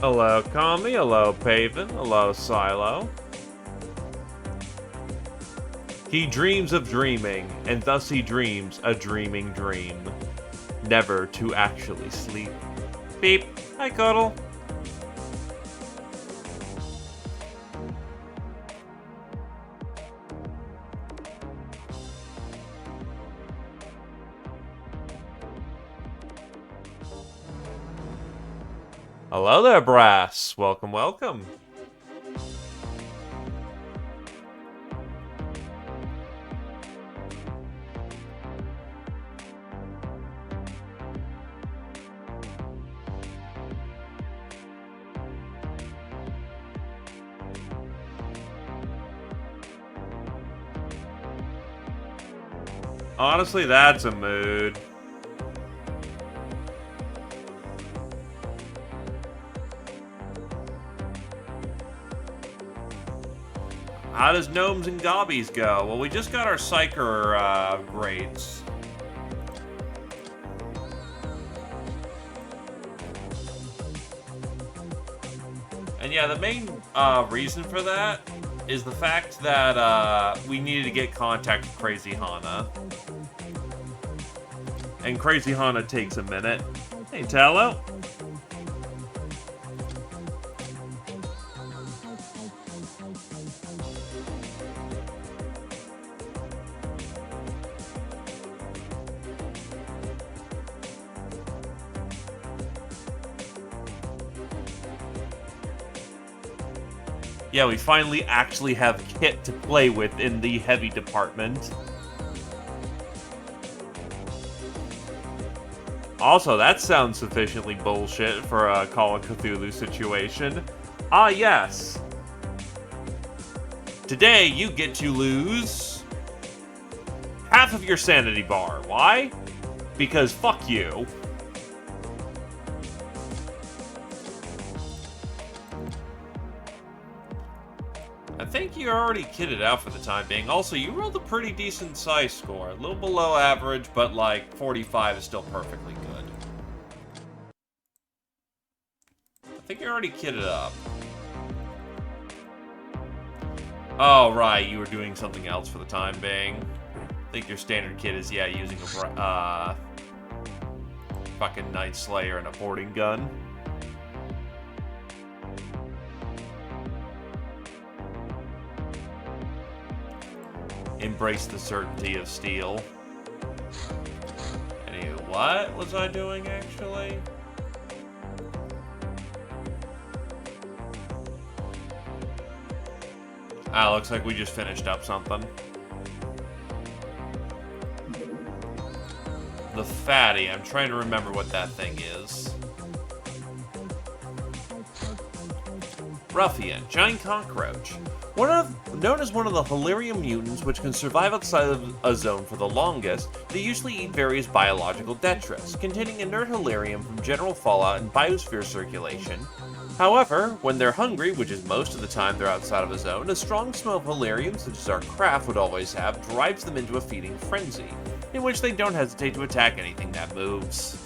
Hello, Kami. Hello, Paven. Hello, Silo. He dreams of dreaming, and thus he dreams a dreaming dream. Never to actually sleep. Beep. Hi, Cuddle. Hello there, Brass. Welcome, welcome. Honestly, that's a mood. How does Gnomes and Gobbies go? Well, we just got our Psyker grades. And yeah, the main reason for that is the fact that we needed to get contact with Crazy Hana. And Crazy Hana takes a minute. Hey, Tallow. Yeah, we finally actually have Kit to play with in the heavy department. Also, that sounds sufficiently bullshit for a Call of Cthulhu situation. Ah, yes. Today, you get to lose half of your sanity bar. Why? Because fuck you. I think you're already kitted out for the time being. Also, you rolled a pretty decent size score. A little below average, but like 45 is still perfectly good. I think you're already kitted up. Oh, right, you were doing something else for the time being. I think your standard kit is, yeah, using a fucking Night Slayer and a boarding gun. Embrace the certainty of steel. Anyway, what was I doing, actually? Ah, looks like we just finished up something. The fatty. I'm trying to remember what that thing is. Ruffian, giant cockroach. Known as one of the Hilarium mutants which can survive outside of a zone for the longest, they usually eat various biological detritus, containing inert Hilarium from general fallout and biosphere circulation. However, when they're hungry, which is most of the time they're outside of a zone, a strong smell of Hilarium, such as our craft would always have, drives them into a feeding frenzy, in which they don't hesitate to attack anything that moves.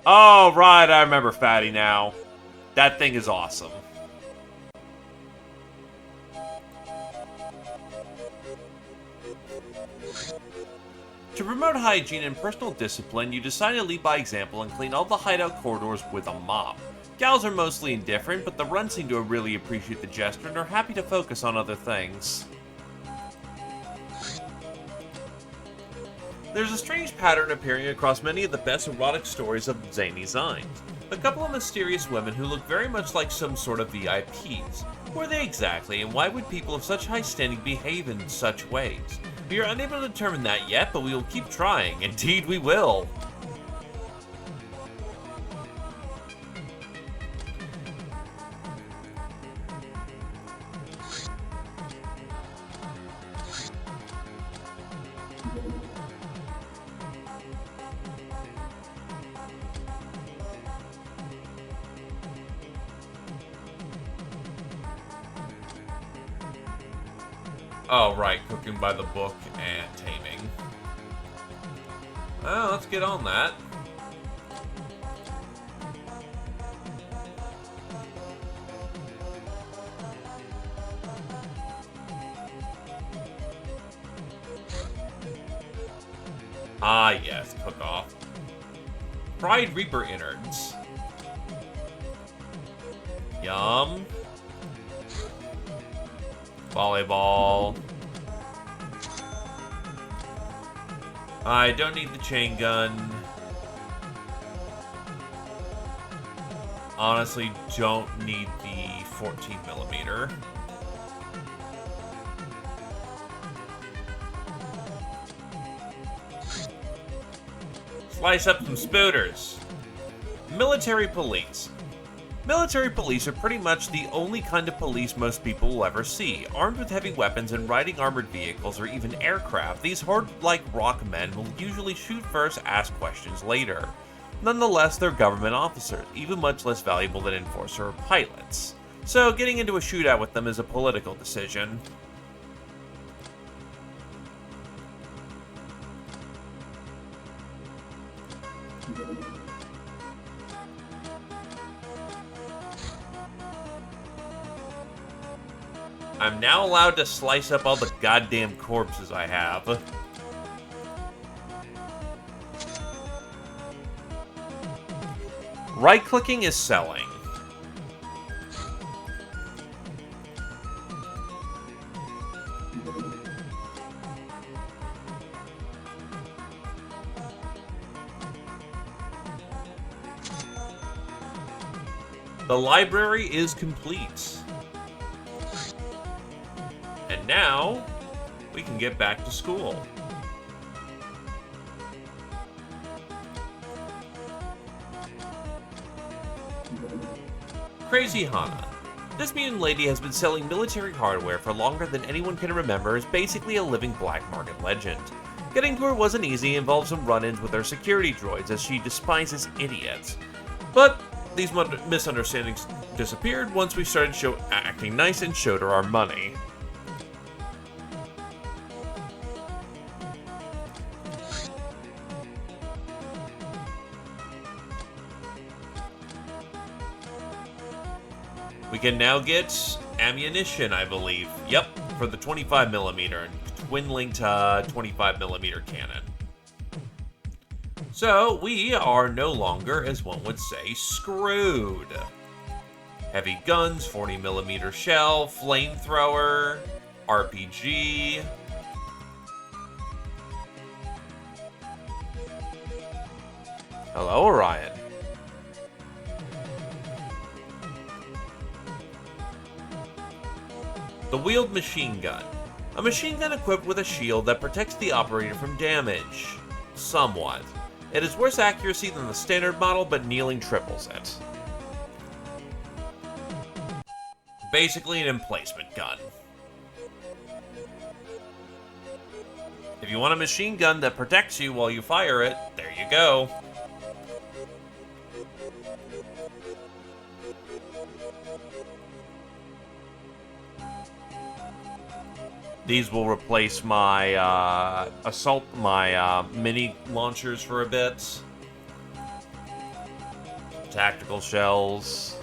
Oh, right, I remember Fatty now. That thing is awesome. To promote hygiene and personal discipline, you decide to lead by example and clean all the hideout corridors with a mop. Gals are mostly indifferent, but the runs seem to really appreciate the gesture and are happy to focus on other things. There's a strange pattern appearing across many of the best erotic stories of zany Zines. A couple of mysterious women who look very much like some sort of VIPs. Who are they exactly, and why would people of such high standing behave in such ways? We are unable to determine that yet, but we will keep trying. Indeed, we will. Oh, right, cooking by the book and taming. Well, let's get on that. Ah, yes, cook off. Fried Reaper innards. Yum. Volleyball. I don't need the chain gun. Honestly, don't need the 14mm. Slice up some spooters. Military police. Military police are pretty much the only kind of police most people will ever see. Armed with heavy weapons and riding armored vehicles or even aircraft, these horde-like rock men will usually shoot first, ask questions later. Nonetheless, they're government officers, even much less valuable than enforcer or pilots. So getting into a shootout with them is a political decision. I'm now allowed to slice up all the goddamn corpses I have. Right-clicking is selling. The library is complete. And now, we can get back to school. Crazy Hana. This mutant lady has been selling military hardware for longer than anyone can remember, is basically a living black market legend. Getting to her wasn't easy, involved some run-ins with her security droids, as she despises idiots. But these misunderstandings disappeared once we started acting nice and showed her our money. We can now get ammunition, I believe. Yep, for the 25mm and twin-linked 25mm cannon. So, we are no longer, as one would say, screwed. Heavy guns, 40mm shell, flamethrower, RPG. Hello, Orion. The wheeled machine gun. A machine gun equipped with a shield that protects the operator from damage. Somewhat. It has worse accuracy than the standard model, but kneeling triples it. Basically an emplacement gun. If you want a machine gun that protects you while you fire it, there you go. These will replace my mini launchers for a bit. Tactical shells.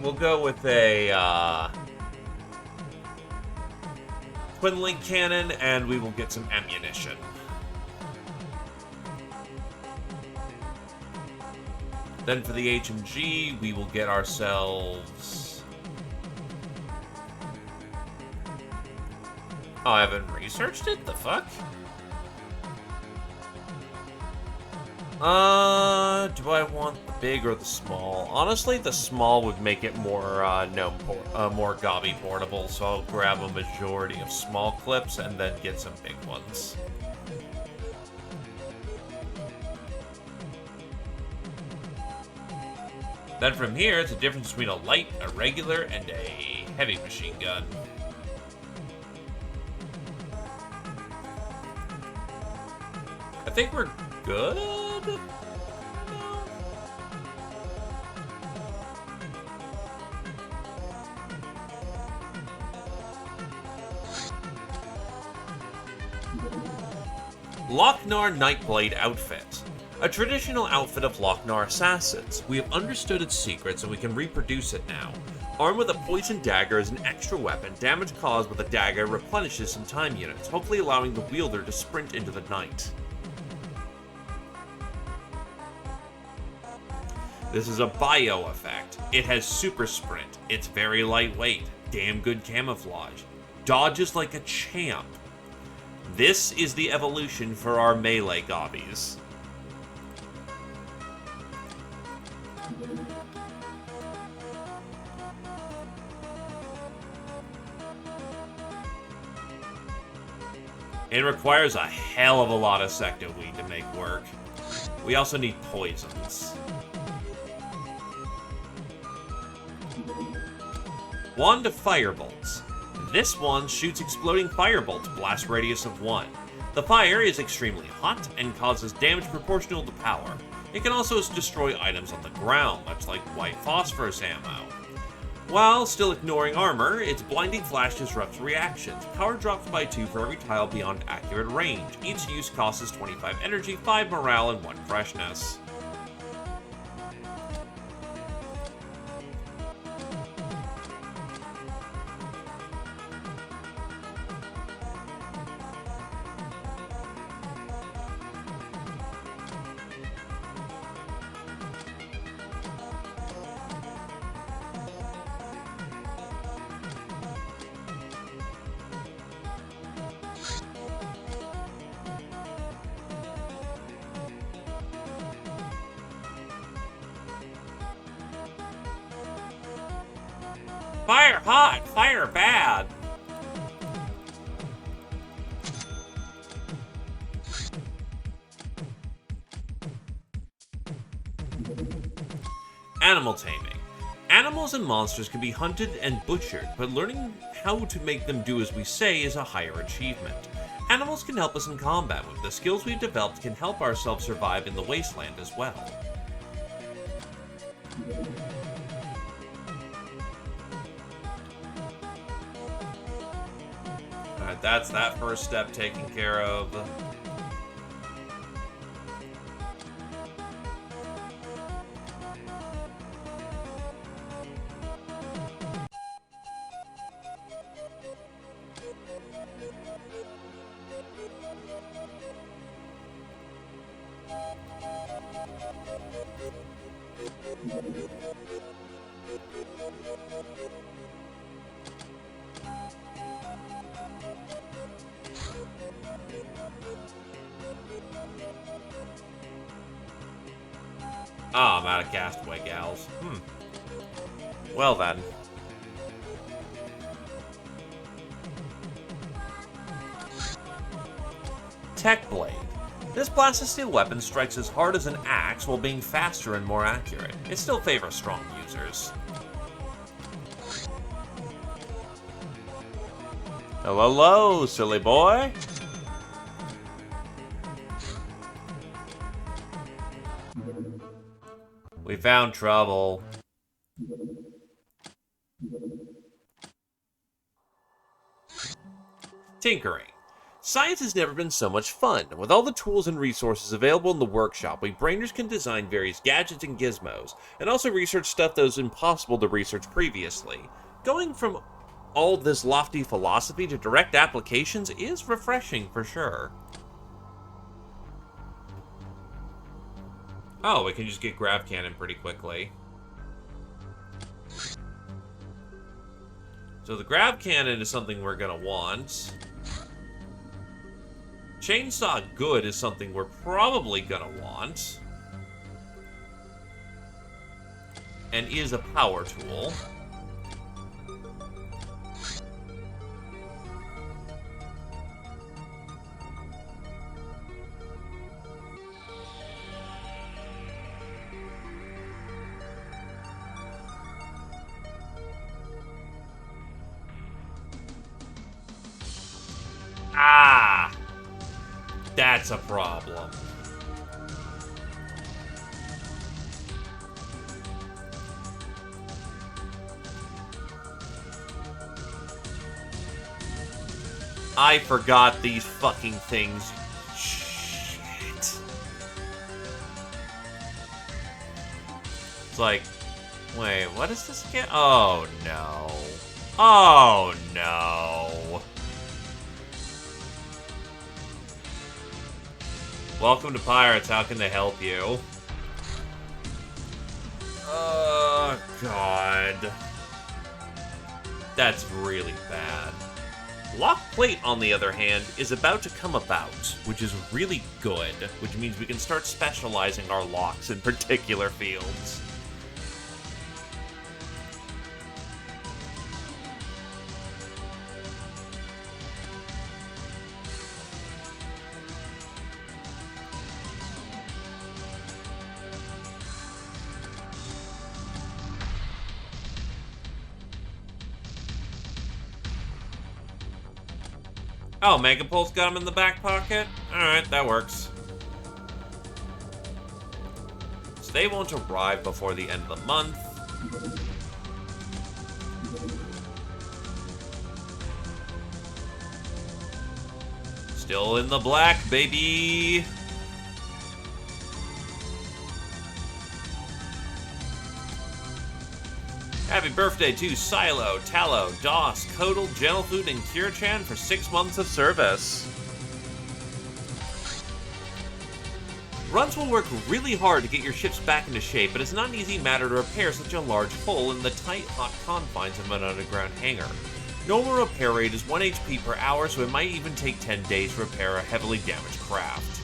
We'll go with a twin-link cannon, and we will get some ammunition. Then for the HMG, we will get ourselves... Oh, I haven't researched it? The fuck? Do I want the big or the small? Honestly, the small would make it more, more Gobby portable, so I'll grab a majority of small clips and then get some big ones. Then from here, it's the difference between a light, a regular, and a heavy machine gun. I think we're good? Lochnar Nightblade outfit. A traditional outfit of Lochnar assassins. We have understood its secrets and we can reproduce it now. Armed with a poison dagger as an extra weapon, damage caused with a dagger replenishes some time units, hopefully allowing the wielder to sprint into the night. This is a bio effect. It has super sprint. It's very lightweight. Damn good camouflage. Dodges like a champ. This is the evolution for our melee Gobbies. It requires a hell of a lot of sectoweed to make work. We also need poisons. Wand of Firebolts. This one shoots exploding firebolts, blast radius of 1. The fire is extremely hot and causes damage proportional to power. It can also destroy items on the ground, much like white phosphorus ammo. While still ignoring armor, its blinding flash disrupts reactions. Power drops by 2 for every tile beyond accurate range. Each use costs 25 energy, 5 morale, and 1 freshness. Fire hot, fire bad. Animal taming. Animals and monsters can be hunted and butchered, but learning how to make them do as we say is a higher achievement. Animals can help us in combat. With the skills we've developed can help ourselves survive in the wasteland as well. Alright, that's that first step taken care of. Ah, I'm out of castaway gals. Well then. Tech Blade. This plastisteel weapon strikes as hard as an axe while being faster and more accurate. It still favors strong users. Hello, silly boy. We found trouble. Tinkering. Science has never been so much fun. With all the tools and resources available in the workshop, we brainers can design various gadgets and gizmos, and also research stuff that was impossible to research previously. Going from all this lofty philosophy to direct applications is refreshing for sure. Oh, we can just get grav cannon pretty quickly. So the grav cannon is something we're gonna want. Chainsaw good is something we're probably gonna want. And is a power tool. That's a problem. I forgot these fucking things. Shit. It's like, wait, what is this again? Oh, no. Oh, no. Welcome to Pirates. How can they help you? Oh, God. That's really bad. Lock Plate, on the other hand, is about to come about, which is really good, which means we can start specializing our locks in particular fields. Oh, Megapulse got him in the back pocket? Alright, that works. So they won't arrive before the end of the month. Still in the black, baby! Happy birthday to Silo, Tallow, Doss, Kodal, Gentlefood, and Kirichan for 6 months of service. Runs will work really hard to get your ships back into shape, but it's not an easy matter to repair such a large hole in the tight, hot confines of an underground hangar. Normal repair rate is 1 HP per hour, so it might even take 10 days to repair a heavily damaged craft.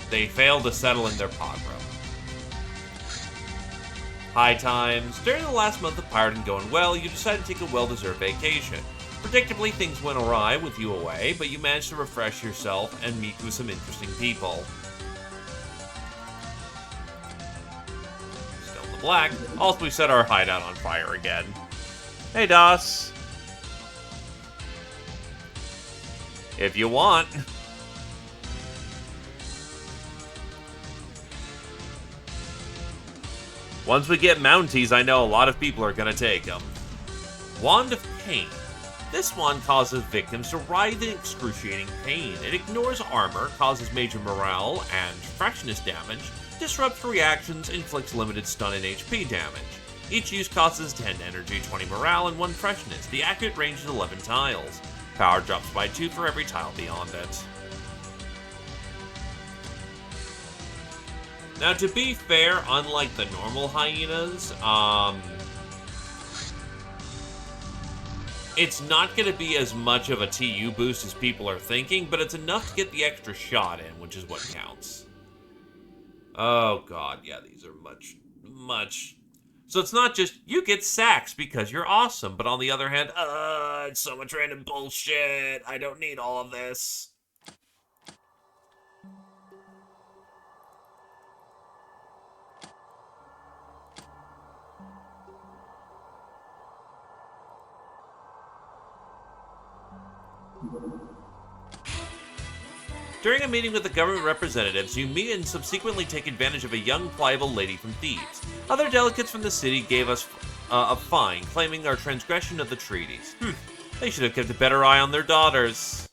They failed to settle in their pod room. High times. During the last month of pirating going well, you decided to take a well-deserved vacation. Predictably, things went awry with you away, but you managed to refresh yourself and meet with some interesting people. Still in the black. Also, we set our hideout on fire again. Hey, Doss. If you want. Once we get Mounties, I know a lot of people are gonna take them. Wand of Pain. This wand causes victims to writhe in excruciating pain. It ignores armor, causes major morale and freshness damage, disrupts reactions, inflicts limited stun and HP damage. Each use causes 10 energy, 20 morale, and 1 freshness. The accurate range is 11 tiles. Power drops by 2 for every tile beyond it. Now, to be fair, unlike the normal hyenas, it's not going to be as much of a TU boost as people are thinking, but it's enough to get the extra shot in, which is what counts. Oh god, yeah, these are much. So it's not just, you get sacks because you're awesome, but on the other hand, it's so much random bullshit, I don't need all of this. During a meeting with the government representatives, you meet and subsequently take advantage of a young, pliable lady from Thebes. Other delegates from the city gave us a fine, claiming our transgression of the treaties. They should have kept a better eye on their daughters.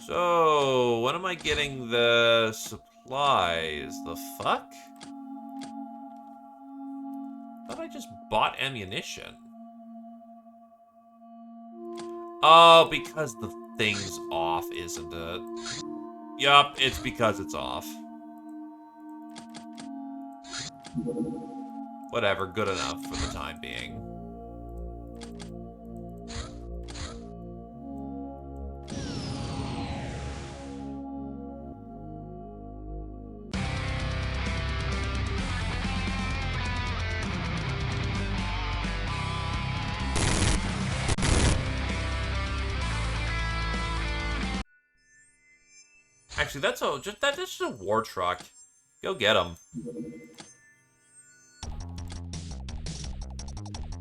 So, when am I getting the supplies? The fuck? I thought I just bought ammunition. Oh, because the thing's off, isn't it? Yup, it's because it's off. Whatever, good enough for the time being. Actually, that's just a war truck. Go get him.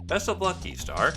Best of luck, Star.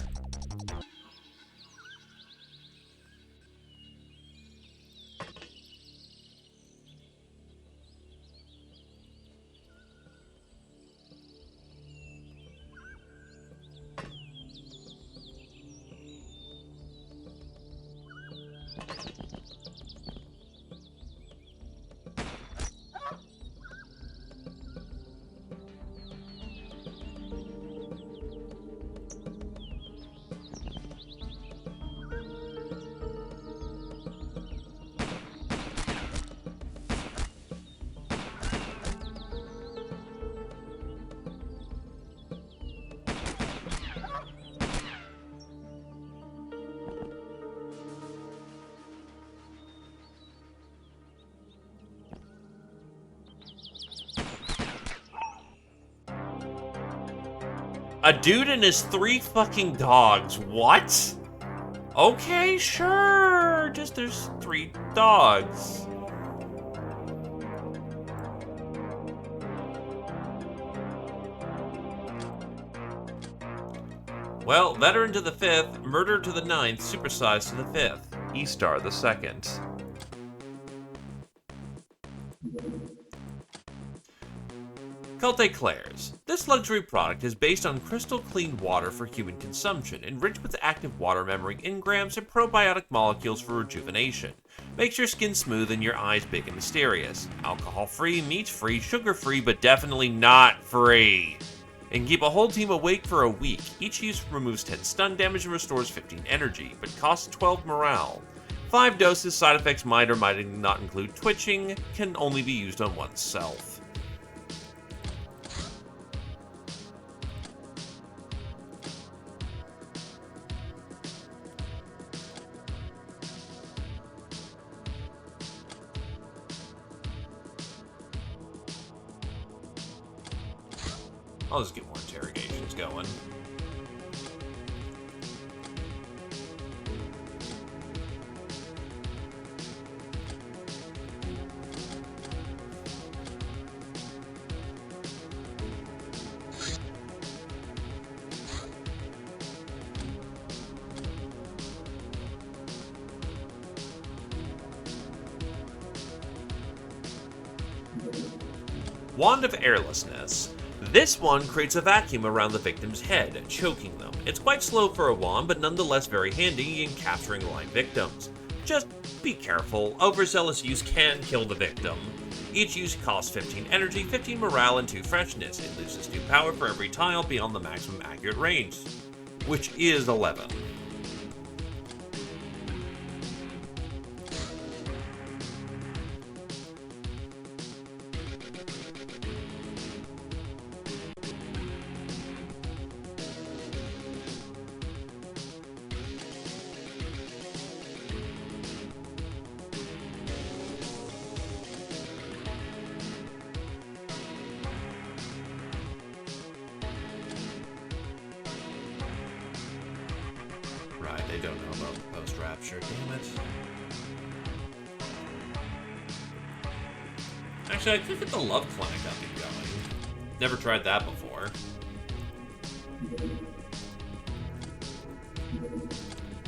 A dude and his 3 fucking dogs. What? Okay, sure. Just there's 3 dogs. Well, veteran to the 5th, murder to the 9th, supersized to the 5th. Star the 2nd. Clairs. This luxury product is based on crystal clean water for human consumption, enriched with active water memory engrams and probiotic molecules for rejuvenation. Makes your skin smooth and your eyes big and mysterious. Alcohol-free, meat-free, sugar-free, but definitely not free. It can keep a whole team awake for a week. Each use removes 10 stun damage and restores 15 energy, but costs 12 morale. 5 doses, side effects might or might not include twitching, can only be used on oneself. I'll just get more interrogations going. Wand of Airlessness. This one creates a vacuum around the victim's head, choking them. It's quite slow for a wand, but nonetheless very handy in capturing live victims. Just be careful, overzealous use can kill the victim. Each use costs 15 energy, 15 morale, and 2 freshness. It loses 2 power for every tile beyond the maximum accurate range, which is 11. They don't know about the post-rapture, damn it. Actually, I could get the love clinic up and going. Never tried that before.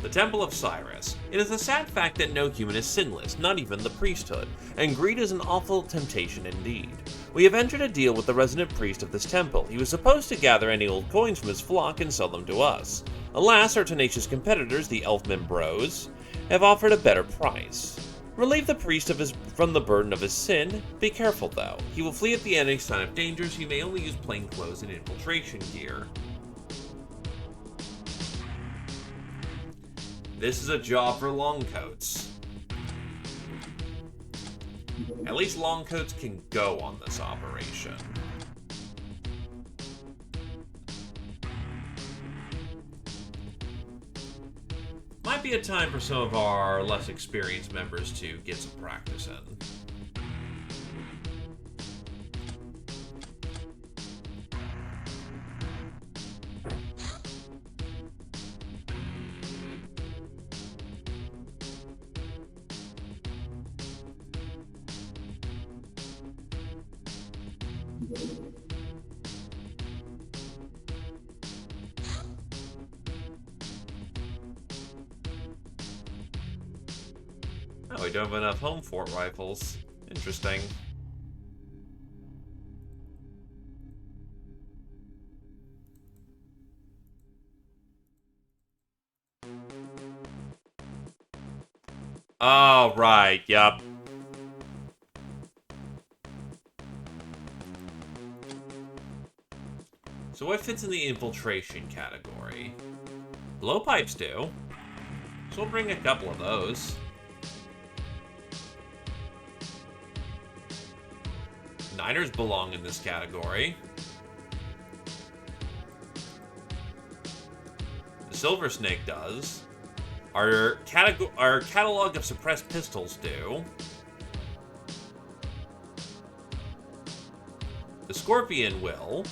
The Temple of Cyrus. It is a sad fact that no human is sinless, not even the priesthood, and greed is an awful temptation indeed. We have entered a deal with the resident priest of this temple. He was supposed to gather any old coins from his flock and sell them to us. Alas, our tenacious competitors, the Elfman Bros, have offered a better price. Relieve the priest from the burden of his sin. Be careful, though. He will flee at the any sign of danger, so you may only use plainclothes and infiltration gear. This is a job for longcoats. At least longcoats can go on this operation. Might be a time for some of our less experienced members to get some practice in. Oh, we don't have enough home fort rifles. Interesting. Oh, right, yep. So what fits in the infiltration category? Blowpipes do. So we'll bring a couple of those. Niners belong in this category. The Silver Snake does. Our catalog of suppressed pistols do. The Scorpion will.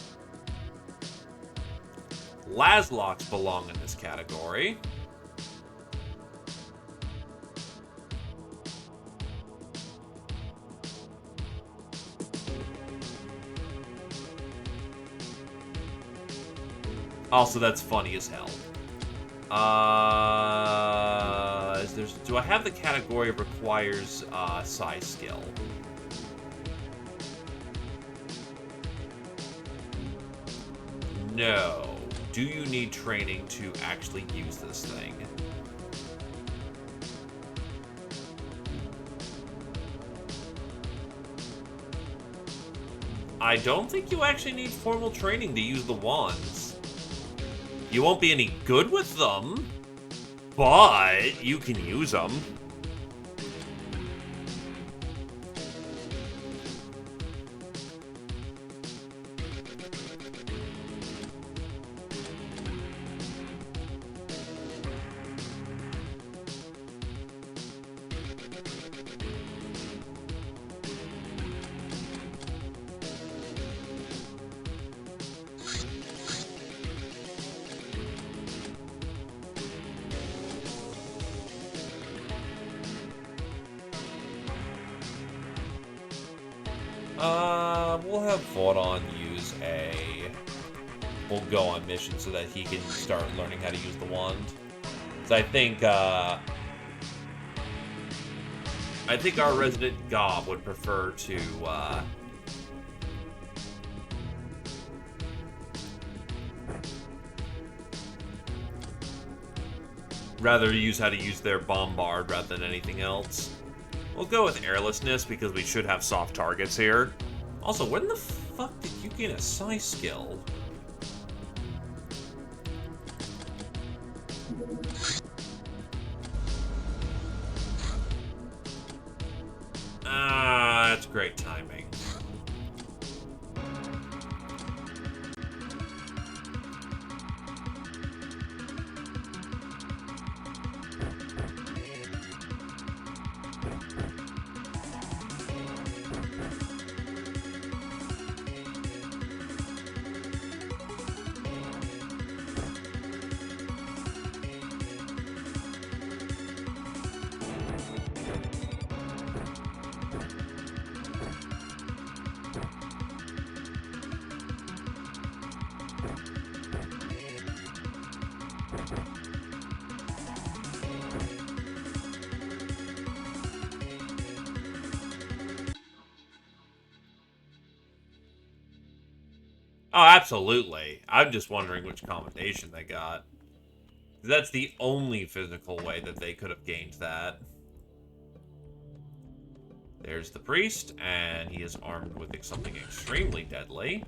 Laslocks belong in this category. Also, that's funny as hell. Do I have the category requires size skill? No. Do you need training to actually use this thing? I don't think you actually need formal training to use the wands. You won't be any good with them, but you can use them. We'll have Vaudon use a... We'll go on mission so that he can start learning how to use the wand. So I think our resident Gob would prefer to, rather use how to use their bombard rather than anything else. We'll go with airlessness because we should have soft targets here. Also, when the fuck did you gain a size skill? Ah, that's great timing. Oh, absolutely. I'm just wondering which combination they got. That's the only physical way that they could have gained that. There's the priest, and he is armed with something extremely deadly.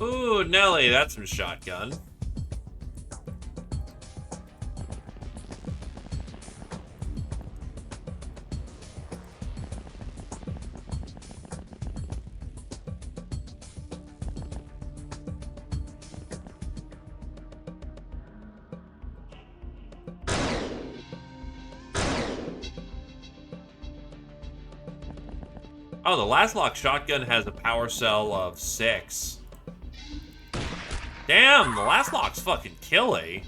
Ooh, Nelly, that's some shotgun. Oh, the last lock shotgun has a power cell of 6. Damn, the last lock's fucking killy.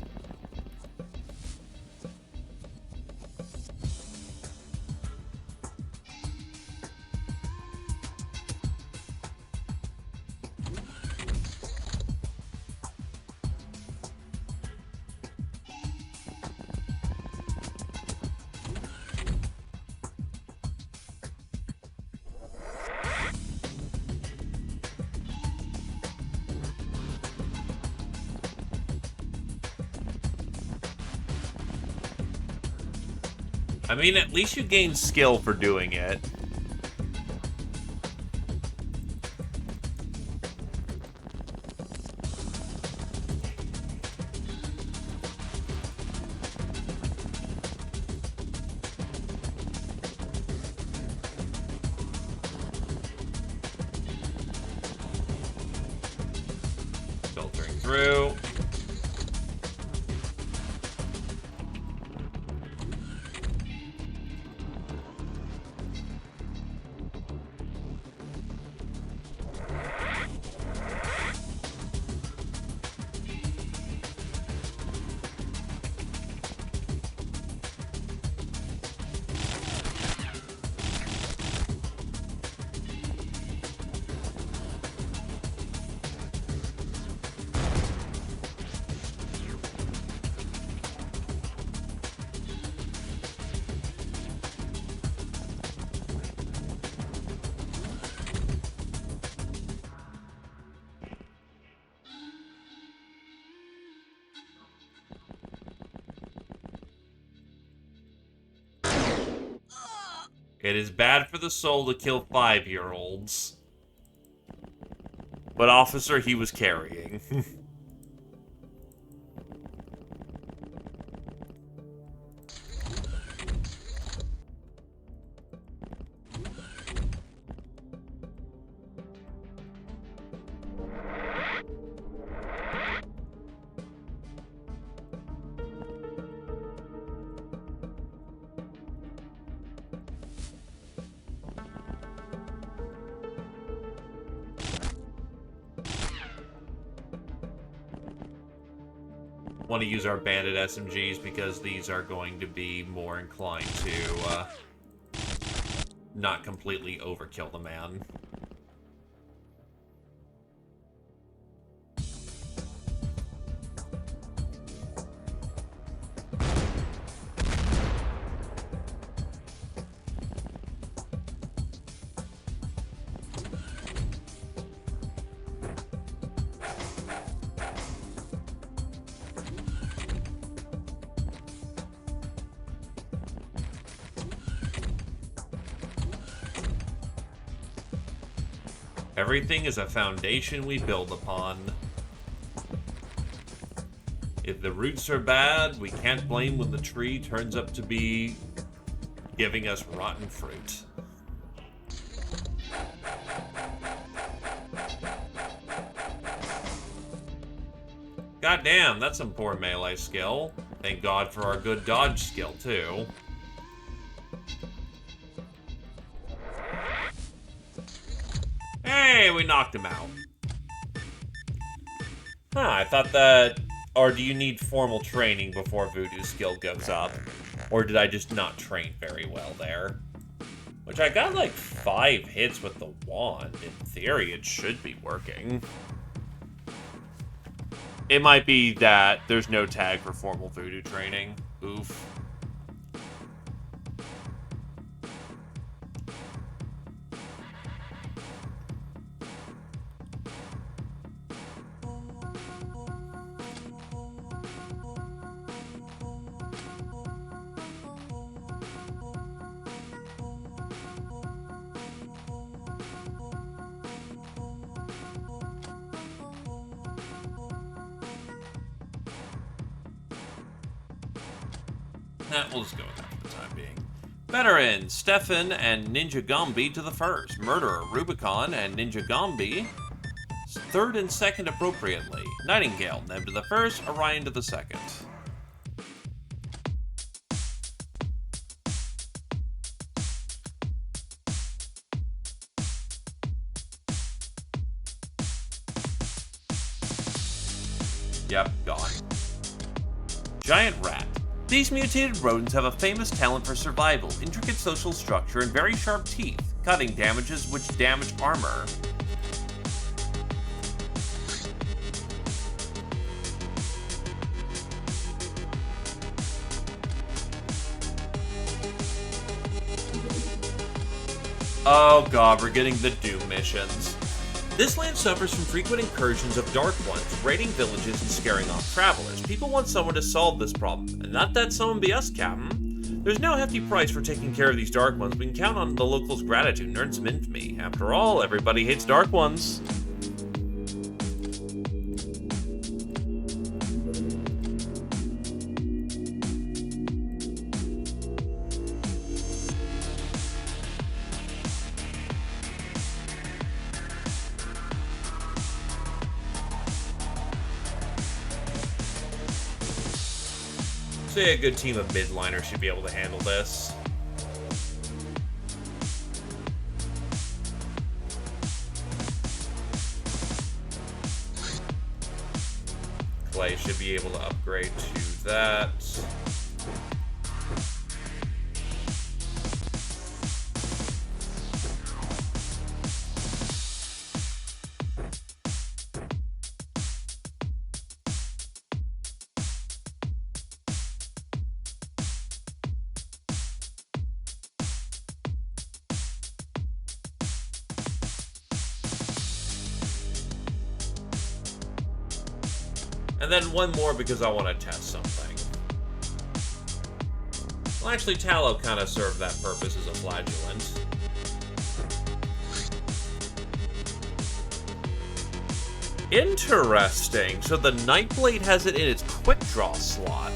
I mean, at least you gain skill for doing it. Filtering through. It is bad for the soul to kill 5-year-olds. But officer, he was carrying. Want to use our bandit SMGs because these are going to be more inclined to not completely overkill the man. Everything is a foundation we build upon. If the roots are bad, we can't blame when the tree turns up to be giving us rotten fruit. God damn, that's some poor melee skill. Thank God for our good dodge skill, too. Hey, we knocked him out. Huh, I thought that... Or do you need formal training before Voodoo skill goes up? Or did I just not train very well there? Which I got like 5 hits with the wand. In theory, it should be working. It might be that there's no tag for formal Voodoo training. Oof. We'll just go with that for the time being. Veteran, Stefan and Ninja Gombi to the first. Murderer, Rubicon and Ninja Gombi, third and second appropriately. Nightingale, Neb to the first, Orion to the second. Yep, gone. Giant Rat. These mutated rodents have a famous talent for survival, intricate social structure, and very sharp teeth, cutting damages which damage armor. Oh god, we're getting the Doom missions. This land suffers from frequent incursions of Dark Ones, raiding villages and scaring off travelers. People want someone to solve this problem, and not that someone be us, Captain. There's no hefty price for taking care of these Dark Ones. We can count on the locals' gratitude and earn some infamy. After all, everybody hates Dark Ones. Say a good team of midliners should be able to handle this. Clay should be able to upgrade to that. And then one more because I want to test something. Well, actually, tallow kind of served that purpose as a flagellant. Interesting. So the Nightblade has it in its quick draw slot,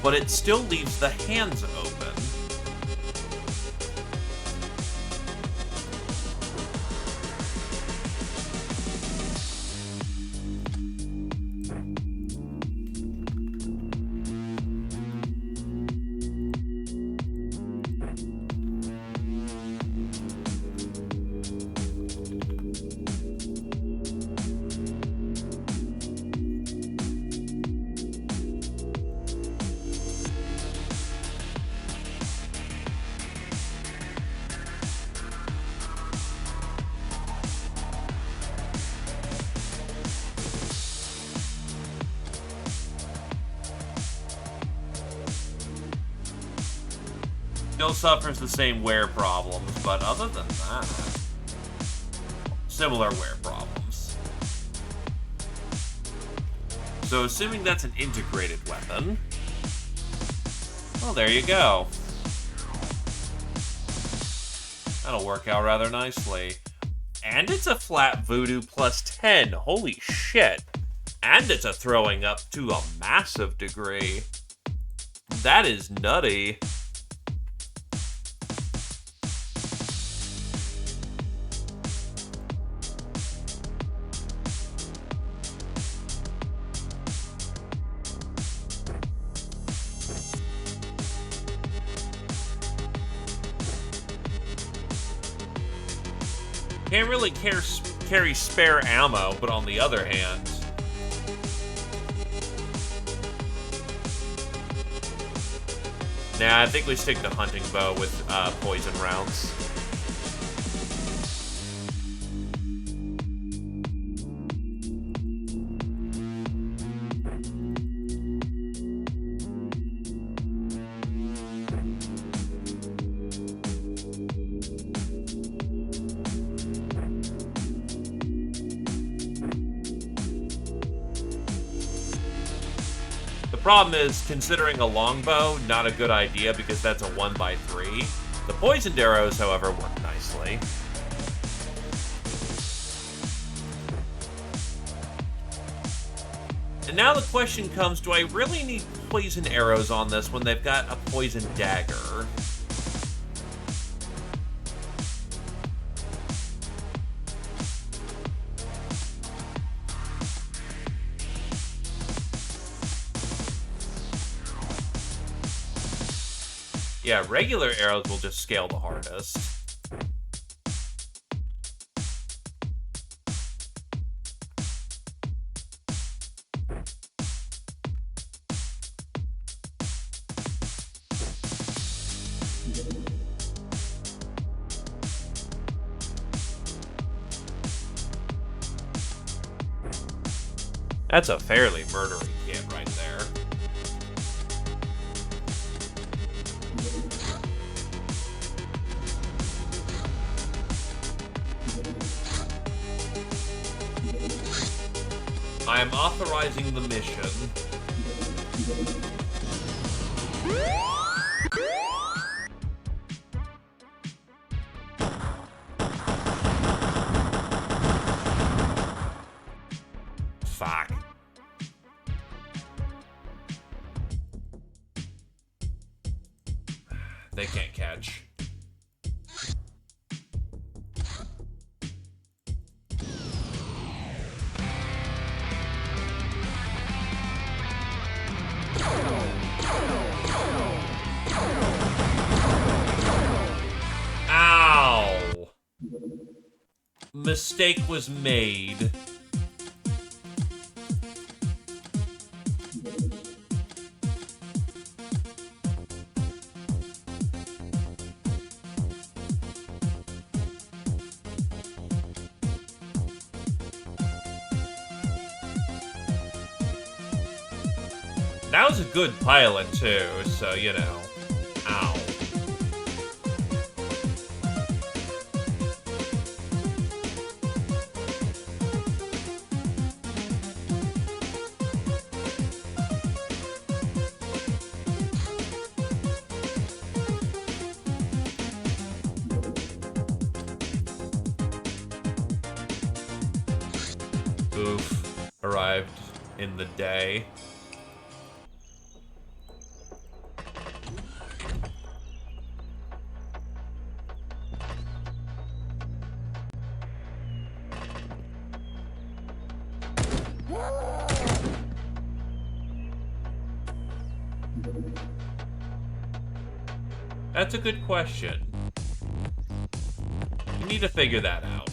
but it still leaves the hands open. Still suffers the same wear problems, but other than that, similar wear problems. So assuming that's an integrated weapon, well, there you go. That'll work out rather nicely. And it's a flat voodoo plus 10, holy shit. And it's a throwing up to a massive degree. That is nutty. Can't really carry spare ammo, but on the other hand... Nah, I think we stick to hunting bow with poison rounds. The problem is, considering a longbow, not a good idea because that's a 1x3. The poisoned arrows, however, work nicely. And now the question comes, do I really need poison arrows on this when they've got a poison dagger? Yeah, regular arrows will just scale the hardest. That's a fairly murdery kid right there. I am authorizing the mission. Fuck. They can't catch. Ow! Mistake was made. That was a good pilot, too, so, you know. Ow. Oof. Arrived in the day. That's a good question. You need to figure that out.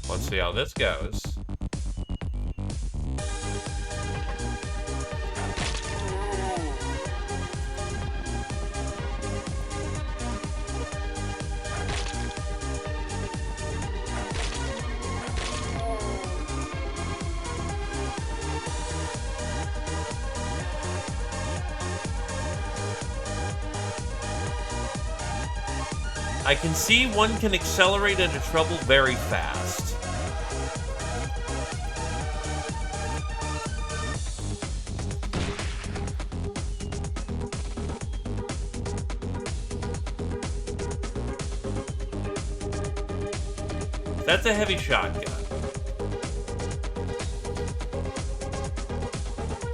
Let's see how this goes. I can see one can accelerate into trouble very fast. That's a heavy shotgun.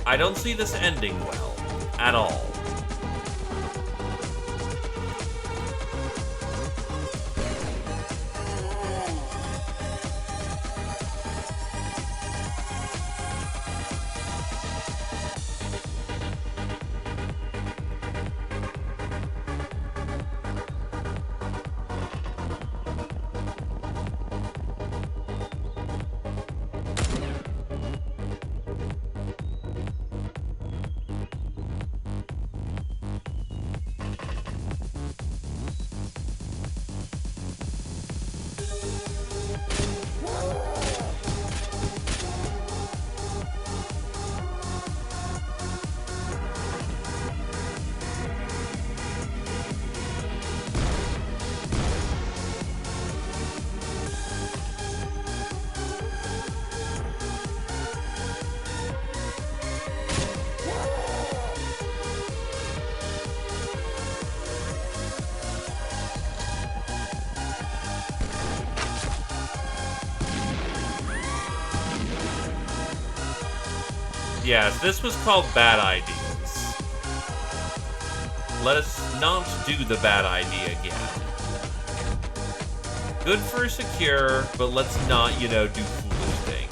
I don't see this ending well, at all. Yes, this was called Bad Ideas. Let us not do the bad idea again. Good for secure, but let's not, you know, do foolish things.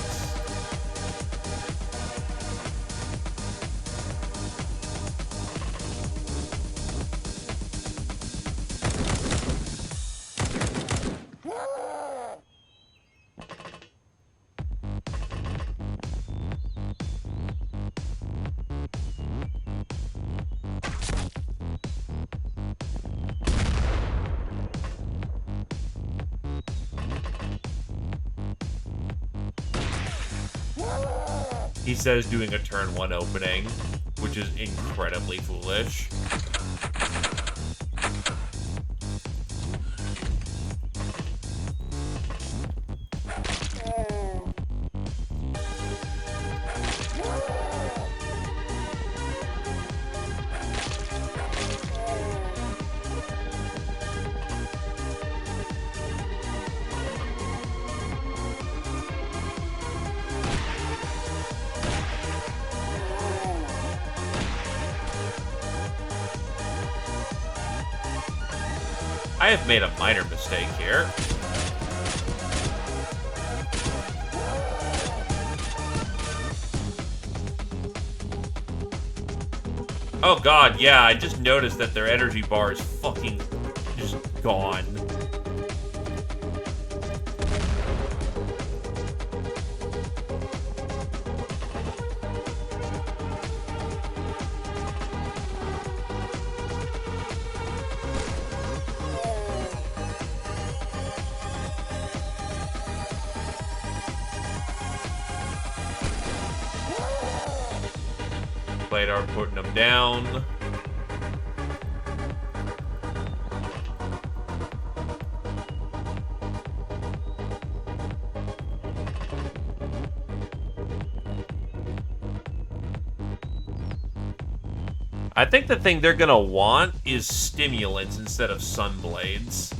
He says doing a turn 1 opening, which is incredibly foolish. I have made a minor mistake here. Oh god, yeah, I just noticed that their energy bar is fucking just gone. Radar putting them down. I think the thing they're gonna want is stimulants instead of sunblades.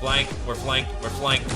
Flank, we're flanked, we're flanked.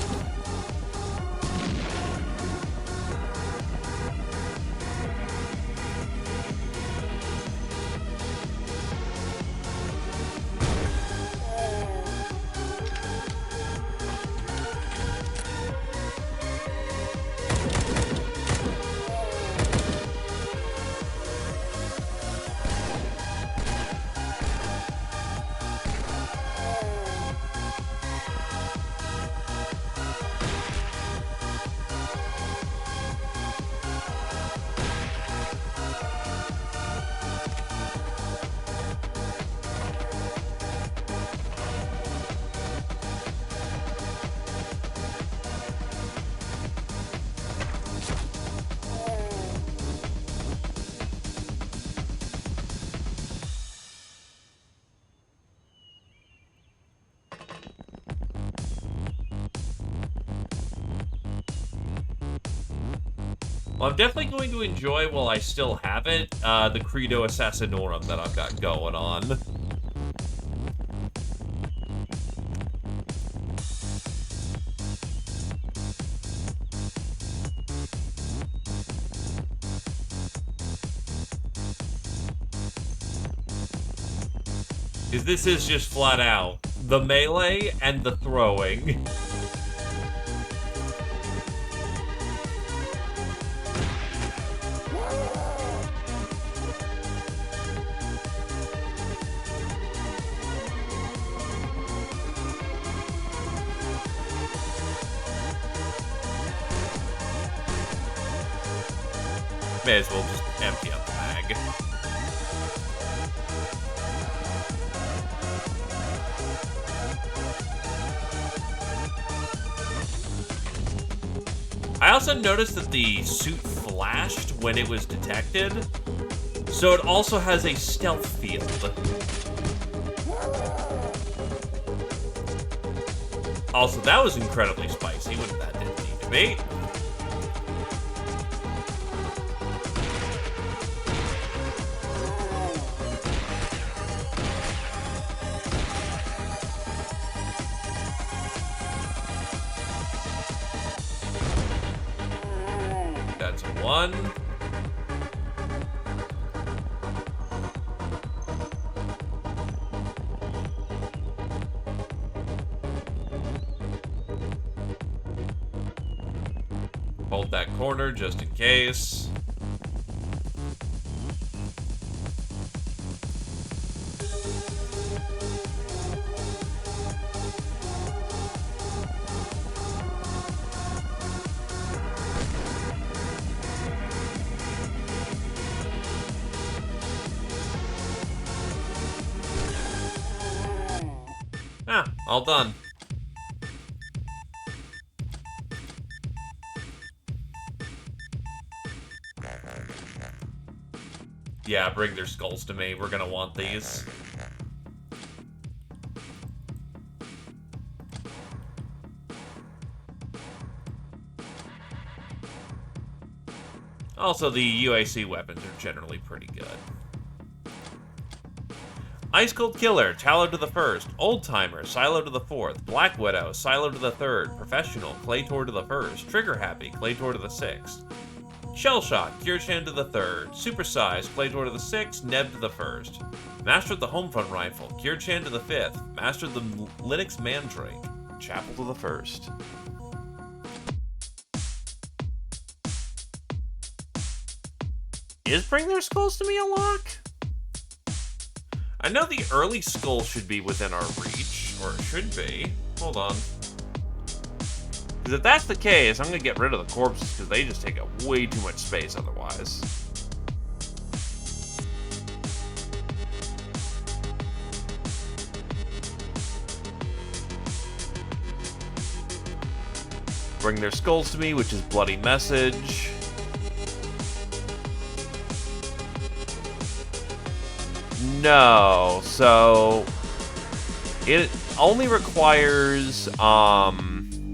Well, I'm definitely going to enjoy, while I still have it, the Credo Assassinorum that I've got going on. Because this is just flat out the melee and the throwing. May as well just empty out the mag. I also noticed that the suit flashed when it was detected, so it also has a stealth field. Also, that was incredibly spicy when that didn't need to be. 1. Hold that corner just in case. Ah, all done. Yeah, bring their skulls to me. We're gonna want these. Also, the UAC weapons are generally pretty good. Ice Cold Killer, Tallow to the 1st. Old Timer, Silo to the 4th. Black Widow, Silo to the 3rd. Professional, Claytor to the 1st. Trigger Happy, Claytor to the 6th. Shell Shock, Kirchan to the 3rd. Super Size, Claytor to the 6th. Neb to the 1st. Master of the Homefront Rifle, Kirchan to the 5th. Master of the Linux Mandrake, Chapel to the 1st. Is Bring Their Skulls to Me a lock? I know the early skull should be within our reach, or it should be. Hold on. Because if that's the case, I'm going to get rid of the corpses, because they just take up way too much space otherwise. Bring Their Skulls to Me, which is Bloody Message. No, so it only requires some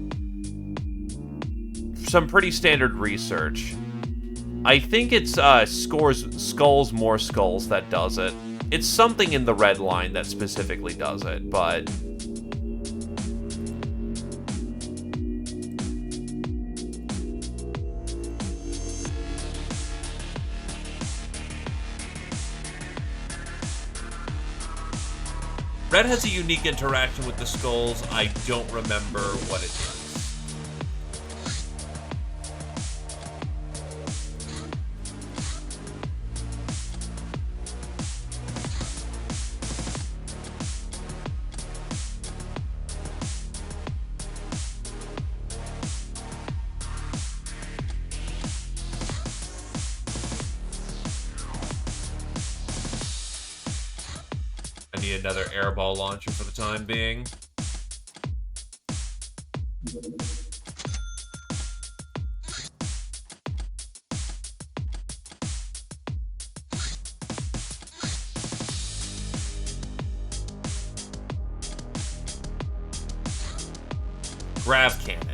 pretty standard research. I think it's Skulls More Skulls that does it. It's something in the red line that specifically does it, but Red has a unique interaction with the skulls. I don't remember what it does. I need another airball launcher for the time being. Grav Cannon.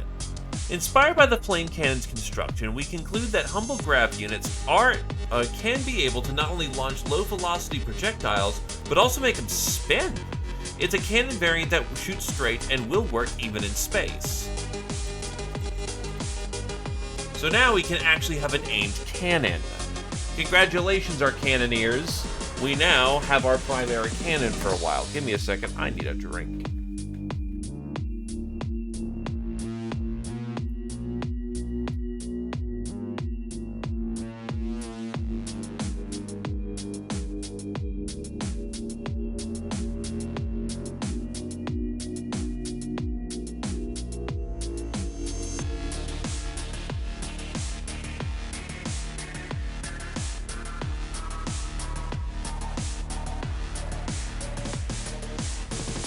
Inspired by the flame cannon's construction, we conclude that humble grav units can be able to not only launch low-velocity projectiles, but also make them spin. It's a cannon variant that shoots straight and will work even in space. So now we can actually have an aimed cannon. Congratulations, our cannoneers. We now have our primary cannon for a while. Give me a second, I need a drink.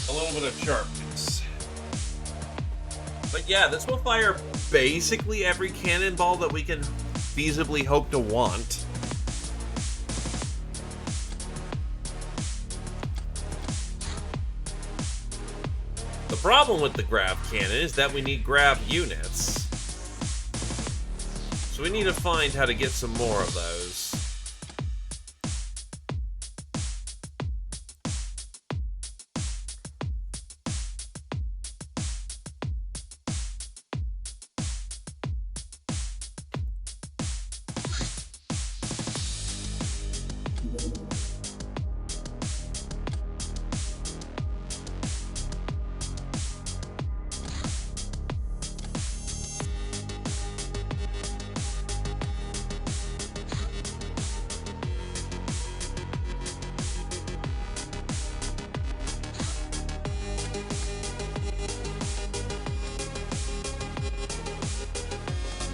A little bit of sharpness. But yeah, this will fire basically every cannonball that we can feasibly hope to want. The problem with the grav cannon is that we need grav units. So we need to find how to get some more of those.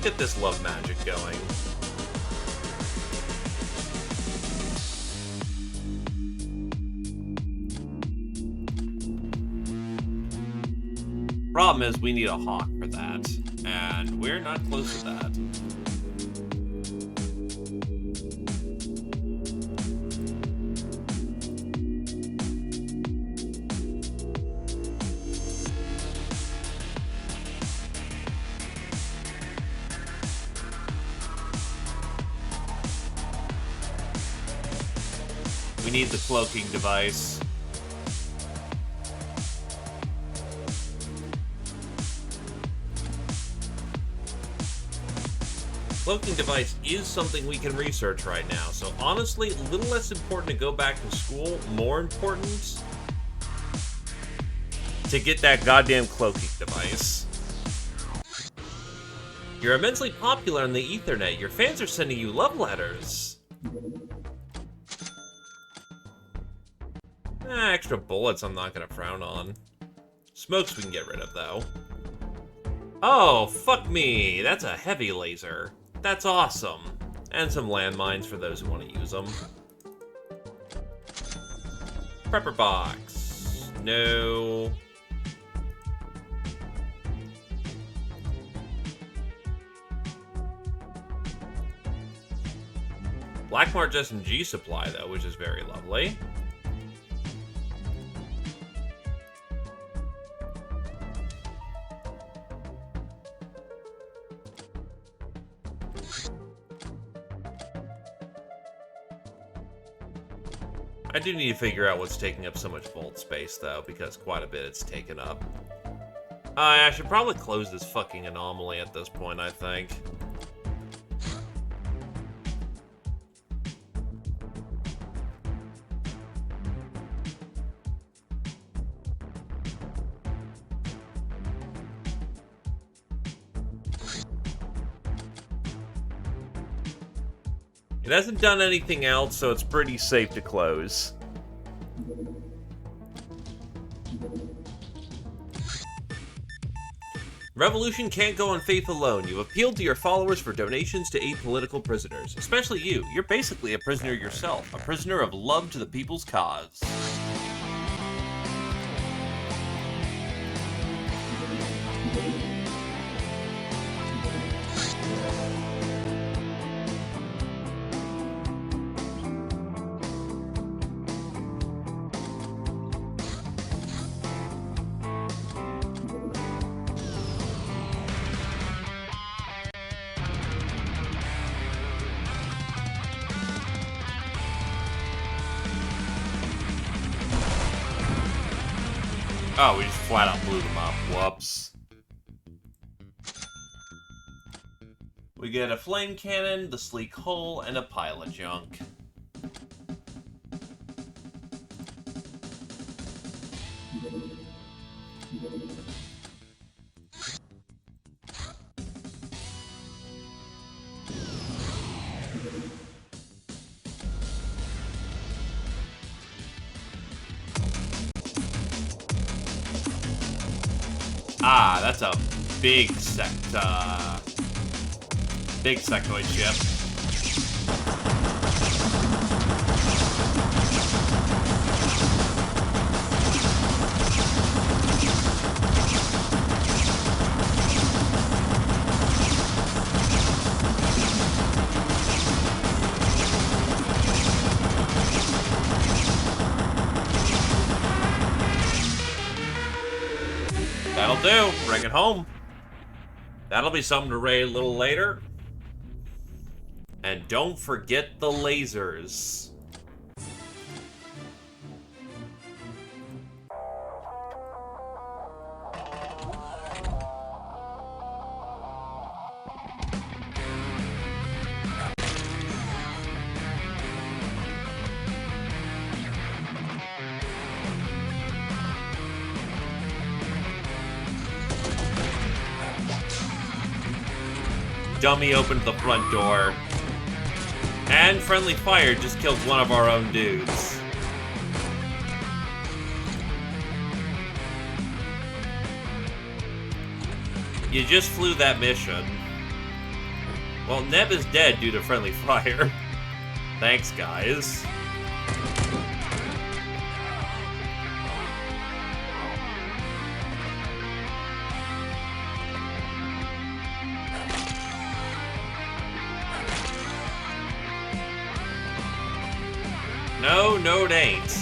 Get this love magic going. Problem is, we need a hawk for that, and we're not close to that. We need the cloaking device. Cloaking device is something we can research right now, so honestly, a little less important to go back to school, more important to get that goddamn cloaking device. You're immensely popular on the Ethernet. Your fans are sending you love letters. Extra bullets I'm not gonna frown on. Smokes we can get rid of, though. Oh, fuck me. That's a heavy laser. That's awesome. And some landmines for those who want to use them. Prepper box. No. Blackmark SMG supply, though, which is very lovely. I do need to figure out what's taking up so much vault space, though, because quite a bit it's taken up. I should probably close this fucking anomaly at this point, I think. It hasn't done anything else, so it's pretty safe to close. Revolution can't go on faith alone. You've appealed to your followers for donations to aid political prisoners. Especially you. You're basically a prisoner yourself. A prisoner of love to the people's cause. Oh, we just flat out blew them up. Whoops. We get a flame cannon, the sleek hull, and a pile of junk. Ah, that's a big sectoid ship. That'll do. Bring it home. That'll be something to raid a little later. And don't forget the lasers. dummy opened the front door. And friendly fire just killed one of our own dudes. You just flew that mission. Well, Neb is dead due to friendly fire. Thanks, guys. No, it ain't.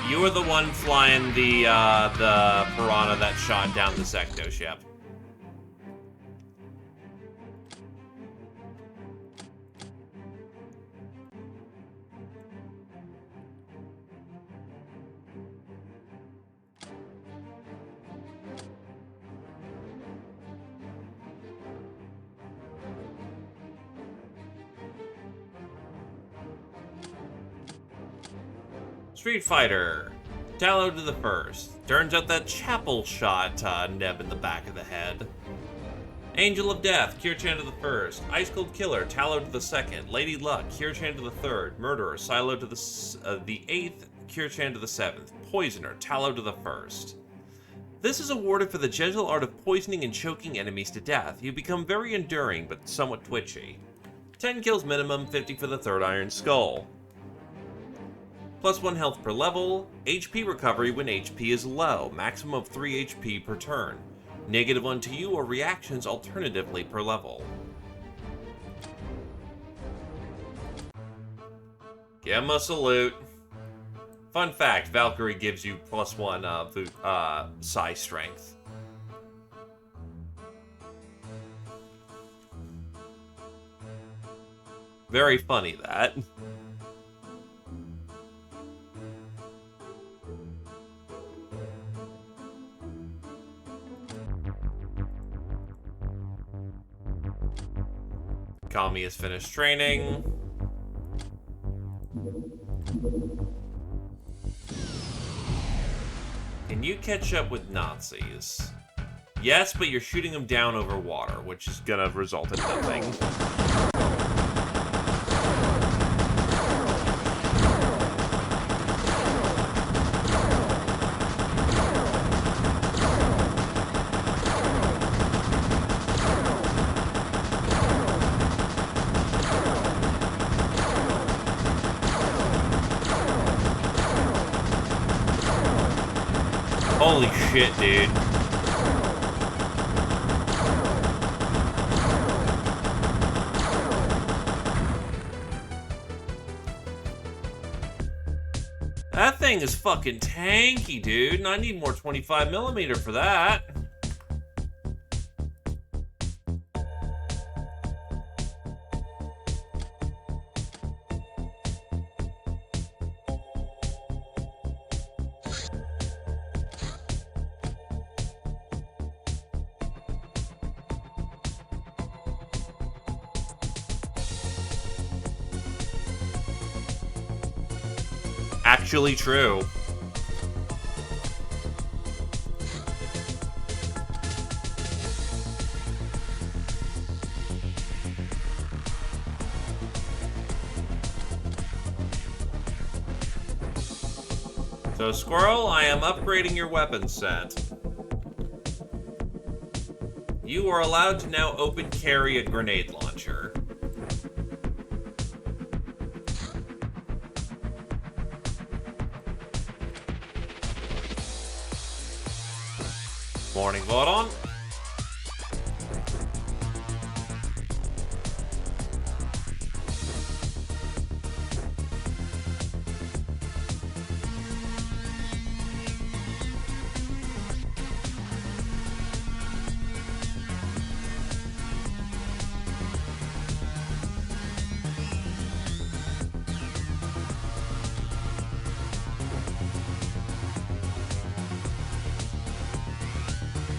You were the one flying the piranha that shot down the Secto ship. Street Fighter. Tallow to the first. Turns out that Chapel shot Neb in the back of the head. Angel of Death. Kirchan to the first. Ice Cold Killer. Tallow to the second. Lady Luck. Kirchan to the third. Murderer. Silo to the eighth. Kirchan to the seventh. Poisoner. Tallow to the first. This is awarded for the gentle art of poisoning and choking enemies to death. You become very enduring, but somewhat twitchy. 10 kills minimum, 50 for the third Iron Skull. Plus 1 health per level, HP recovery when HP is low, maximum of 3 HP per turn. -1 to you or reactions alternatively per level. Give him a salute. Fun fact, Valkyrie gives you +1 psi strength. Very funny, that. Kami has finished training. Can you catch up with Nazis? Yes, but you're shooting them down over water, which is gonna result in nothing. Holy shit, dude. That thing is fucking tanky, dude, and I need more 25mm for that. Actually true. So, Squirrel, I am upgrading your weapon set. You are allowed to now open carry a grenade launcher. Morning, Vodon.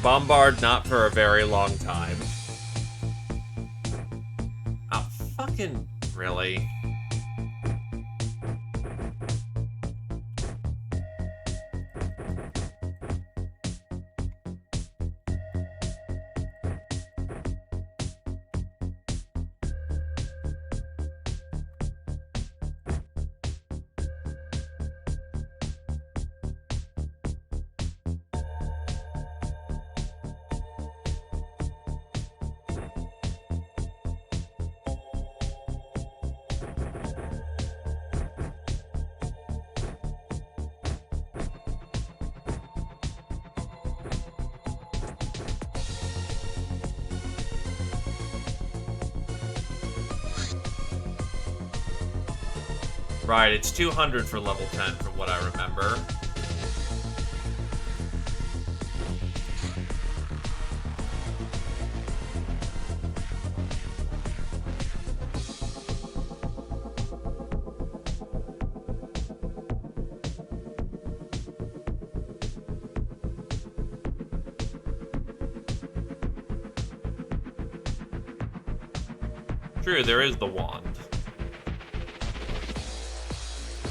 Bombard, not for a very long time. Oh, fucking... really? Right, it's 200 for level 10 from what I remember. True, there is the wand.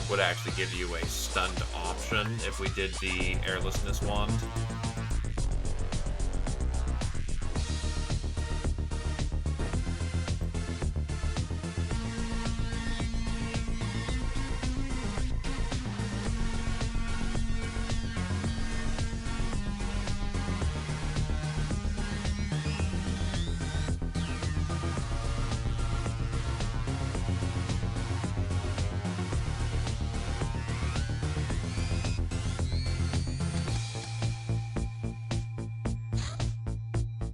Would actually give you a stunned option if we did the airlessness wand.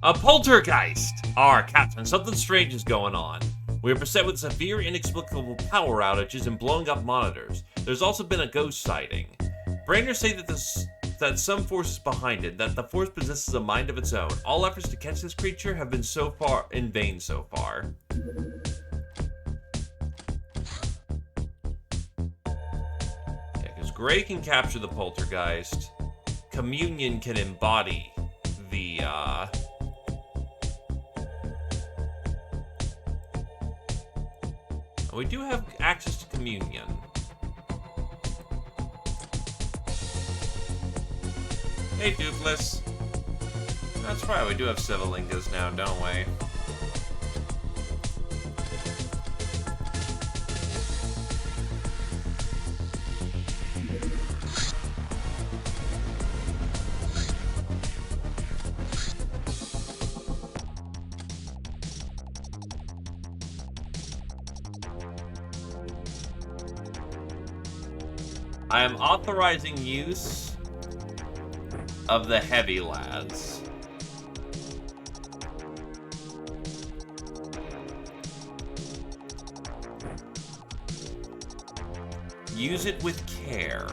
A poltergeist! Our captain, something strange is going on. We are beset with severe, inexplicable power outages and blowing up monitors. There's also been a ghost sighting. Brainers say that some force is behind it, that the force possesses a mind of its own. All efforts to catch this creature have been so far in vain so far. Yeah, because Gray can capture the poltergeist. Communion can embody the, we do have access to communion. Hey, Doofless. That's right, we do have Civilingas now, don't we? I am authorizing use of the heavy lads. Use it with care.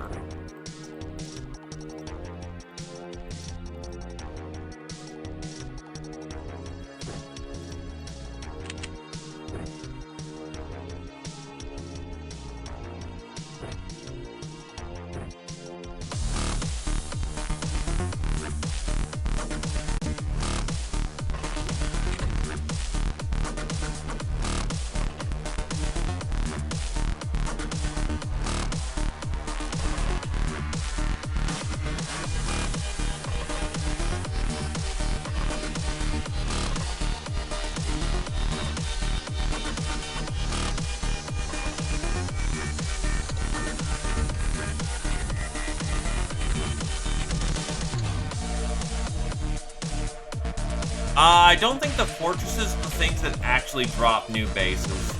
I don't think the fortresses are the things that actually drop new bases.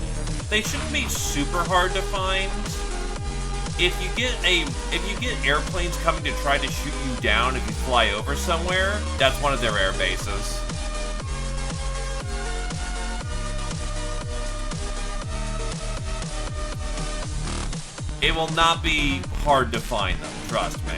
They shouldn't be super hard to find. If you get airplanes coming to try to shoot you down if you fly over somewhere, that's one of their air bases. It will not be hard to find them, trust me.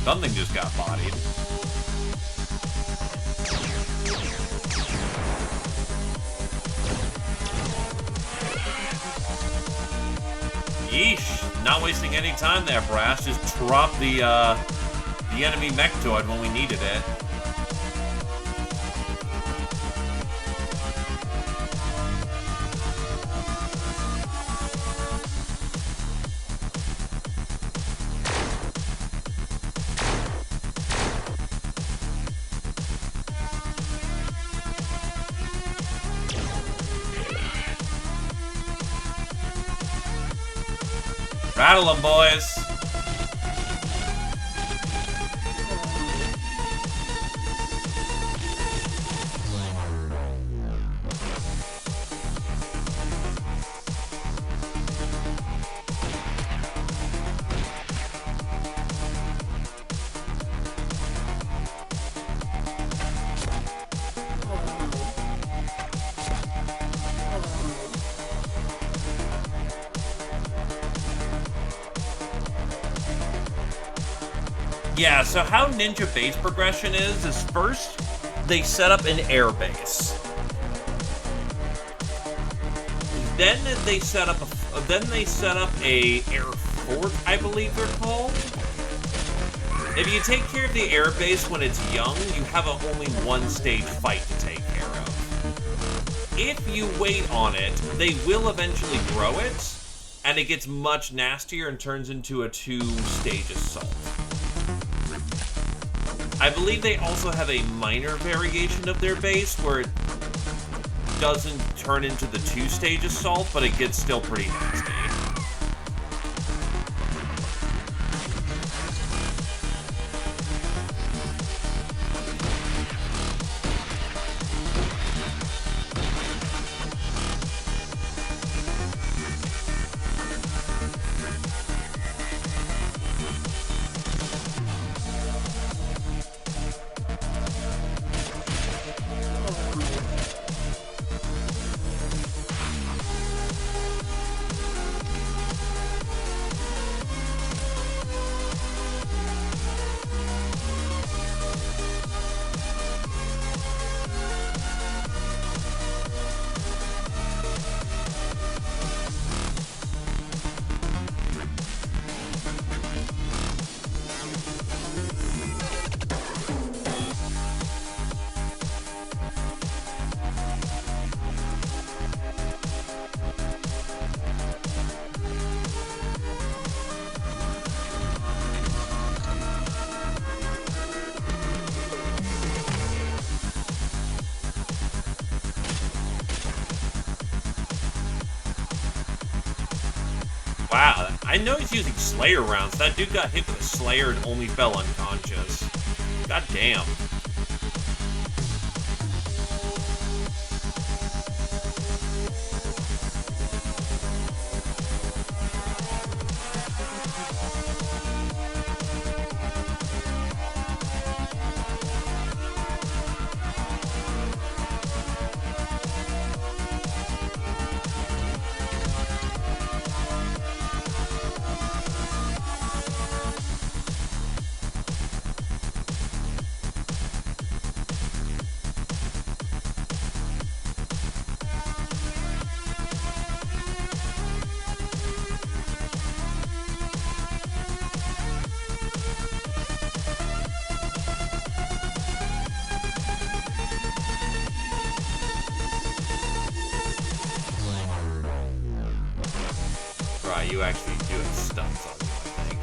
Something just got bodied. Yeesh. Not wasting any time there, Brass. Just drop the enemy Mechtoid when we needed it. Rattle them, boys. Yeah, so how ninja base progression is first they set up an air base. Then they set up a air fort, I believe they're called. If you take care of the air base when it's young, you have only one stage fight to take care of. If you wait on it, they will eventually grow it, and it gets much nastier and turns into a 2-stage assault. I believe they also have a minor variation of their base where it doesn't turn into the 2-stage assault, but it gets still pretty nasty. Wow, I know he's using Slayer rounds. That dude got hit with a Slayer and only fell unconscious. God damn. Right, you actually do have stunts on you, I think.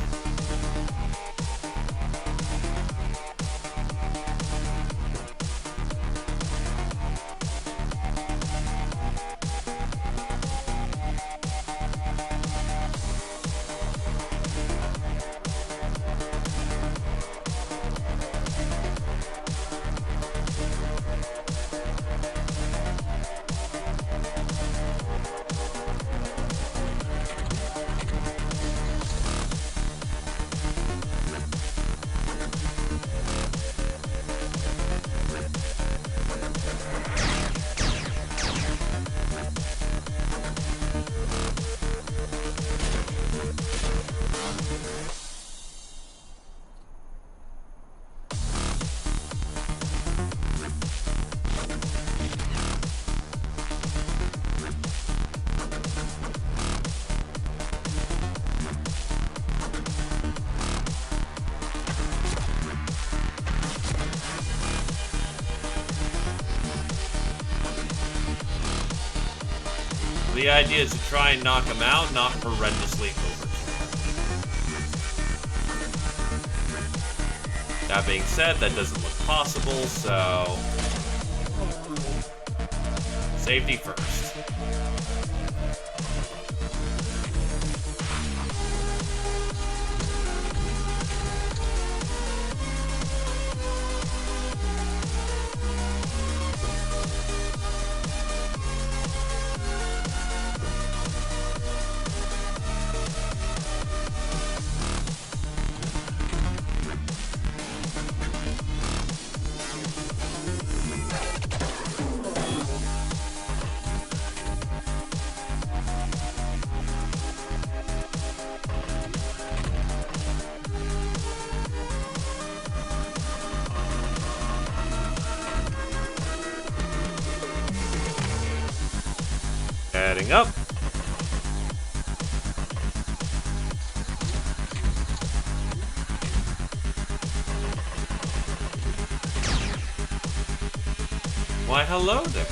the idea is to try and knock him out, not horrendously over. That being said, that doesn't look possible, so... safety first. Heading up. Why, hello there.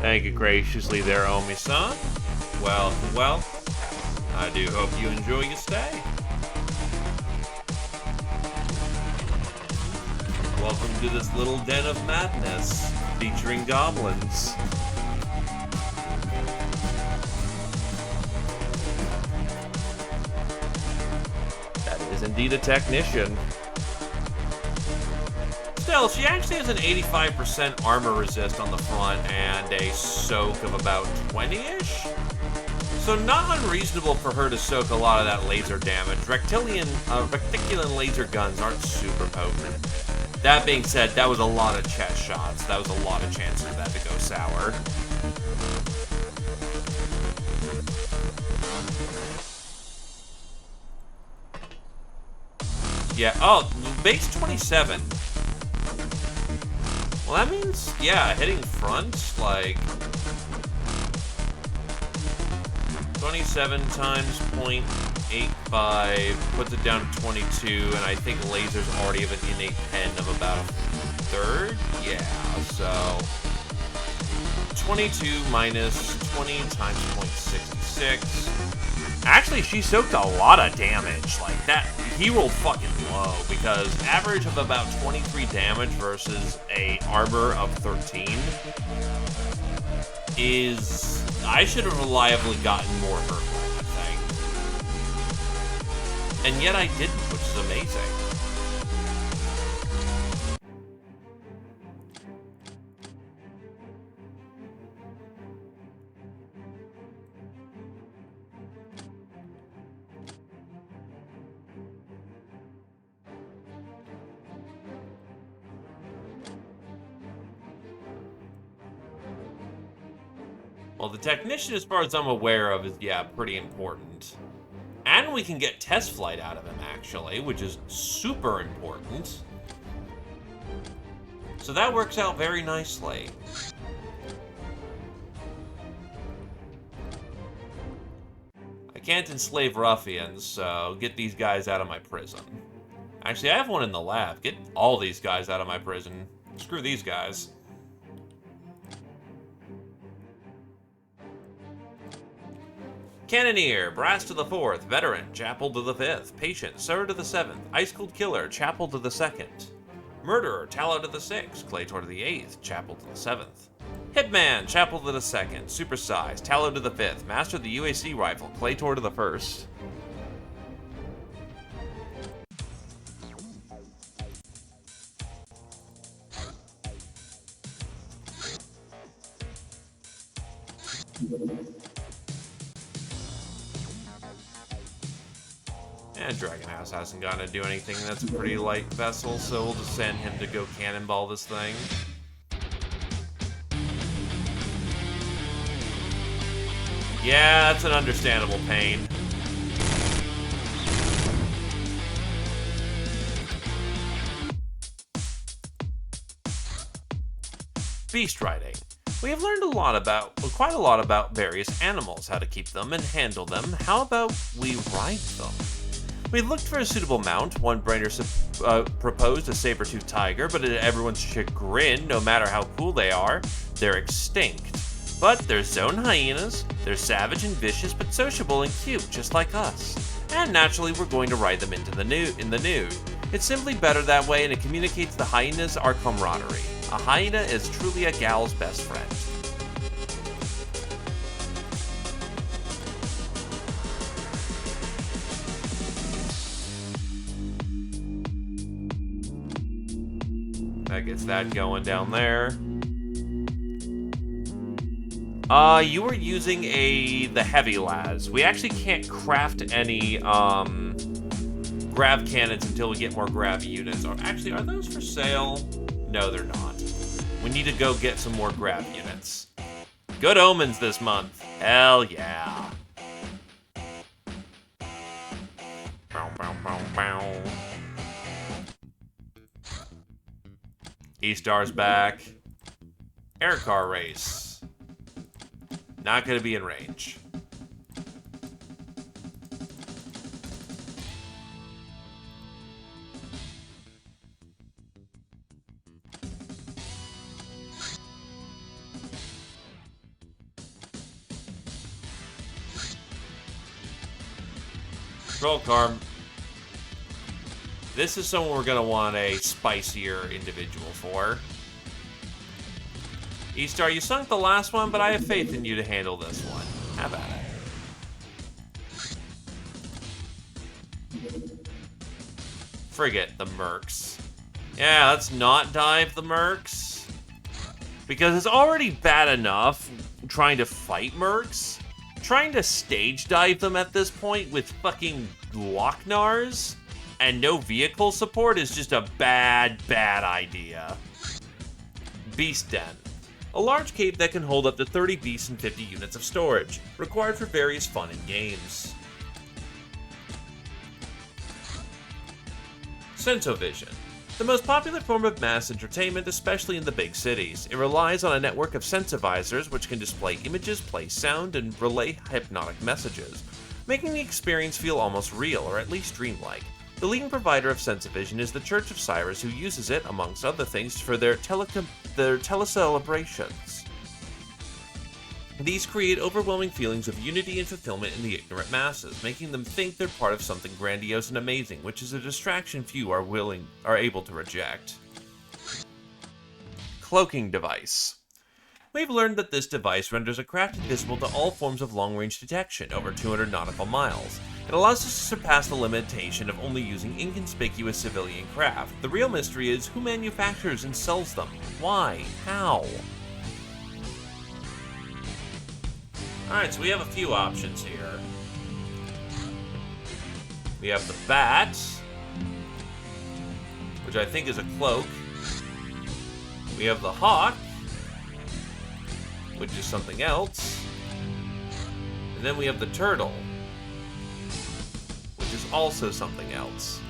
Thank you graciously there, Omi-san. Well, I do hope you enjoy your stay. Welcome to this little den of madness, featuring goblins. That is indeed a technician. Still, she actually has an 85% armor resist on the front and a soak of about 20-ish. So not unreasonable for her to soak a lot of that laser damage. Reticulan laser guns aren't super potent. That being said, that was a lot of chest shots. That was a lot of chances of that to go sour. Yeah, oh, base 27. Well, that means, yeah, hitting front, like, 27 times 0.85 puts it down to 22, and I think lasers already have an innate pen of about a third? Yeah, so 22 minus 20 times 0.66. Actually, she soaked a lot of damage. Like, that, he rolled fucking low, because average of about 23 damage versus a armor of 13 is... I should have reliably gotten more hurt by that thing. And yet I didn't, which is amazing. Well, the technician, as far as I'm aware of, is, yeah, pretty important. And we can get test flight out of him, actually, which is super important. So that works out very nicely. I can't enslave ruffians, so get these guys out of my prison. Actually, I have one in the lab. Get all these guys out of my prison. Screw these guys. Cannoneer, Brass to the 4th, Veteran, Chapel to the 5th, Patient, Sir to the 7th, Ice Cold Killer, Chapel to the 2nd, Murderer, Tallow to the 6th, Claytor to the 8th, Chapel to the 7th, Hitman, Chapel to the 2nd, Supersize, Tallow to the 5th, Master of the UAC Rifle, Claytor to the 1st. And Dragon House hasn't gotten to do anything. That's a pretty light vessel, so we'll just send him to go cannonball this thing. Yeah, that's an understandable pain. Beast riding. We have learned quite a lot about various animals, how to keep them and handle them. How about we ride them? We looked for a suitable mount. One brainer proposed a saber-toothed tiger, but to everyone's chagrin, no matter how cool they are, they're extinct. But there's zone hyenas. They're savage and vicious, but sociable and cute, just like us. And naturally, we're going to ride them in the nude. It's simply better that way, and it communicates the hyenas our camaraderie. A hyena is truly a gal's best friend. That gets that going down there. You were using the heavy las. We actually can't craft any grav cannons until we get more grav units. Or actually, are those for sale? No, they're not. We need to go get some more grav units. Good omens this month. Hell yeah. Bow, bow, bow, bow. E-Star's back. Air car race. Not going to be in range. Control car. This is someone we're going to want a spicier individual for. E-Star, you sunk the last one, but I have faith in you to handle this one. Have at it. Frigate the Mercs. Yeah, let's not dive the Mercs. Because it's already bad enough trying to fight Mercs. Trying to stage dive them at this point with fucking Locknars and no vehicle support is just a bad idea. Beast Den. A large cave that can hold up to 30 beasts and 50 units of storage, required for various fun and games. Sensovision. The most popular form of mass entertainment, especially in the big cities. It relies on a network of sensovisors which can display images, play sound, and relay hypnotic messages, making the experience feel almost real, or at least dreamlike. The leading provider of Sensovision is the Church of Cyrus, who uses it, amongst other things, for their telecelebrations. These create overwhelming feelings of unity and fulfillment in the ignorant masses, making them think they're part of something grandiose and amazing, which is a distraction few are able to reject. Cloaking device. We've learned that this device renders a craft invisible to all forms of long-range detection, over 200 nautical miles. It allows us to surpass the limitation of only using inconspicuous civilian craft. The real mystery is who manufactures and sells them. Why? How? Alright, so we have a few options here. We have the Bat, which I think is a cloak. We have the Hawk, which is something else. And then we have the Turtle, which is also something else.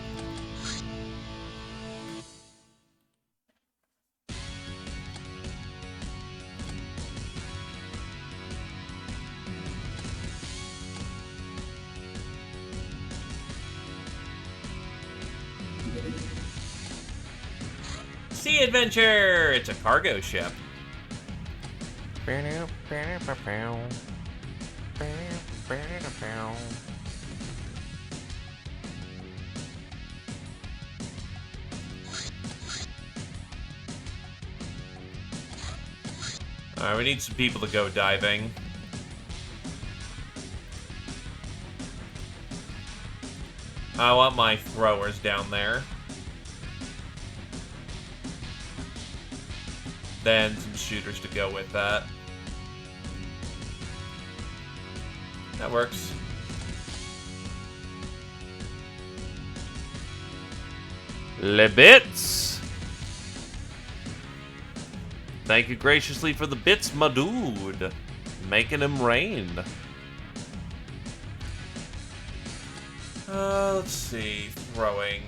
Sea Adventure! It's a cargo ship. Alright, we need some people to go diving. I want my throwers down there. Then some shooters to go with that. That works. Le bits! Thank you graciously for the bits, my dude. Making them rain. Let's see. Throwing.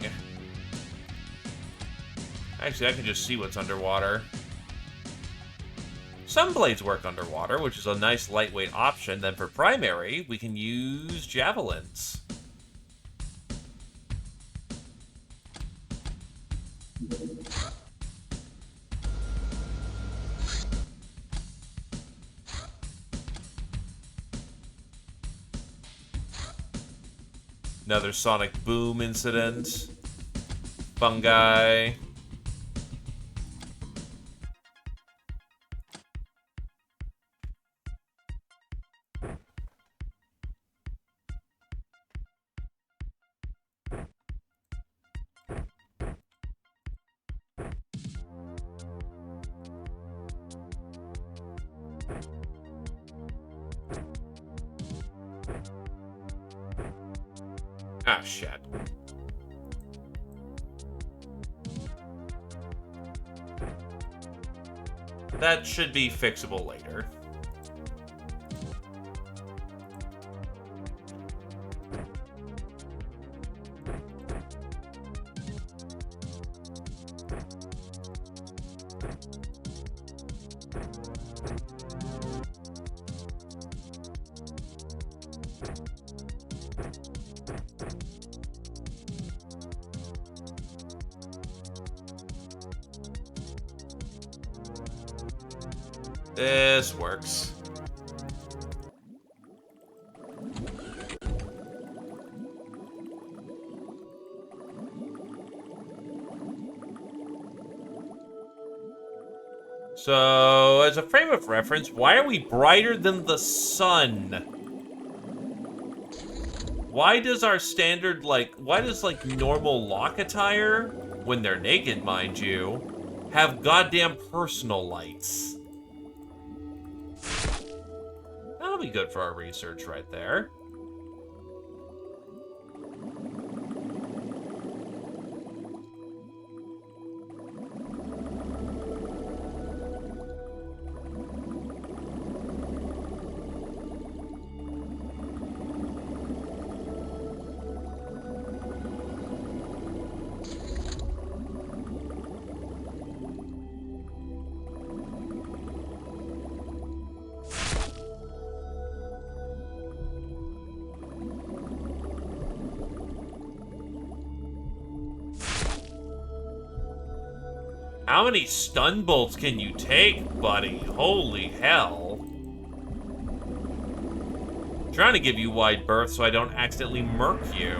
Actually, I can just see what's underwater. Some blades work underwater, which is a nice lightweight option. Then for primary, we can use javelins. Another sonic boom incident. Fungi. Ah, shit. That should be fixable later. This works. So, as a frame of reference, why are we brighter than the sun? Why does our standard, why does, normal lock attire, when they're naked, mind you, have goddamn personal lights? That'll be good for our research right there. How many stun bolts can you take, buddy? Holy hell. I'm trying to give you wide berth so I don't accidentally murk you.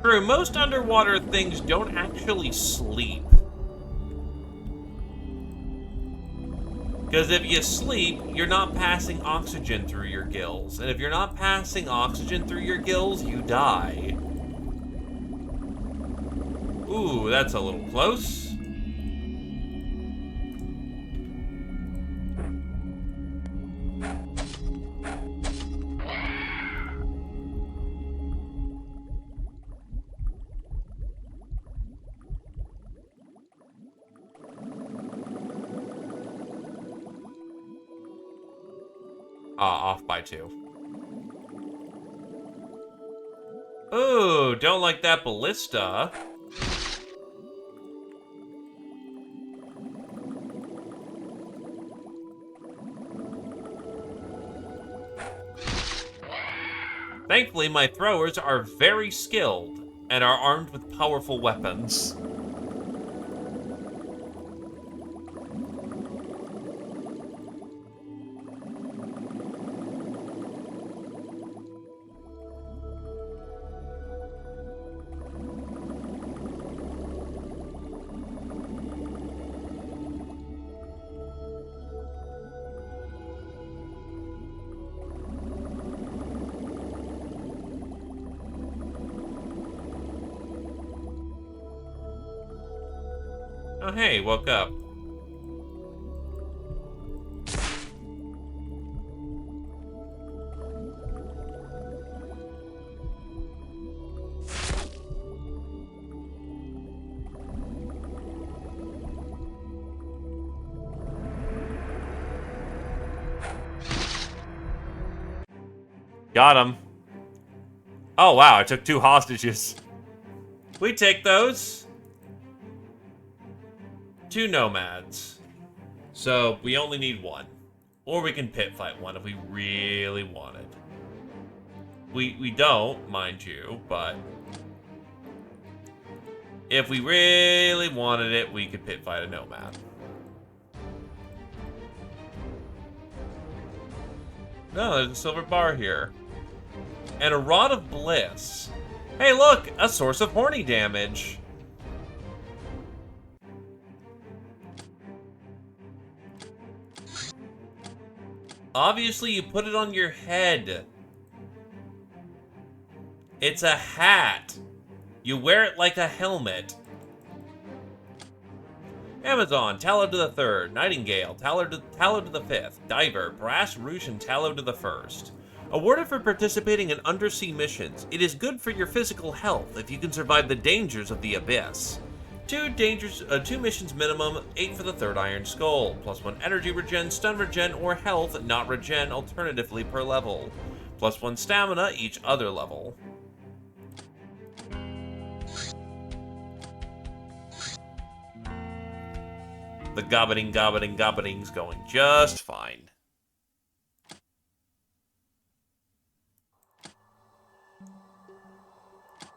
True, most underwater things don't actually sleep. Because if you sleep, you're not passing oxygen through your gills. And if you're not passing oxygen through your gills, you die. Ooh, that's a little close. Off by 2. Ooh, don't like that ballista. Thankfully, my throwers are very skilled and are armed with powerful weapons. Oh, hey, woke up. Got him. Oh, wow, I took 2 hostages. We take those. 2 nomads. So, we only need 1. Or we can pit fight 1 if we really wanted. We don't, mind you, but... if we really wanted it, we could pit fight a nomad. No, there's a silver bar here. And a Rod of Bliss. Hey, look! A source of horny damage. Obviously, you put it on your head. It's a hat. You wear it like a helmet. Amazon, Tallow to the 3rd. Nightingale, Tallow to the 5th. Diver, Brass, Rouge, and Tallow to the 1st. Awarded for participating in undersea missions. It is good for your physical health if you can survive the dangers of the abyss. 2 missions minimum, 8 for the 3rd Iron Skull. +1 energy regen, stun regen, or health not regen alternatively per level. +1 stamina each other level. The gobbiding's going just fine.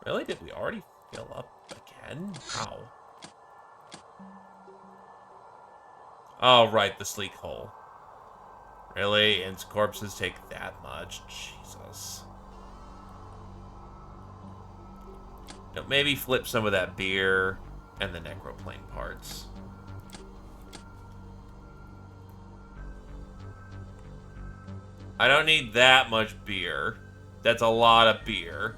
Really? Did we already fill up again? How? Oh, right, the sleek hole. Really? And corpses take that much? Jesus. No, maybe flip some of that beer and the necroplane parts. I don't need that much beer. That's a lot of beer.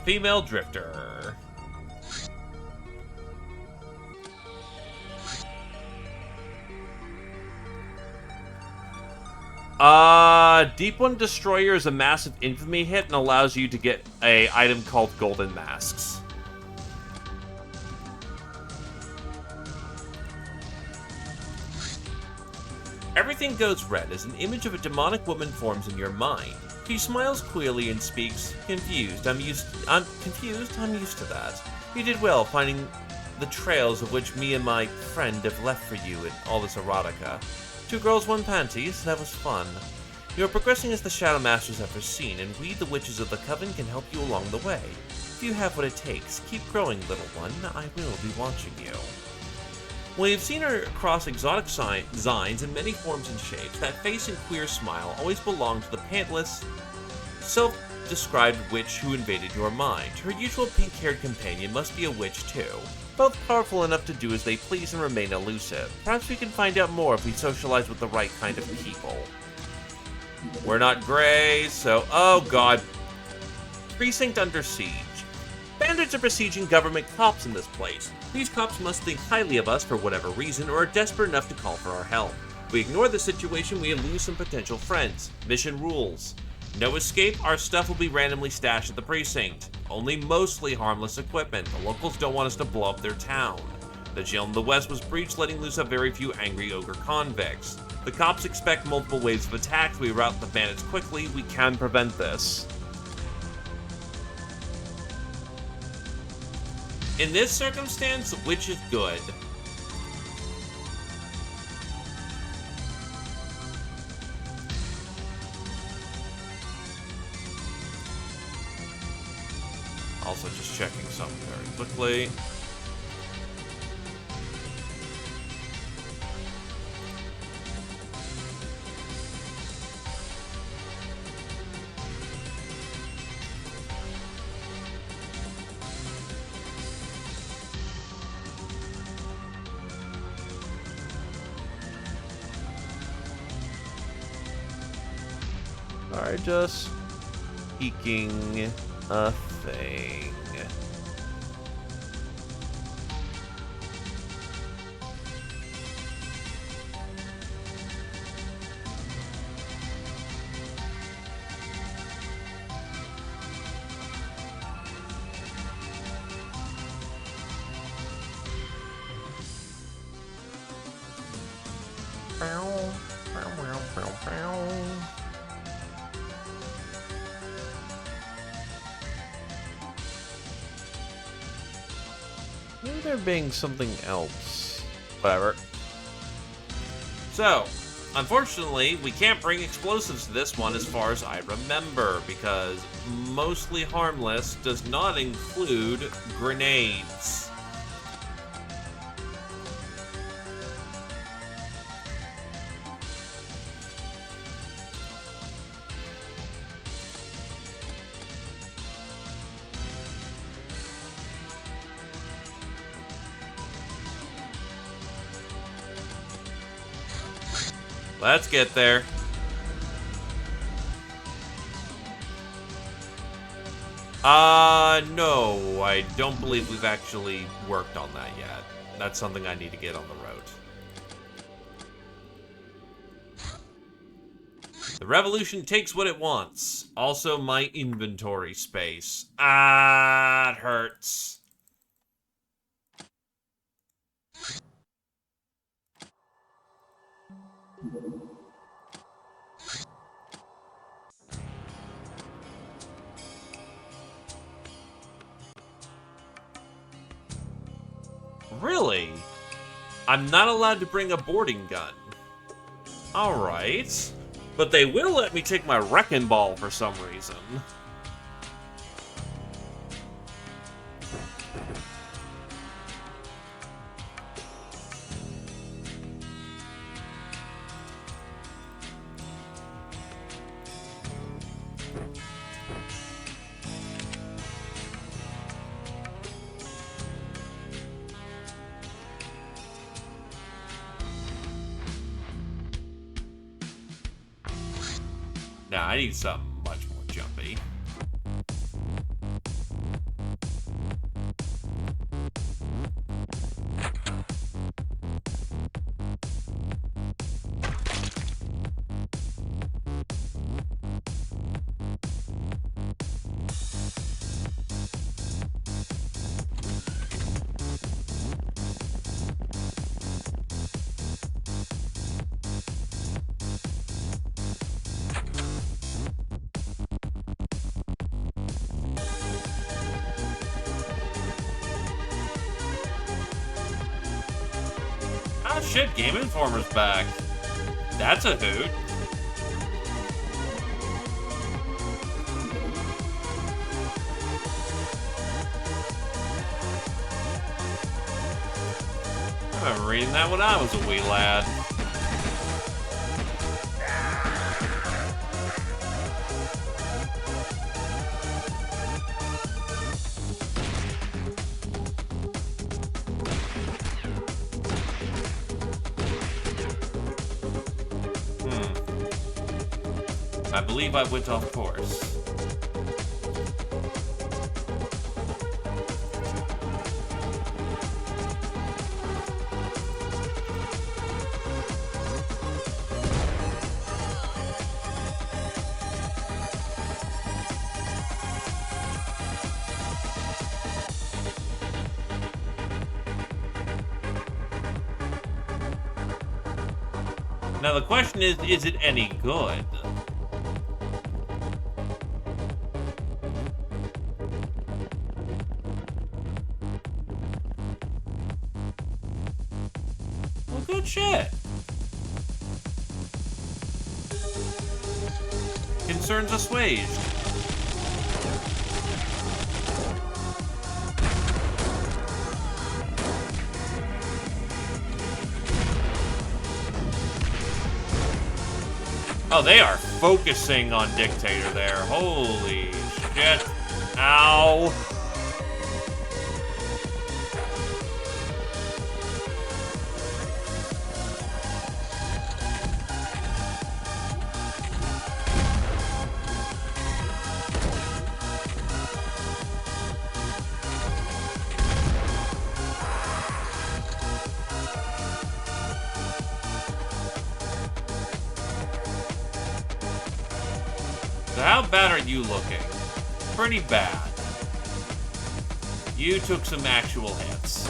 Female drifter. Deep One Destroyer is a massive infamy hit and allows you to get a item called Golden Masks. Everything Goes Red as an image of a demonic woman forms in your mind. She smiles queerly and speaks, confused. I'm used to that. You did well finding the trails of which me and my friend have left for you in all this erotica. 2 girls, 1 panties, that was fun. You are progressing as the Shadow Masters have foreseen, and we, the Witches of the Coven, can help you along the way. If you have what it takes, keep growing, little one. I will be watching you. When you've seen her across exotic designs in many forms and shapes, that face and queer smile always belonged to the pantless, self-described witch who invaded your mind. Her usual pink-haired companion must be a witch too, both powerful enough to do as they please and remain elusive. Perhaps we can find out more if we socialize with the right kind of people. We're not gray, so... oh god. Precinct under siege. Bandits are besieging government cops in this place. These cops must think highly of us for whatever reason, or are desperate enough to call for our help. If we ignore the situation, we lose some potential friends. Mission rules. No escape, our stuff will be randomly stashed at the precinct. Only mostly harmless equipment. The locals don't want us to blow up their town. The jail in the west was breached, letting loose a very few angry ogre convicts. The cops expect multiple waves of attacks. We rout the bandits quickly. We can prevent this. In this circumstance, which is good? Also just checking something very quickly. are just eking a thing. Maybe there being something else. Whatever. So, unfortunately, we can't bring explosives to this one as far as I remember, because mostly harmless does not include grenades. Let's get there. No, I don't believe we've actually worked on that yet. That's something I need to get on the road. The revolution takes what it wants. Also, my inventory space. Ah, it hurts. Really? I'm not allowed to bring a boarding gun. Alright. But they will let me take my wrecking ball for some reason. Nah, I need something much more jumpy. Oh shit, Game Informer's back. That's a hoot. I remember reading that when I was a wee lad. I believe I went off course. Now the question is it any good? Well, good shit. Concerns assuaged. Oh, they are focusing on Dictator there. Holy shit. Ow. So how bad are you looking? Pretty bad. You took some actual hits.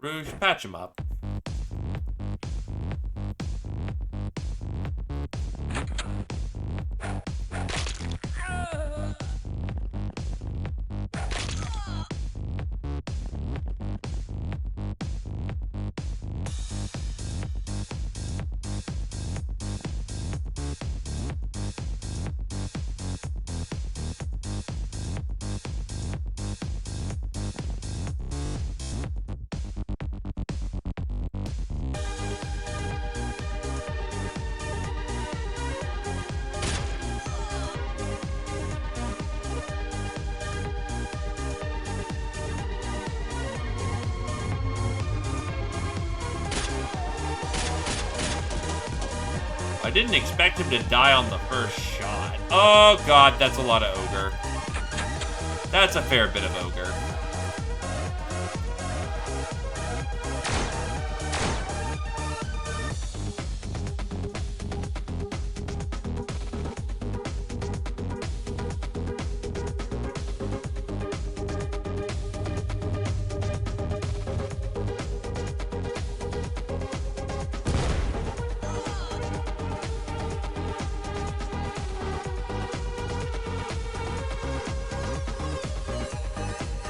Rouge, patch him up. I didn't expect him to die on the first shot. Oh god, that's a lot of ogre. That's a fair bit of ogre.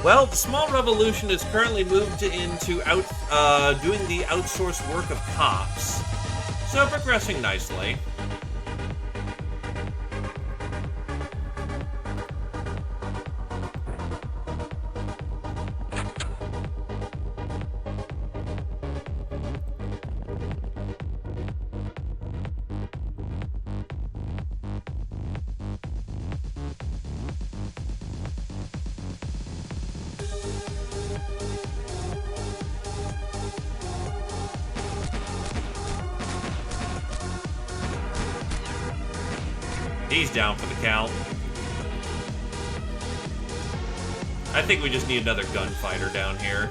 Well, the Small Revolution is currently moved into doing the outsourced work of cops. So progressing nicely. He's down for the count. I think we just need another gunfighter down here.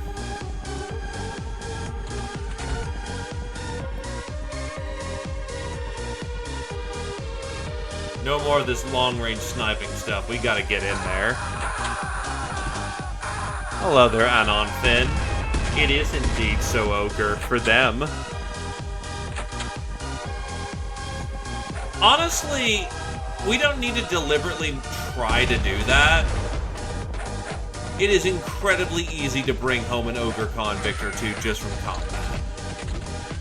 No more of this long-range sniping stuff. We gotta get in there. Hello there, Anon Finn. It is indeed so ogre for them. Honestly, we don't need to deliberately try to do that. It is incredibly easy to bring home an ogre convict or two just from combat.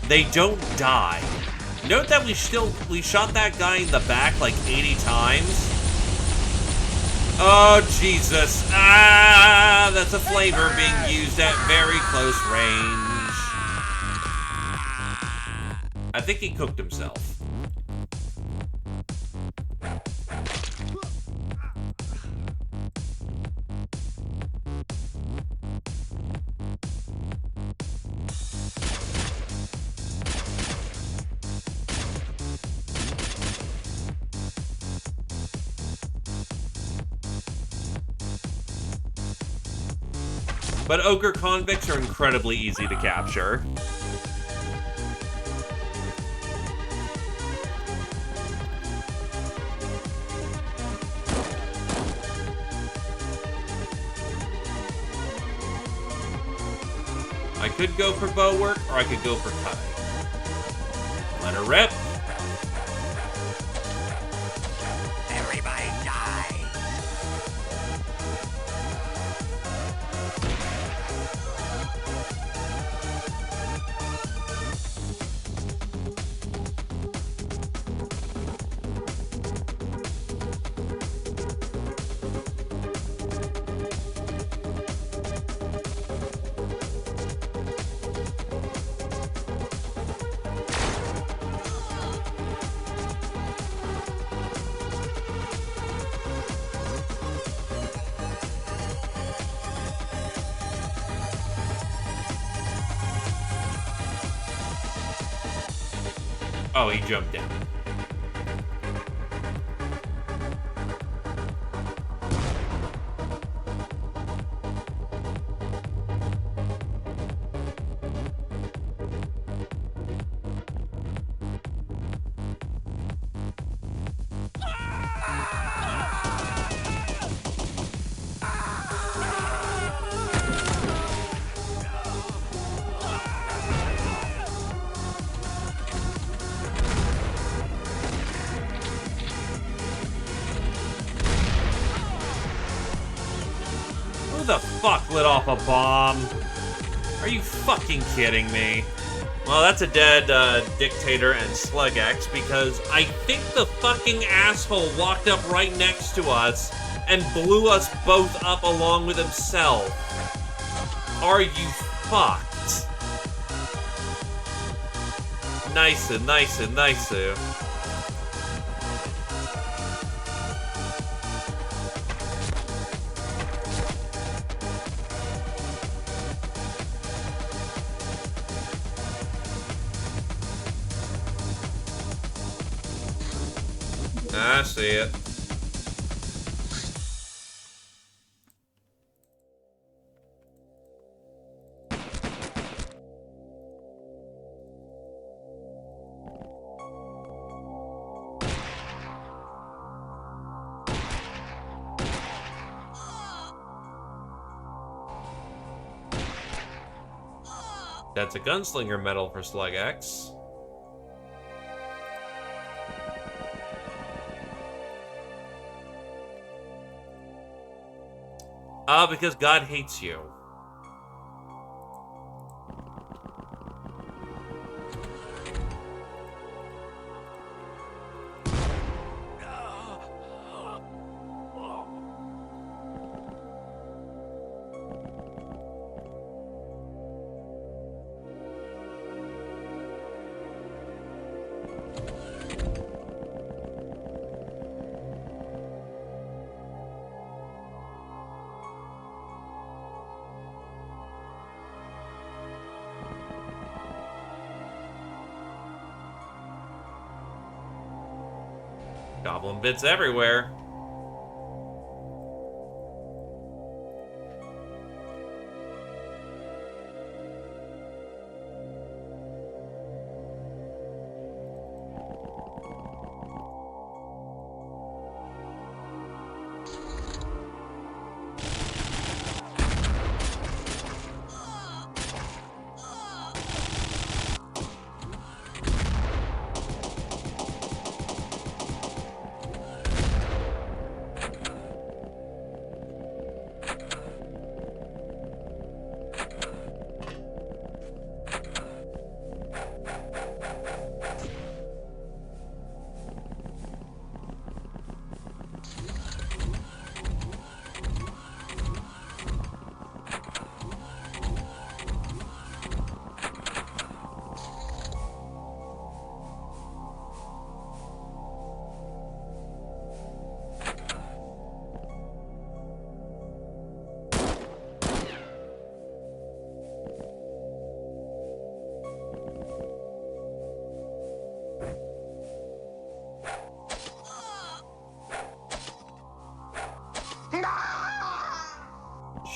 They don't die. Note that we shot that guy in the back like 80 times. Oh, Jesus. Ah, that's a flavor being used at very close range. I think he cooked himself. But ogre convicts are incredibly easy to capture. I could go for bow work, or I could go for cutting. Let her rip. Everybody die. Oh, he jumped down. the fuck lit off a bomb? Are you fucking kidding me? Well, that's a dead Dictator and Slug X, because I think the fucking asshole walked up right next to us and blew us both up along with himself. Are you fucked? Nice. I see it. That's a gunslinger medal for Slug X. Because God hates you. Goblin bits everywhere.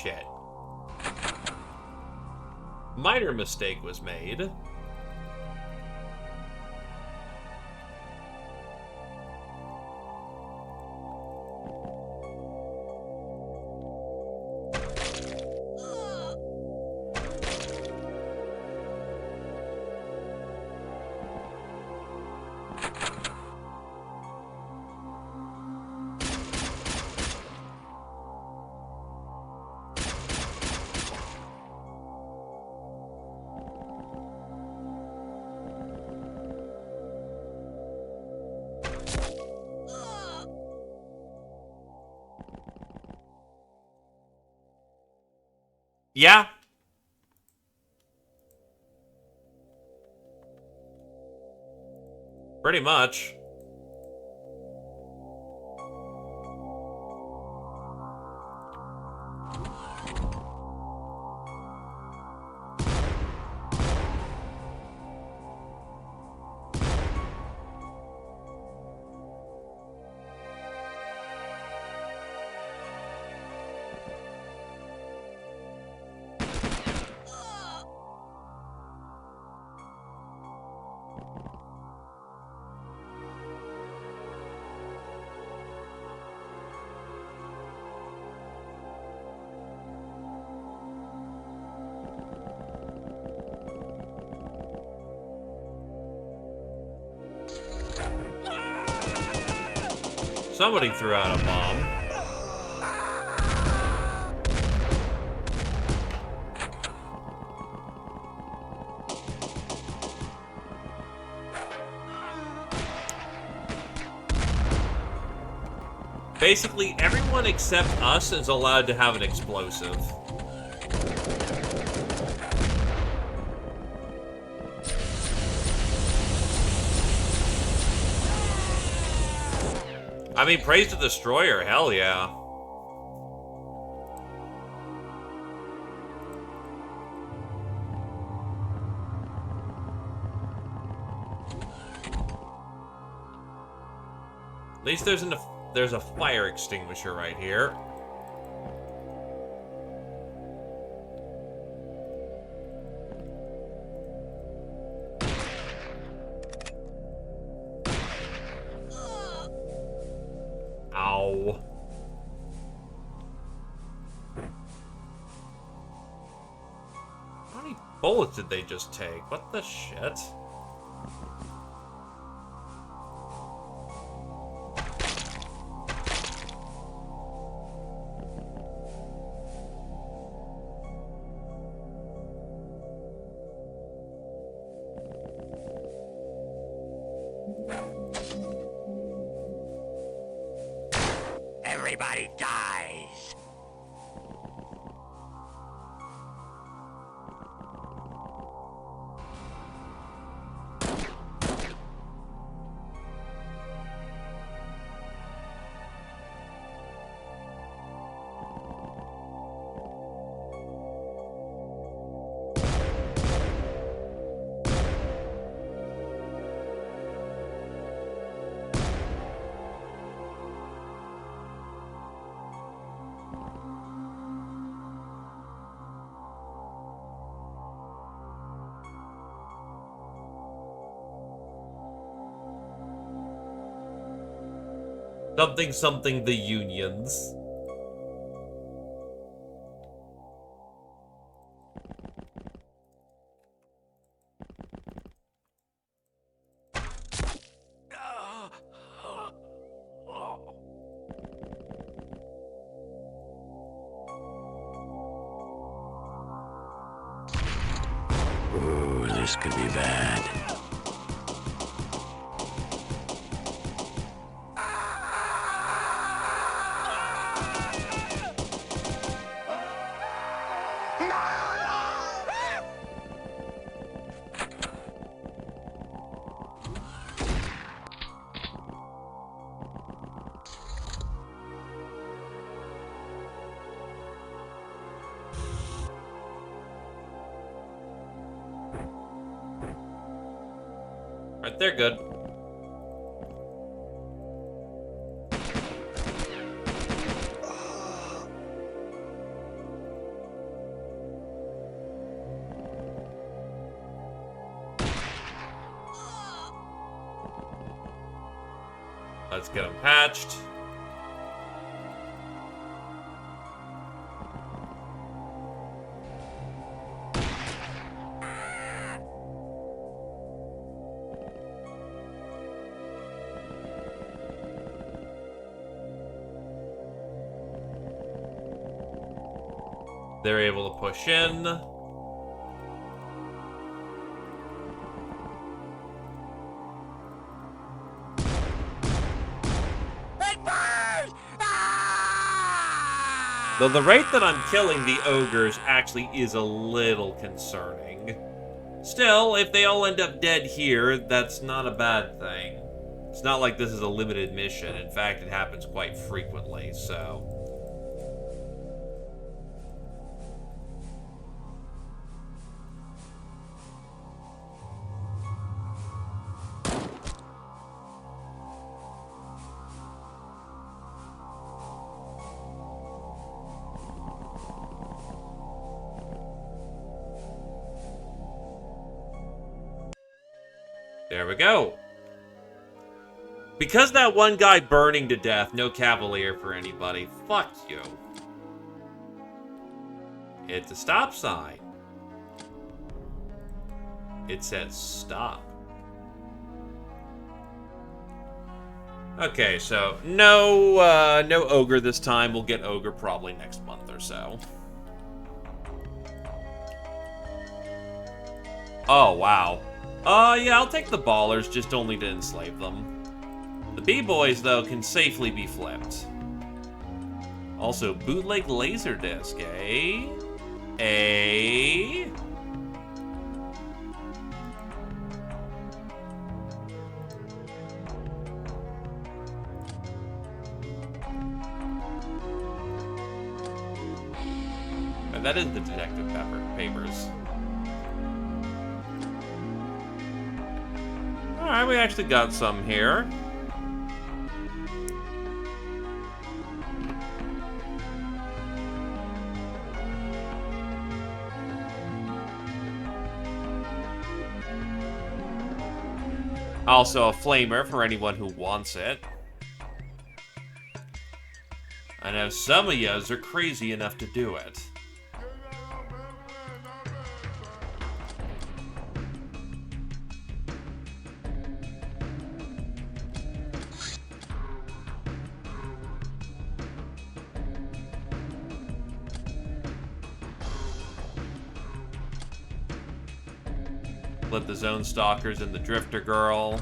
Shit. Minor mistake was made. Yeah. Pretty much. Somebody threw out a bomb. Basically, everyone except us is allowed to have an explosive. I mean, praise the destroyer, hell yeah. At least there's a fire extinguisher right here. Ow. How many bullets did they just take? What the shit? Everybody dies. Something something the unions. Ooh, this could be bad. Right, they're good. Let's get them patched. They're able to push in. Though the rate that I'm killing the ogres actually is a little concerning. Still, if they all end up dead here, that's not a bad thing. It's not like this is a limited mission. In fact, it happens quite frequently, so... There we go. Because that one guy burning to death, no Cavalier for anybody. Fuck you. It's a stop sign. It says stop. Okay, so no no ogre this time. We'll get ogre probably next month or so. Oh, wow. Yeah, I'll take the ballers, just only to enslave them. The B-boys, though, can safely be flipped. Also, bootleg laserdisc, eh? Eh? And that is the Detective Papers. Alright, we actually got some here. Also a flamer for anyone who wants it. I know some of yous are crazy enough to do it. Let the Zone Stalkers and the Drifter Girl.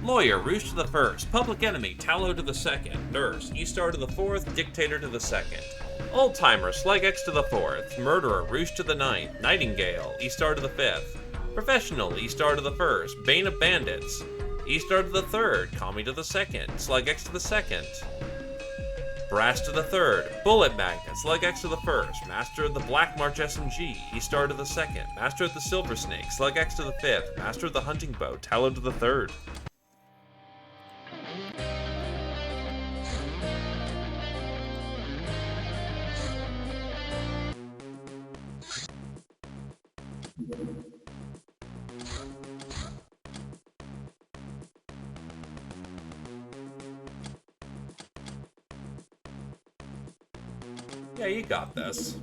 Lawyer, Roosh to the first. Public Enemy, Tallow to the second. Nurse, E-Star to the fourth. Dictator to the second. Old-Timer, Slag X to the fourth. Murderer, Roosh to the ninth. Nightingale, E-Star to the fifth. Professional, E-Star to the first. Bane of Bandits, E-Star to the third. Kami to the second. Slug X to the second. Brass to the third. Bullet Magnet, Slug X to the first. Master of the Black March SMG, E-Star to the second. Master of the Silver Snake, Slug X to the fifth. Master of the Hunting Bow, Tallow to the third. Yeah, you got this.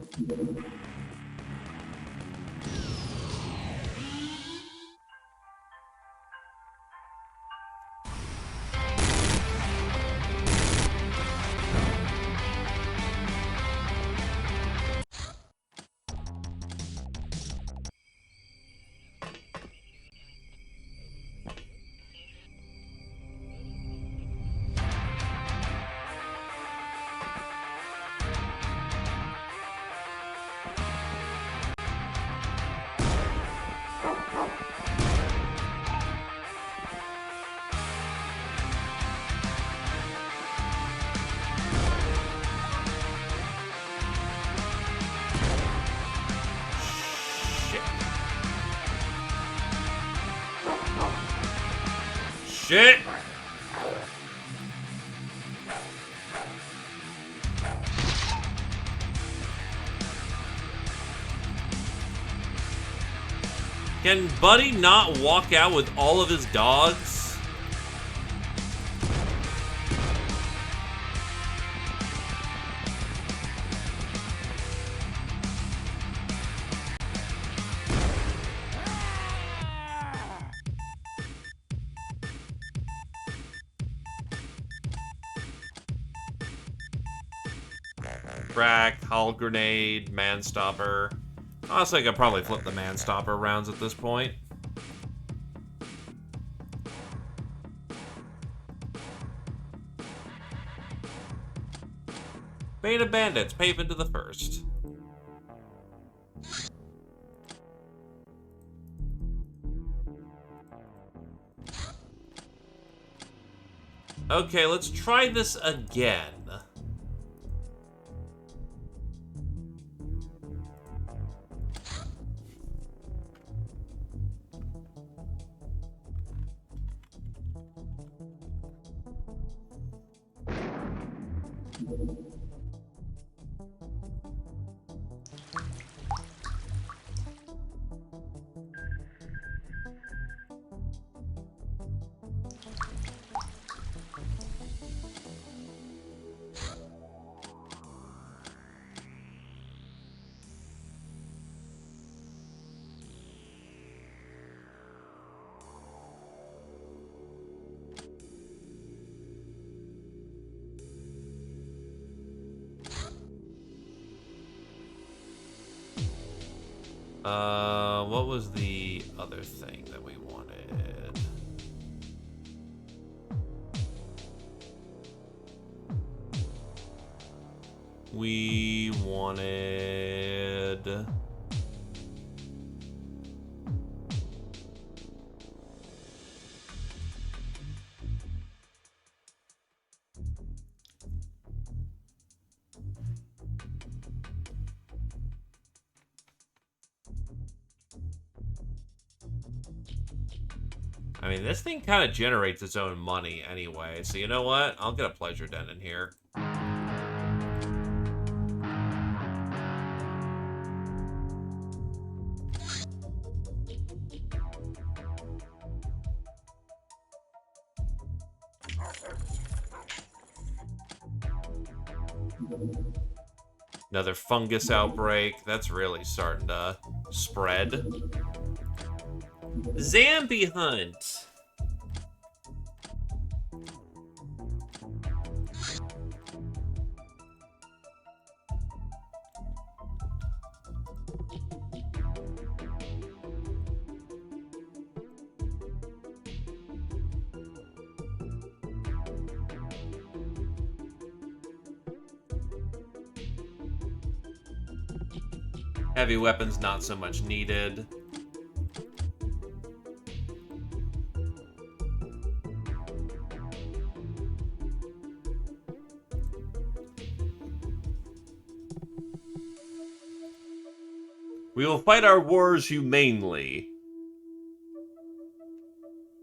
Shit! Can Buddy not walk out with all of his dogs? Crack, Hull Grenade, Manstopper. Honestly, I could probably flip the Manstopper rounds at this point. Beta Bandits, Pavement to the first. Okay, let's try this again. What was the other thing that we wanted? We wanted... I mean, this thing kind of generates its own money anyway, so you know what? I'll get a pleasure den in here. Another fungus outbreak. That's really starting to spread. Zombie hunt. Heavy weapons not so much needed. We will fight our wars humanely.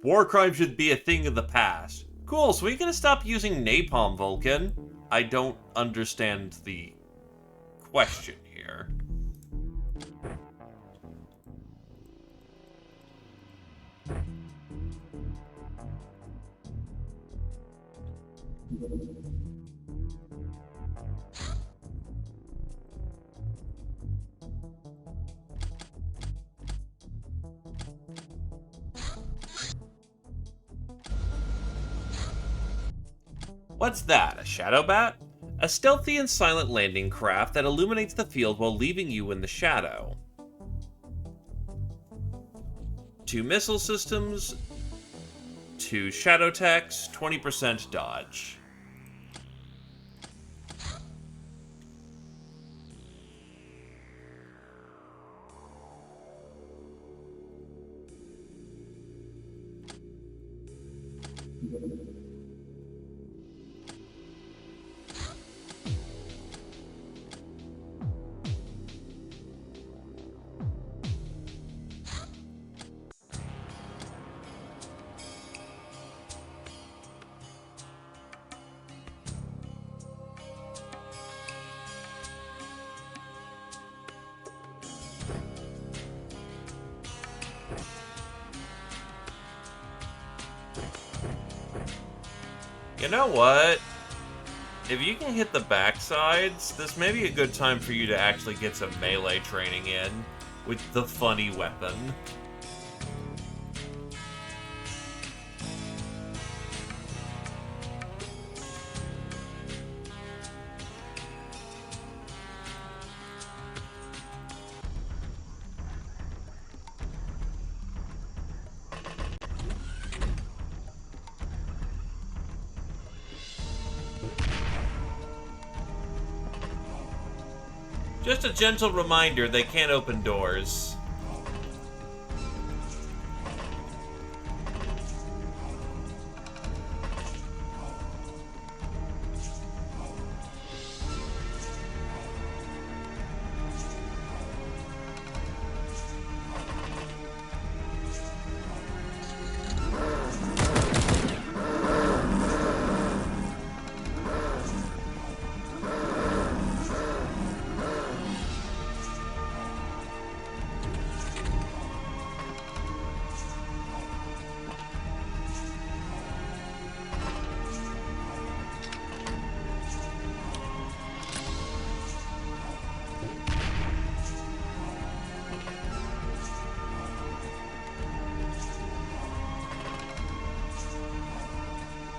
War crime should be a thing of the past. Cool, so we're gonna stop using napalm, Vulcan? I don't understand the question here. What's that, a shadow bat? A stealthy and silent landing craft that illuminates the field while leaving you in the shadow. 2 missile systems, 2 shadow techs, 20% dodge. You know what? If you can hit the backsides, this may be a good time for you to actually get some melee training in with the funny weapon. Just a gentle reminder, they can't open doors.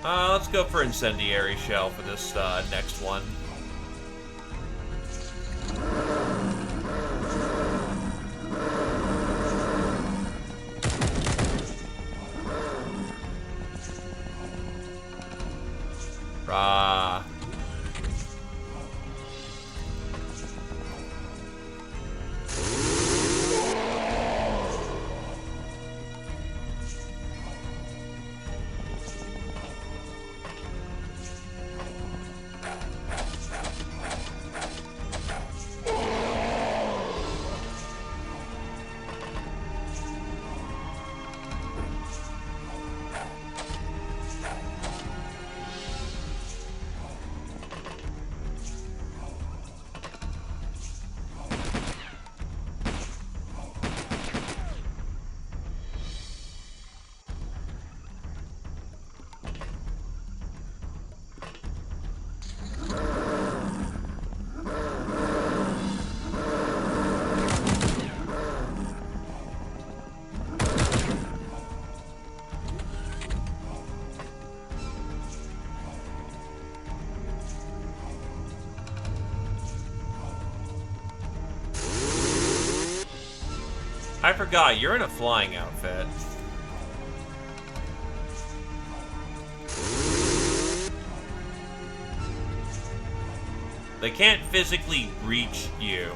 Let's go for Incendiary Shell for this next one. I forgot, you're in a flying outfit. They can't physically reach you.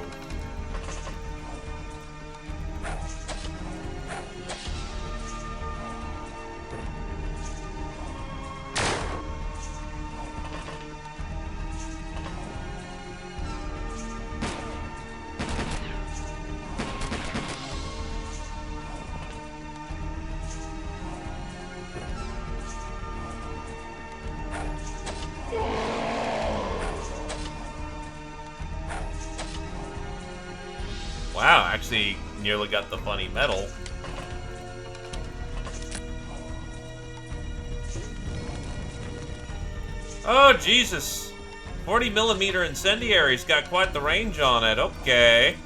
Wow, actually nearly got the funny medal. Oh, Jesus. 40mm incendiary's got quite the range on it. Okay.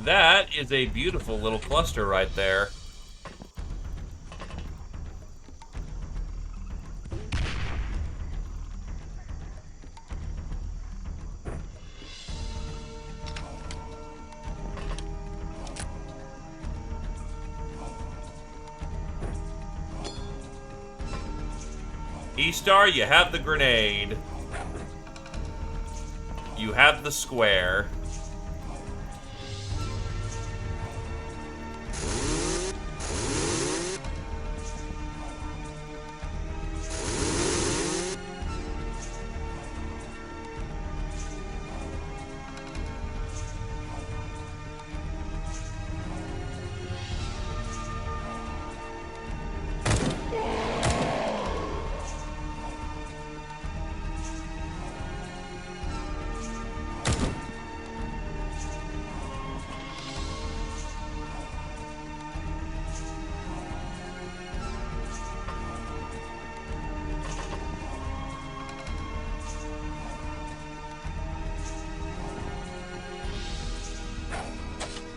That is a beautiful little cluster right there. E-Star, you have the grenade. You have the square.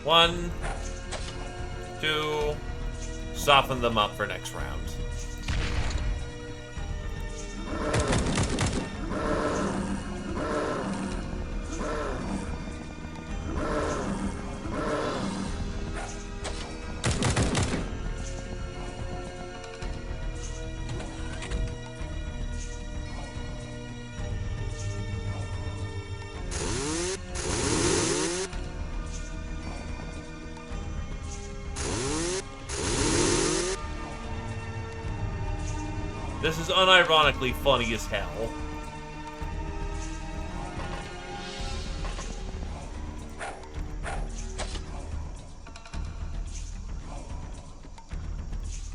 One, two, soften them up for next round. This is unironically funny as hell.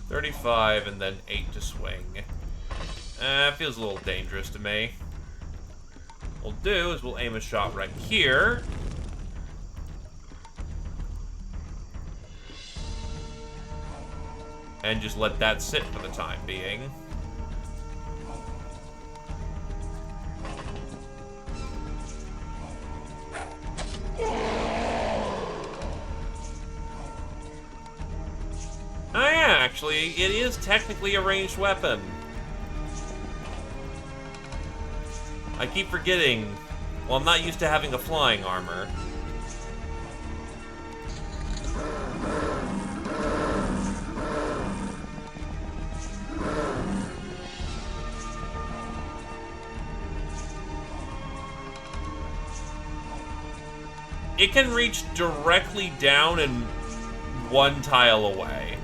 $35 and then 8 to swing. Feels a little dangerous to me. What we'll do is we'll aim a shot right here. And just let that sit for the time being. Oh yeah, actually, it is technically a ranged weapon. I keep forgetting. Well, I'm not used to having a flying armor. It can reach directly down and one tile away.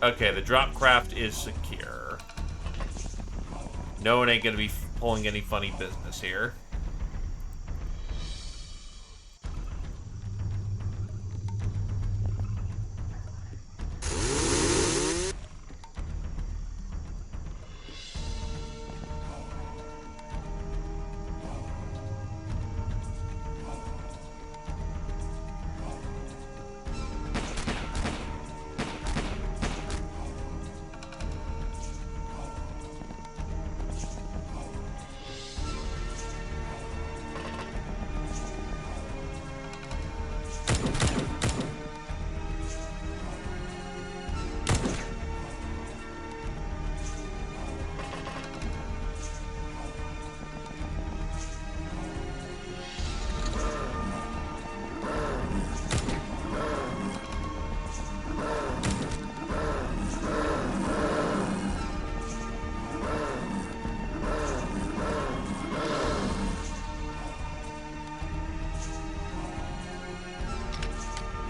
Okay, the drop craft is secure. No one ain't gonna be pulling any funny business here.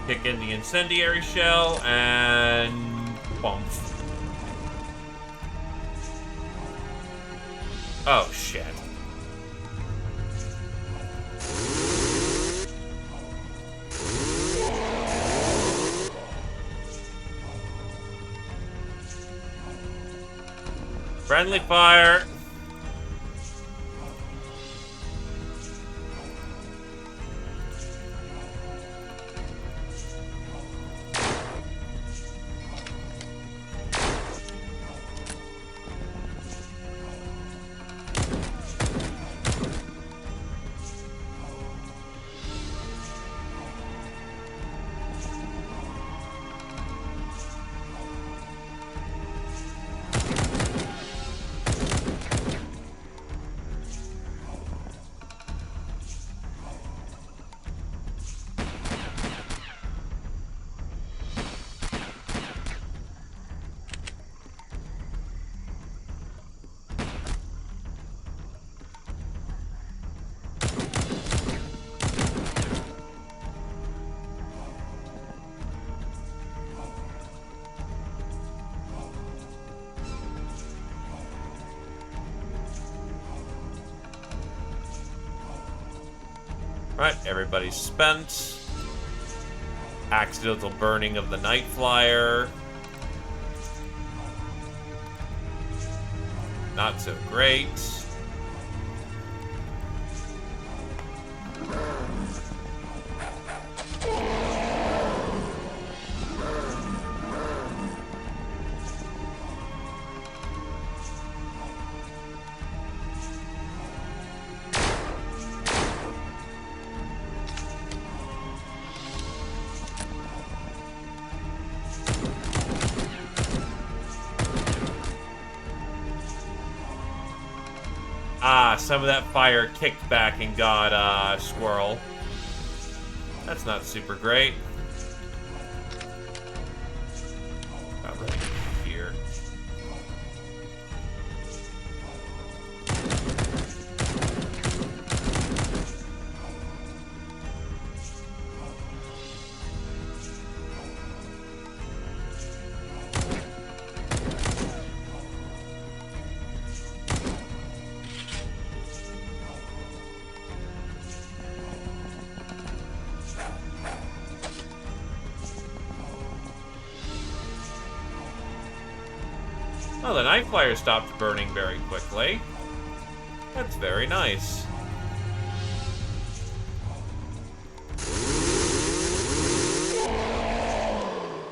Kick in the incendiary shell, and bump. Oh, shit. Friendly fire. Right, everybody's spent. Accidental burning of the Night Flyer. Not so great. Ah, some of that fire kicked back and got, Squirrel. That's not super great. Not right here. Oh, the Night Flyer stopped burning very quickly. That's very nice.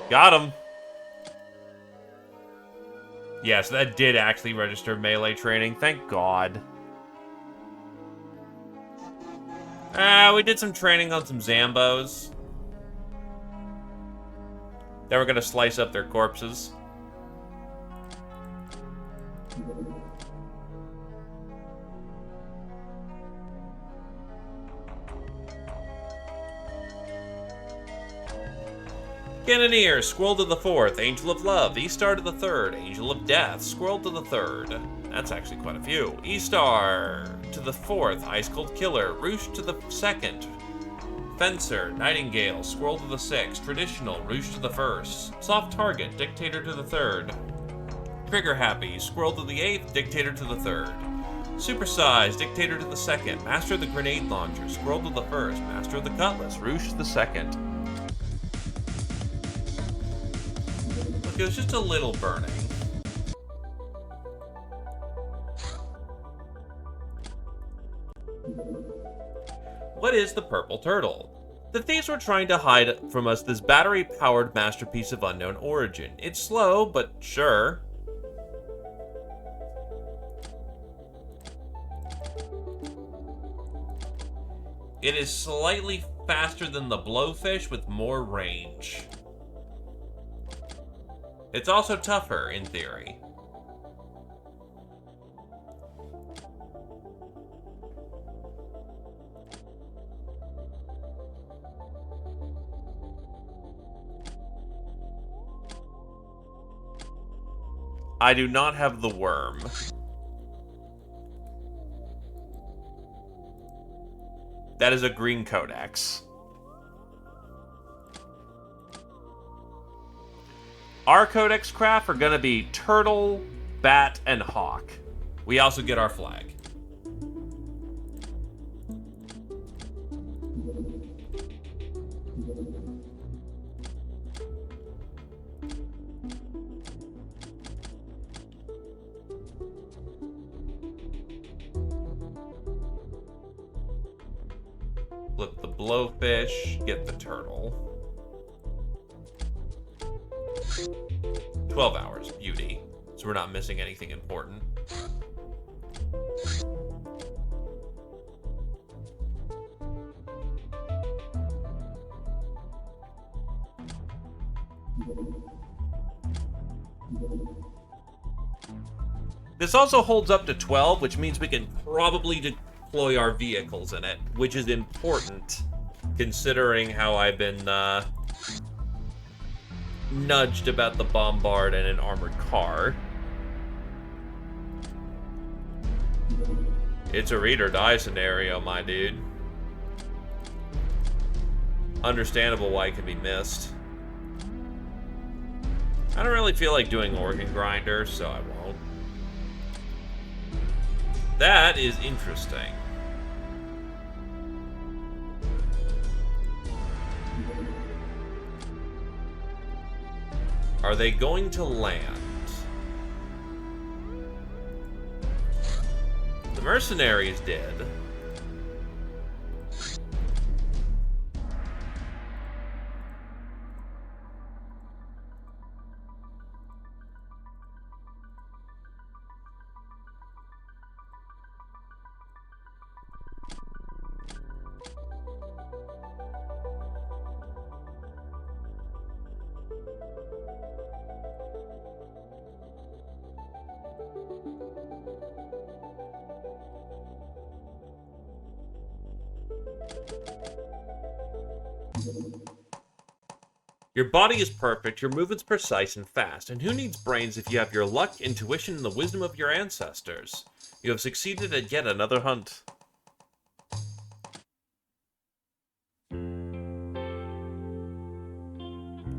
Got him. Yes, that did actually register melee training. Thank God. We did some training on some Zambos. Then we're gonna slice up their corpses. Cannoneer, Squirrel to the 4th, Angel of Love, E-Star to the 3rd, Angel of Death, Squirrel to the 3rd. That's actually quite a few. E-Star to the 4th, Ice Cold Killer, Roosh to the 2nd, Fencer, Nightingale, Squirrel to the 6th, Traditional, Roosh to the 1st, Soft Target, Dictator to the 3rd, Trigger Happy, Squirrel to the 8th, Dictator to the 3rd, Supersize, Dictator to the 2nd, Master of the Grenade Launcher, Squirrel to the 1st, Master of the Cutlass, Roosh to the 2nd. Look, it was just a little burning. What is the Purple Turtle? The thieves were trying to hide from us this battery-powered masterpiece of unknown origin. It's slow, but sure. It is slightly faster than the Blowfish with more range. It's also tougher, in theory. I do not have the worm. That is a green codex. Our codex craft are gonna be turtle, bat, and hawk. We also get our flag. Flip the blowfish, get the turtle. 12 hours, beauty. So we're not missing anything important. This also holds up to 12, which means we can probably deploy our vehicles in it, which is important, considering how I've been nudged about the bombard and an armored car. It's a read or die scenario, my dude. Understandable why it can be missed. I don't really feel like doing organ grinder, so I won't. That is interesting. Are they going to land? The mercenary is dead. Your body is perfect, your movements precise and fast, and who needs brains if you have your luck, intuition, and the wisdom of your ancestors? You have succeeded at yet another hunt.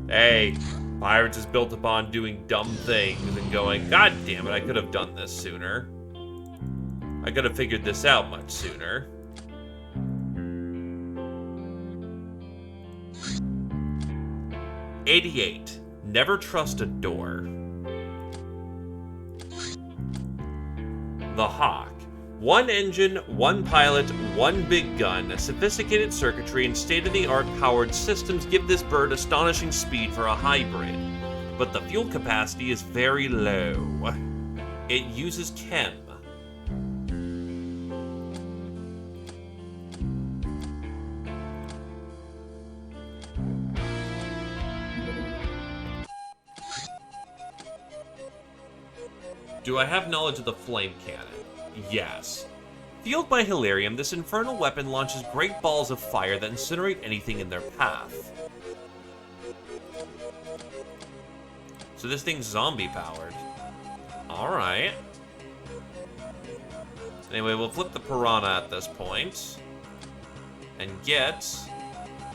Hey, Pirates is built upon doing dumb things and going, God damn it, I could have done this sooner. I could have figured this out much sooner. '88. Never trust a door. The Hawk. One engine, one pilot, one big gun, sophisticated circuitry, and state-of-the-art powered systems give this bird astonishing speed for a hybrid. But the fuel capacity is very low. It uses chem. Do I have knowledge of the flame cannon? Yes. Fueled by Hilarium, this infernal weapon launches great balls of fire that incinerate anything in their path. So this thing's zombie-powered. Alright. Anyway, we'll flip the Piranha at this point. And get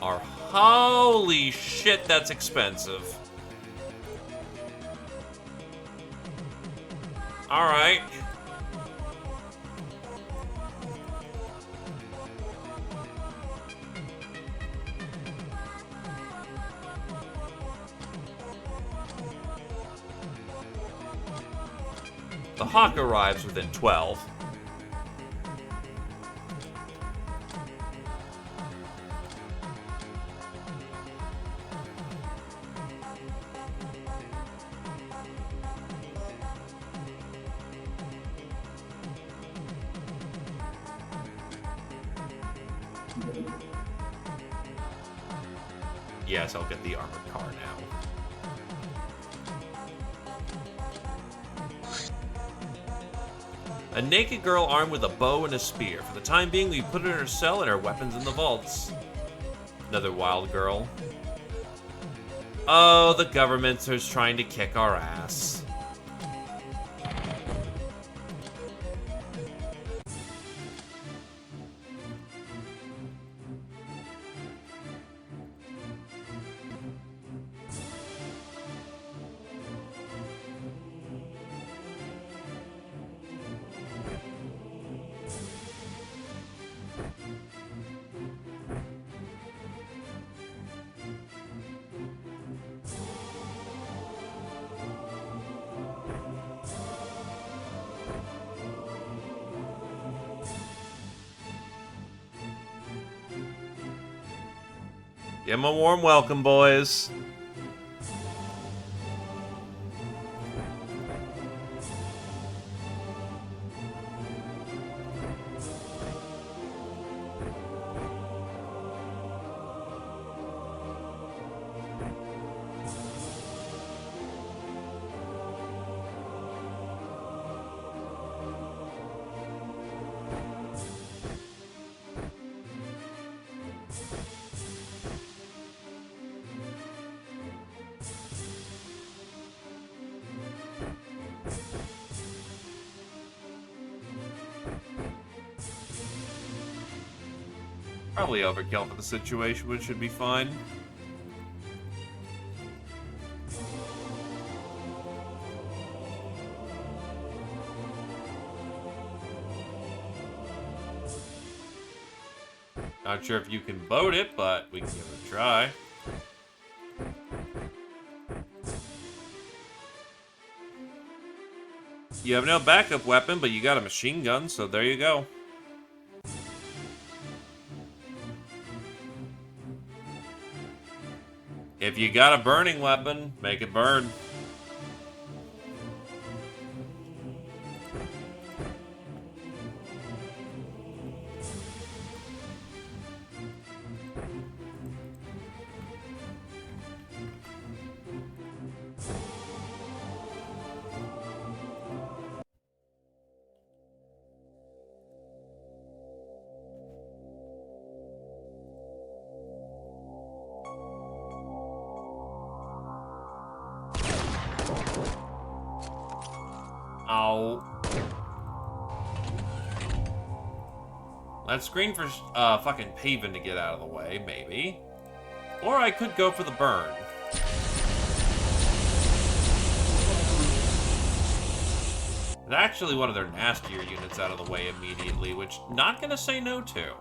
are... Holy shit, that's expensive. Alright. The Hawk arrives within 12. Yes, I'll get the armored car now. A naked girl armed with a bow and a spear. For the time being, we put her in her cell and her weapons in the vaults. Another wild girl. Oh, the government is trying to kick our ass. Give them a warm welcome, boys. Probably overkill for the situation, but it should be fine. Not sure if you can boat it, but we can give it a try. You have no backup weapon, but you got a machine gun, so there you go. If you got a burning weapon, make it burn. Ow. Let's screen for fucking Paven to get out of the way, maybe. Or I could go for the burn. It's actually one of their nastier units out of the way immediately, which not gonna say no to.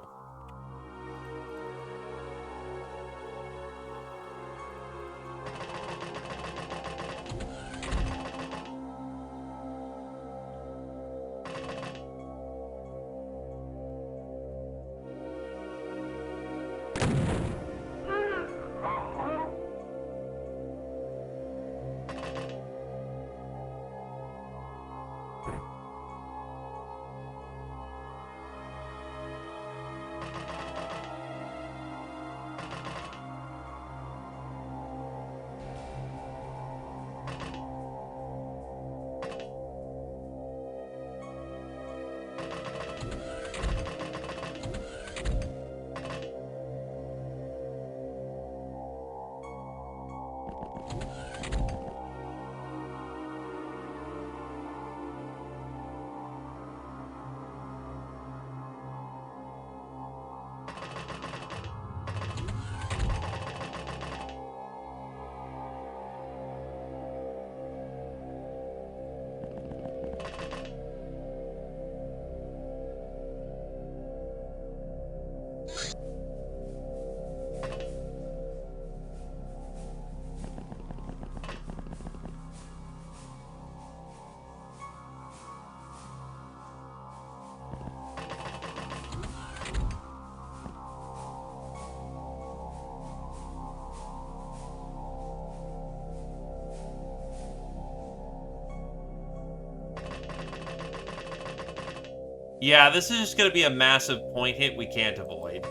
Yeah, this is just going to be a massive point hit we can't avoid.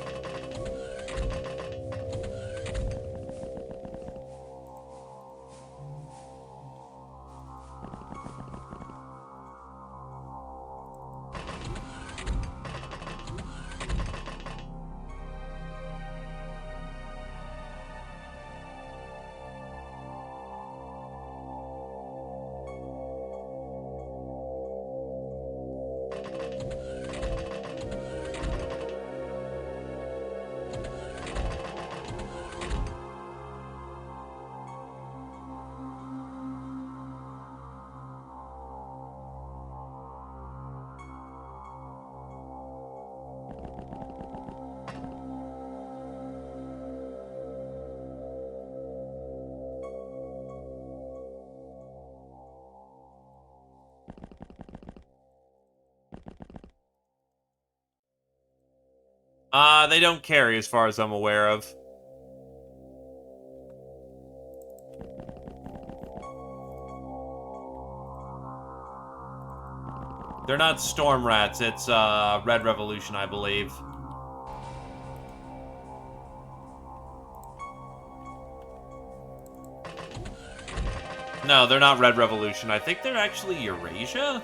They don't carry as far as I'm aware of. They're not Storm Rats, it's Red Revolution, I believe. No, they're not Red Revolution. I think they're actually Eurasia?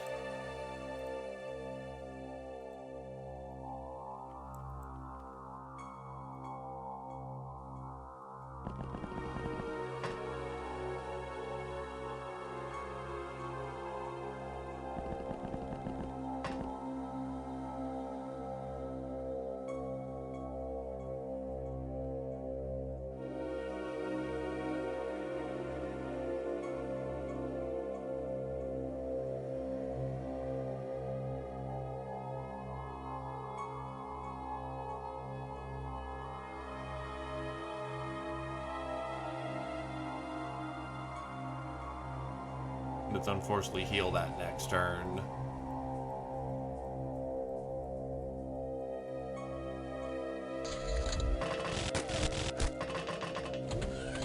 Let's unfortunately heal that next turn.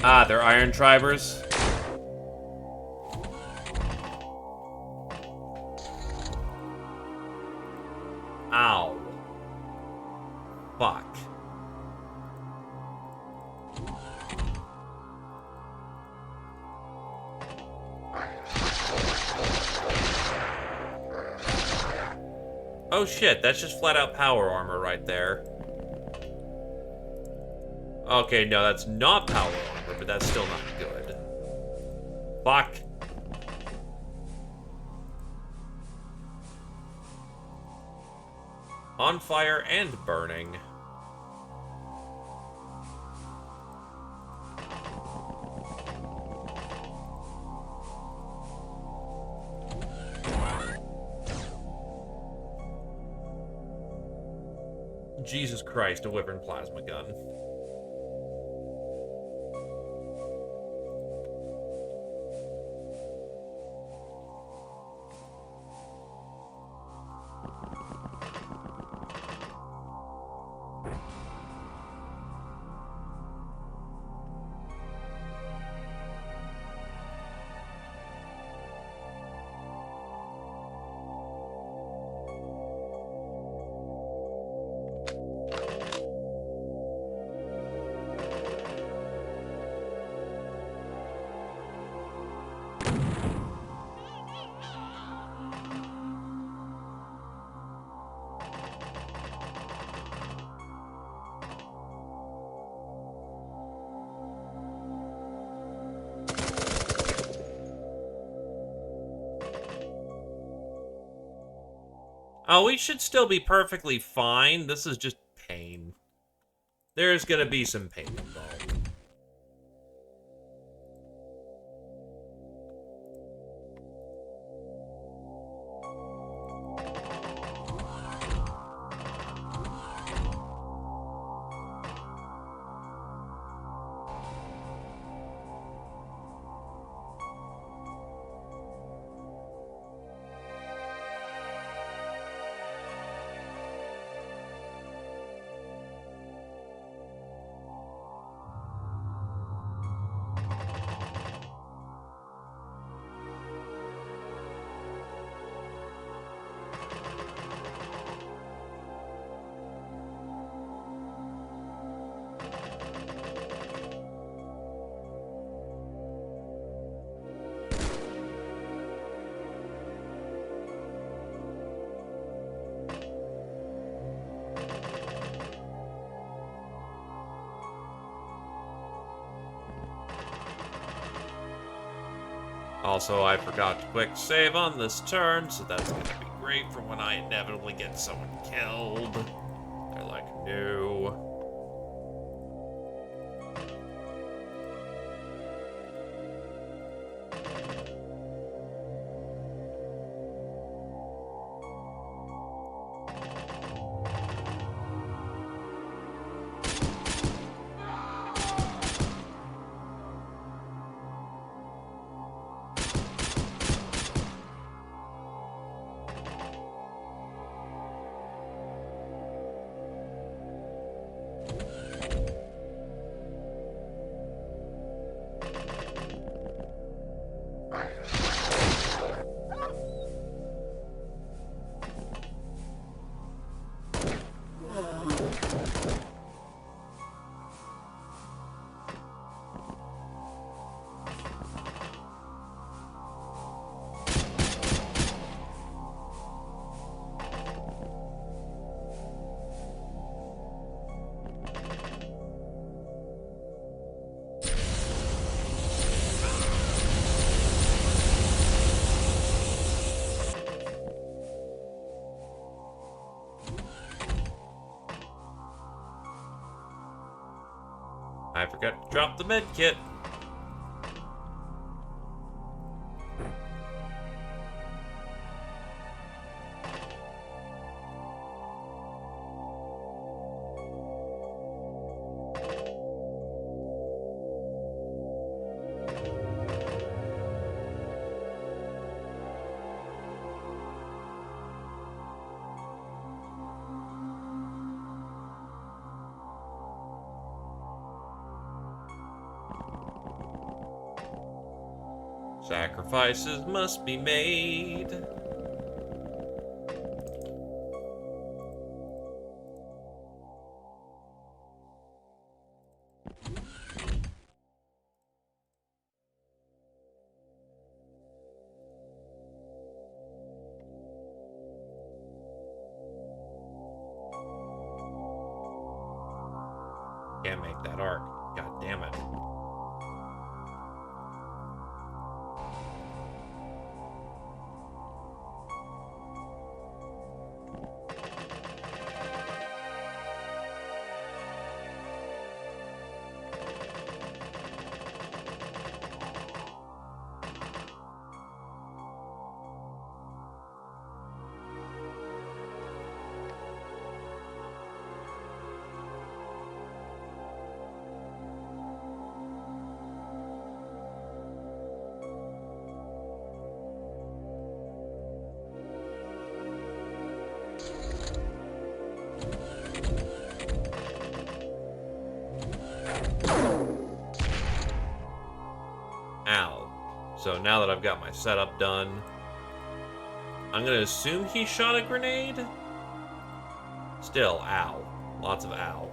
Ah, they're Iron Tribers. Ow. Fuck. Oh shit, that's just flat out power armor right there. Okay, no, that's not power armor, but that's still not good. Fuck. On fire and burning. Jesus Christ, a Wyvern plasma gun. Oh, we should still be perfectly fine. This is just pain. There's gonna be some pain involved. Also, I forgot to quick save on this turn, so that's gonna be great for when I inevitably get someone killed. They're like, no. I forgot to drop the med kit. Sacrifices must be made. Can't make that arc. God damn it. Ow. So now that I've got my setup done, I'm gonna assume he shot a grenade? Still, ow. Lots of ow.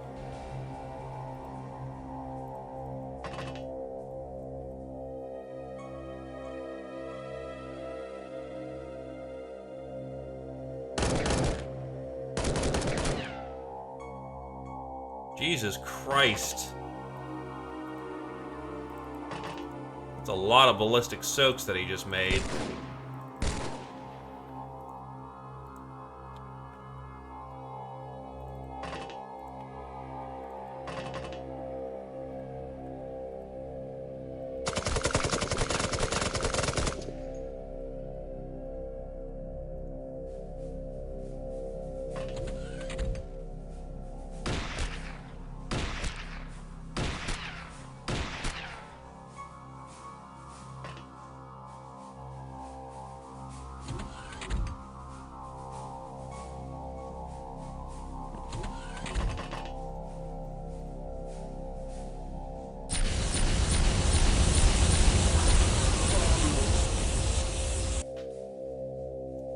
Jesus Christ. That's a lot of ballistic soaks that he just made.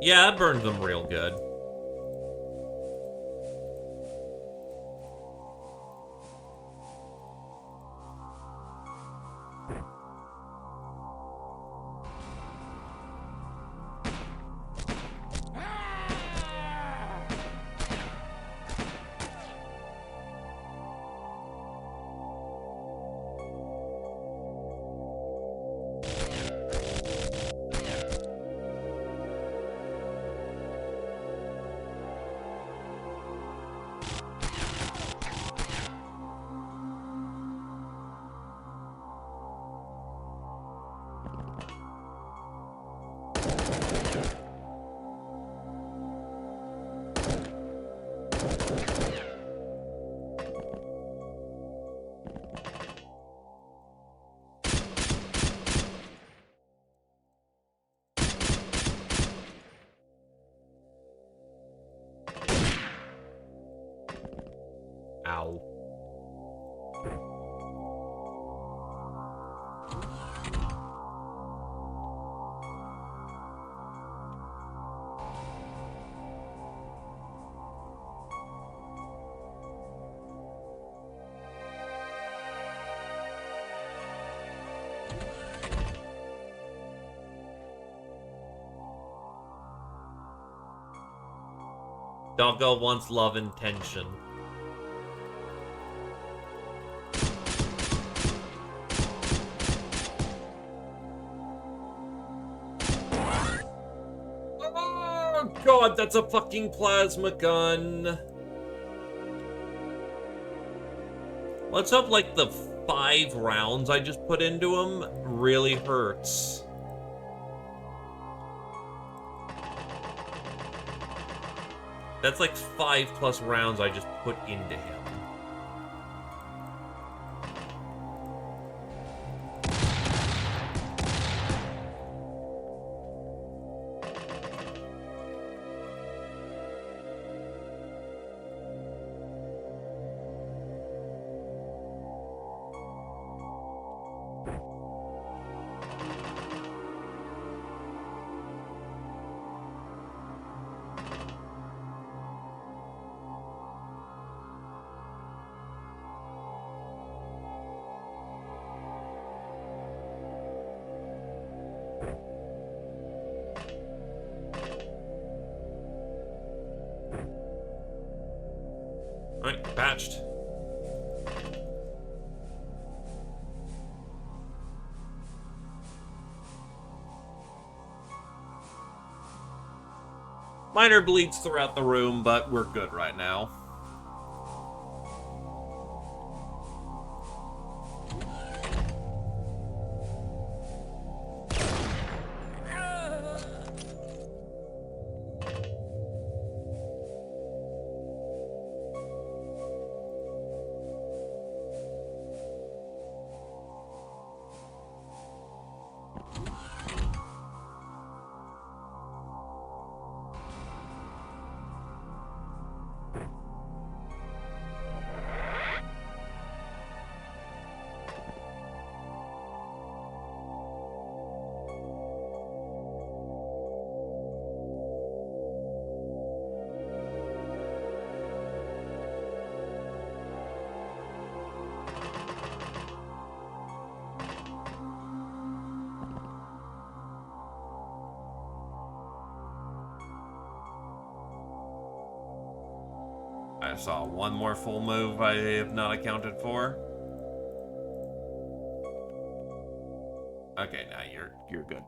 Yeah, that burned them real good. Ow. Doggo wants love and tension. Oh god, that's a fucking plasma gun. Let's hope, like, the 5 rounds I just put into him really hurts. That's like 5+ rounds I just put into him. Alright, patched. Minor bleeds throughout the room, but we're good right now. I saw one more full move I have not accounted for. Okay, now you're good.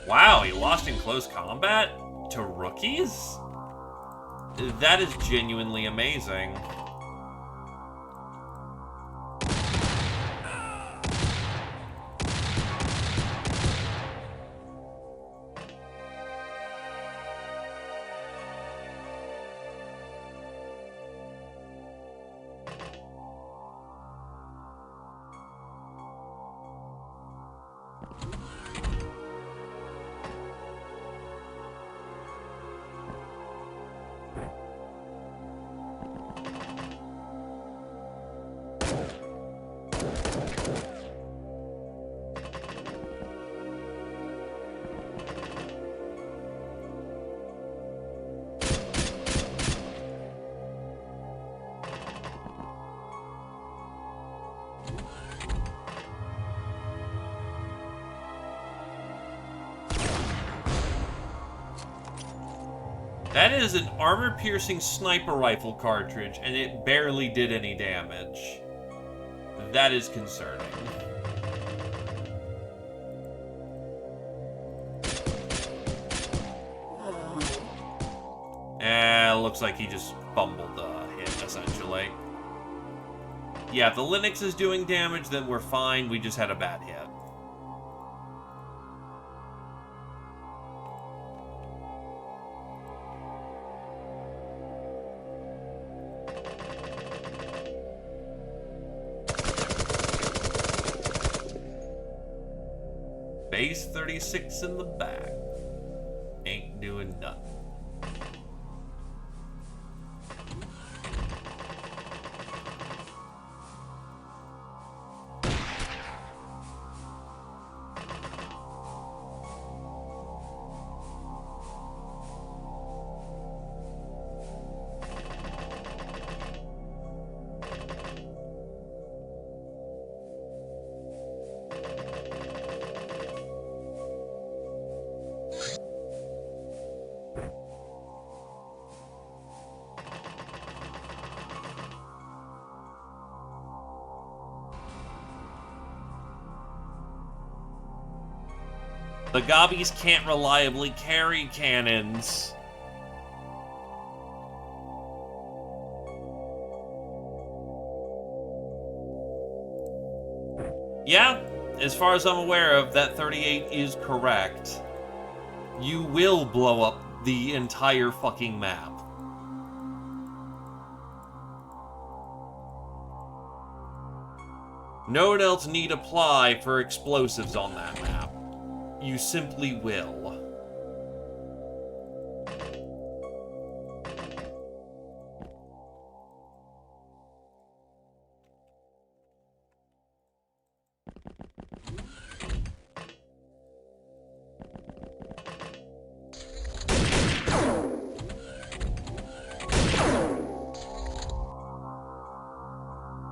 Wow, he lost in close combat to rookies? That is genuinely amazing. That is an armor-piercing sniper rifle cartridge, and it barely did any damage. That is concerning. Looks like he just fumbled the hit, essentially. Yeah, if the Linux is doing damage, then we're fine. We just had a bad hit. Base 36 in the back. Ain't doing nothing. The Gobbies can't reliably carry cannons. Yeah, as far as I'm aware of, that 38 is correct. You will blow up the entire fucking map. No one else need apply for explosives on that map. You simply will.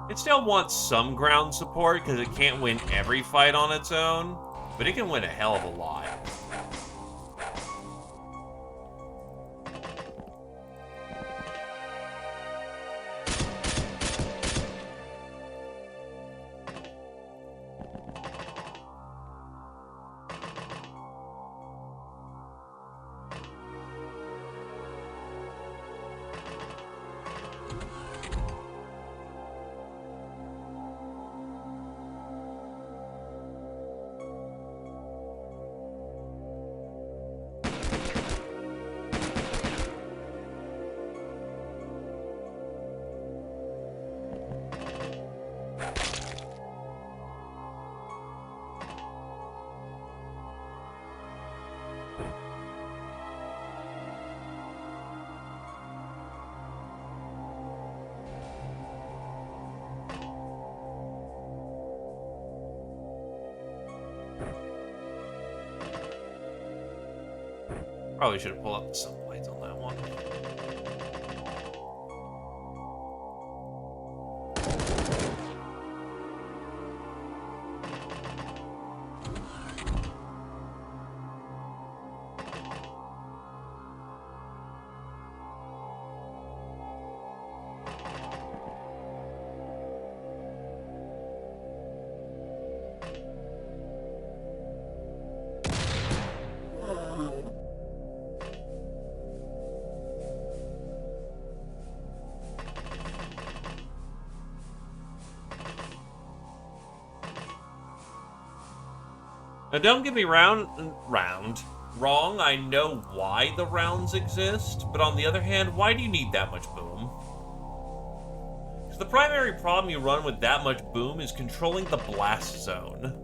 It still wants some ground support because it can't win every fight on its own, but it can win a hell of a lot. Probably should have pulled up the subblades on that one. Now, don't get me wrong, I know why the rounds exist, but on the other hand, why do you need that much boom? Because the primary problem you run with that much boom is controlling the blast zone.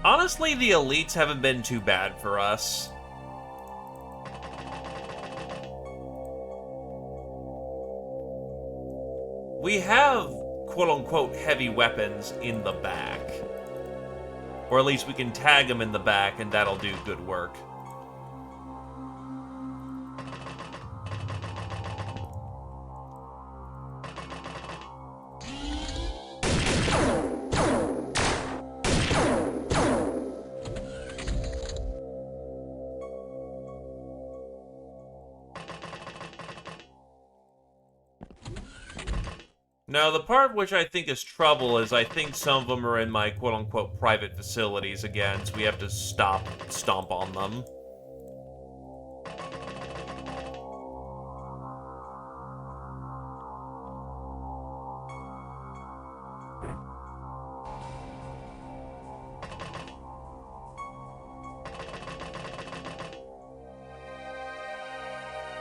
Honestly, the elites haven't been too bad for us. We have quote-unquote heavy weapons in the back. Or at least we can tag them in the back and that'll do good work. No, the part which I think is trouble is I think some of them are in my quote-unquote private facilities again, so we have to stomp on them.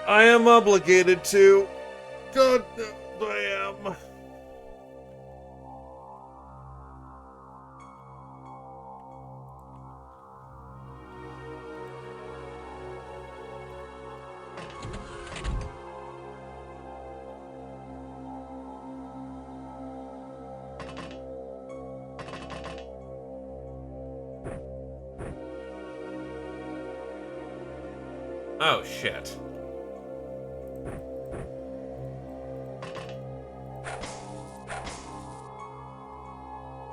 I am obligated to. God, I am. Oh, shit.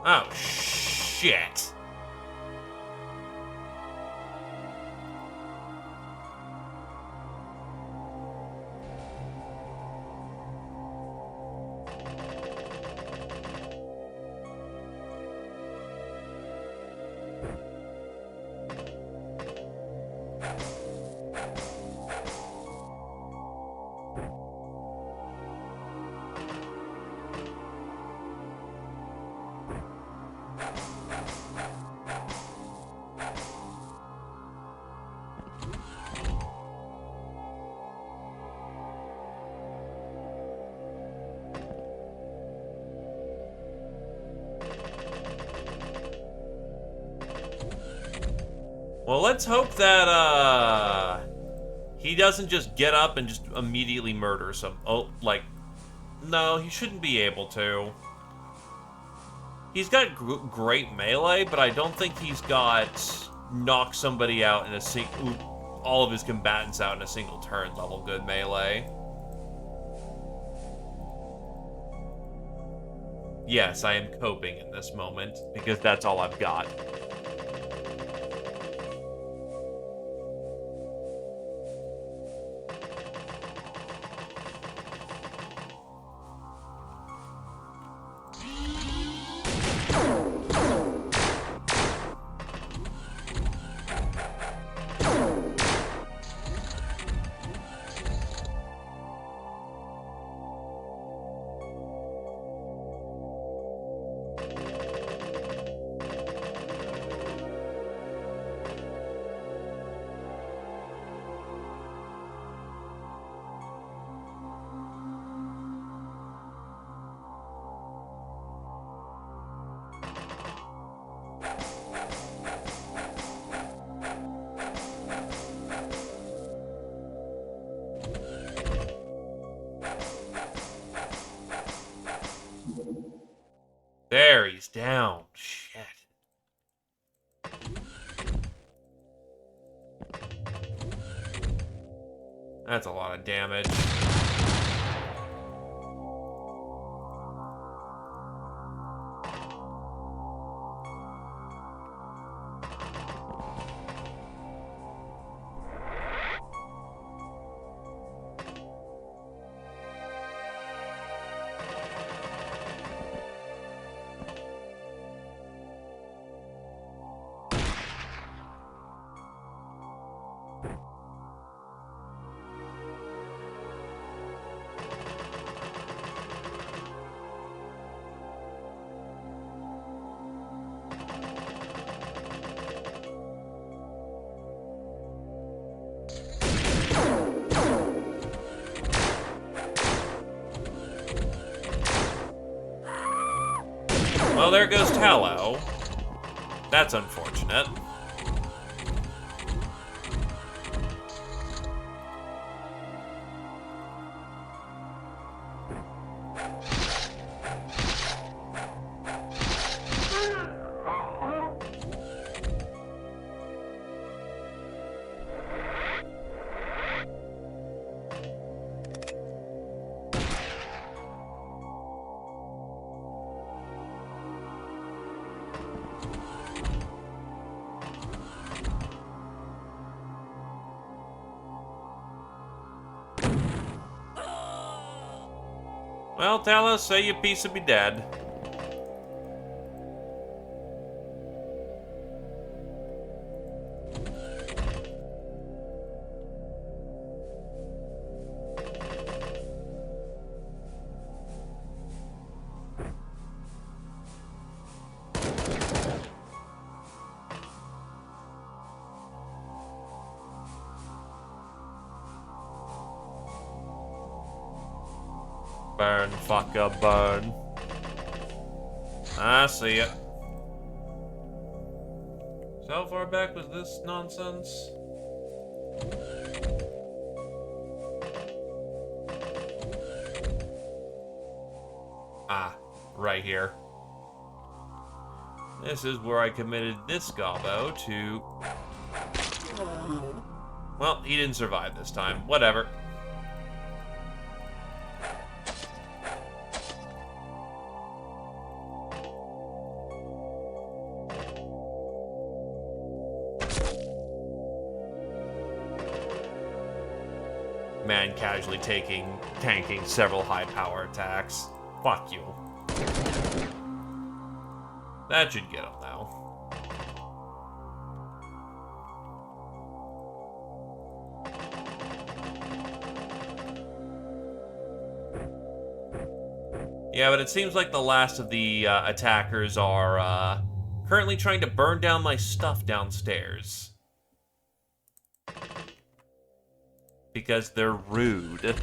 Oh, shit. Well, let's hope that, he doesn't just get up and just immediately murder some... Oh, like... No, he shouldn't be able to. He's got great melee, but I don't think he's got knock somebody out in a all of his combatants out in a single turn level good melee. Yes, I am coping in this moment, because that's all I've got. There, he's down. Shit. That's a lot of damage. Well, there goes Tallow. That's unfortunate. Well, tell us, say your piece and be dead. Burn, fucker, burn. I see it. So how far back was this nonsense? Ah, right here. This is where I committed this gobbo to... Well, he didn't survive this time. Whatever. Man casually tanking several high power attacks. Fuck you. That should get him though. Yeah, but it seems like the last of the attackers are currently trying to burn down my stuff downstairs. Because they're rude.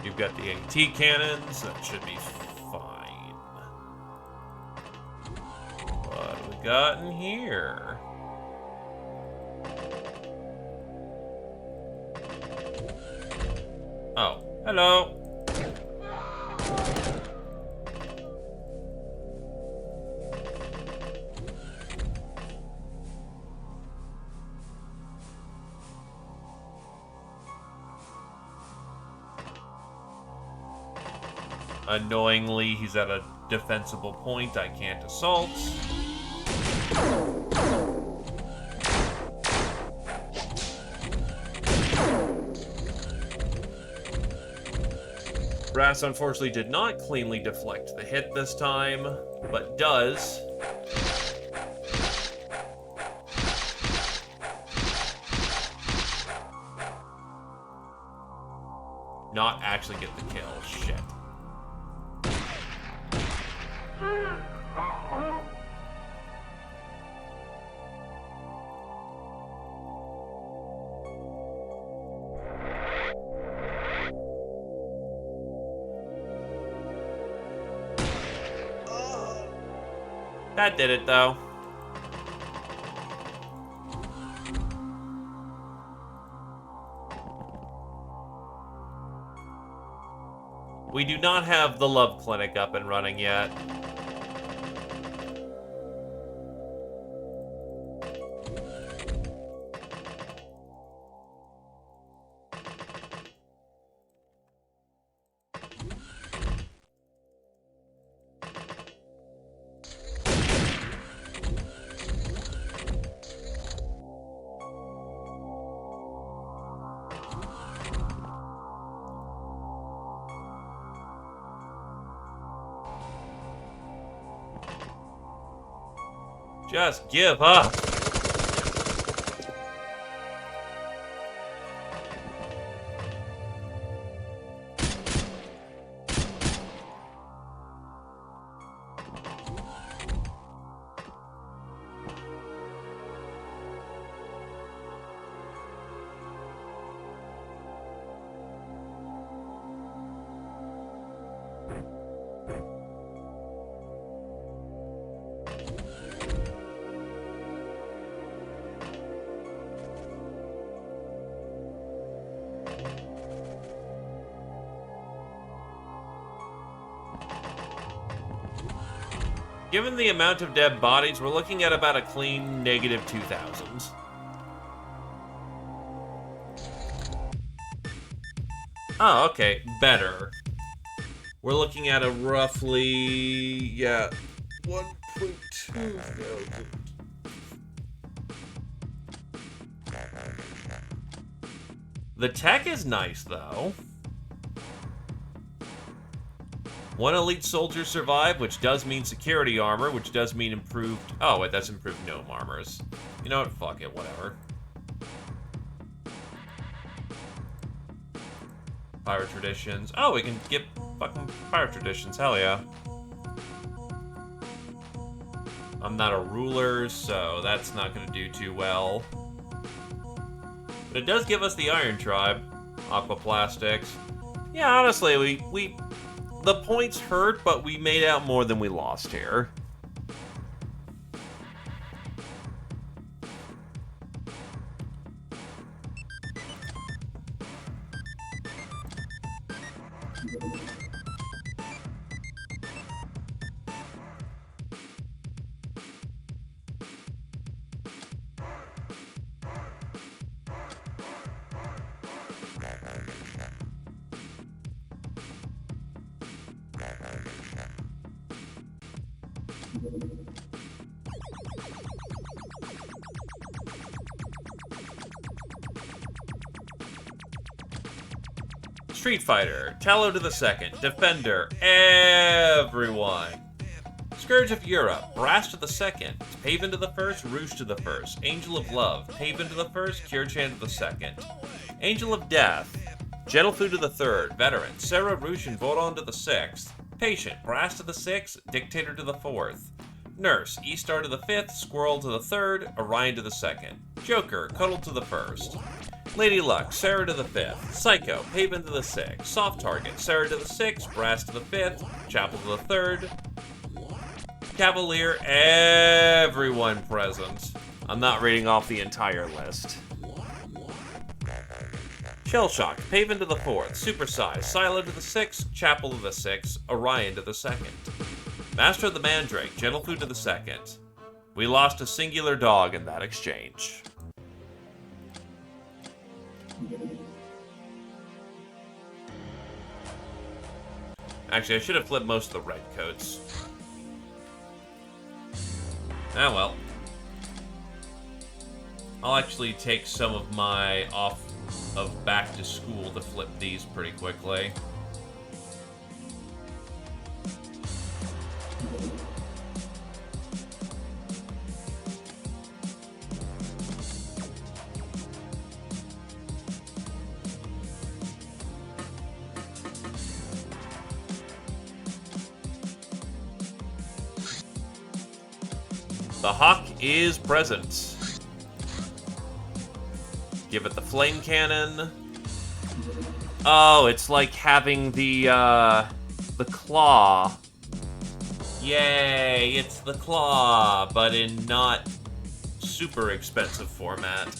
You've got the AT cannons, that should be fine. What do we got in here? Oh, hello. Annoyingly, he's at a defensible point I can't assault. Brass unfortunately did not cleanly deflect the hit this time, but does not actually get the kill. Shit. That did it, though. We do not have the love clinic up and running yet. Just give up. Given the amount of dead bodies, we're looking at about a clean negative 2,000. Oh, okay. Better. We're looking at a roughly, yeah, 1.2 thousand. The tech is nice, though. One elite soldier survived, which does mean security armor, which does mean improved... Oh, wait, that's improved gnome armors. You know what? Fuck it, whatever. Pirate traditions. Oh, we can get fucking pirate traditions. Hell yeah. I'm not a ruler, so that's not going to do too well. But it does give us the Iron Tribe. Aquaplastics. Yeah, honestly, we the points hurt, but we made out more than we lost here. Street Fighter, Tallow to the Second, Defender, everyone. Scourge of Europe, Brass to the Second, Paven to the First, Rouge to the First, Angel of Love, Paven to the First, Kirchan to the Second, Angel of Death, Gentlefoo to the Third, Veteran, Sarah Rouge and Voron to the Sixth, Patient, Brass to the Sixth, Dictator to the Fourth, Nurse, E-Star to the Fifth, Squirrel to the Third, Orion to the Second, Joker, Cuddle to the First, Lady Luck, Sarah to the Fifth, Psycho, Paven to the Sixth, Soft Target, Sarah to the Sixth, Brass to the Fifth, Chapel to the Third, Cavalier, everyone present. I'm not reading off the entire list. Shellshock, Paven to the Fourth, Supersize, Silo to the Sixth, Chapel to the Sixth, Orion to the Second. Master of the Mandrake, Gentlefoo to the Second. We lost a singular dog in that exchange. Actually, I should have flipped most of the red coats. Ah, well. I'll actually take some of my off of back to school to flip these pretty quickly. The Hawk is present. Give it the flame cannon. Oh, it's like having the claw. Yay, it's the claw, but in not super expensive format.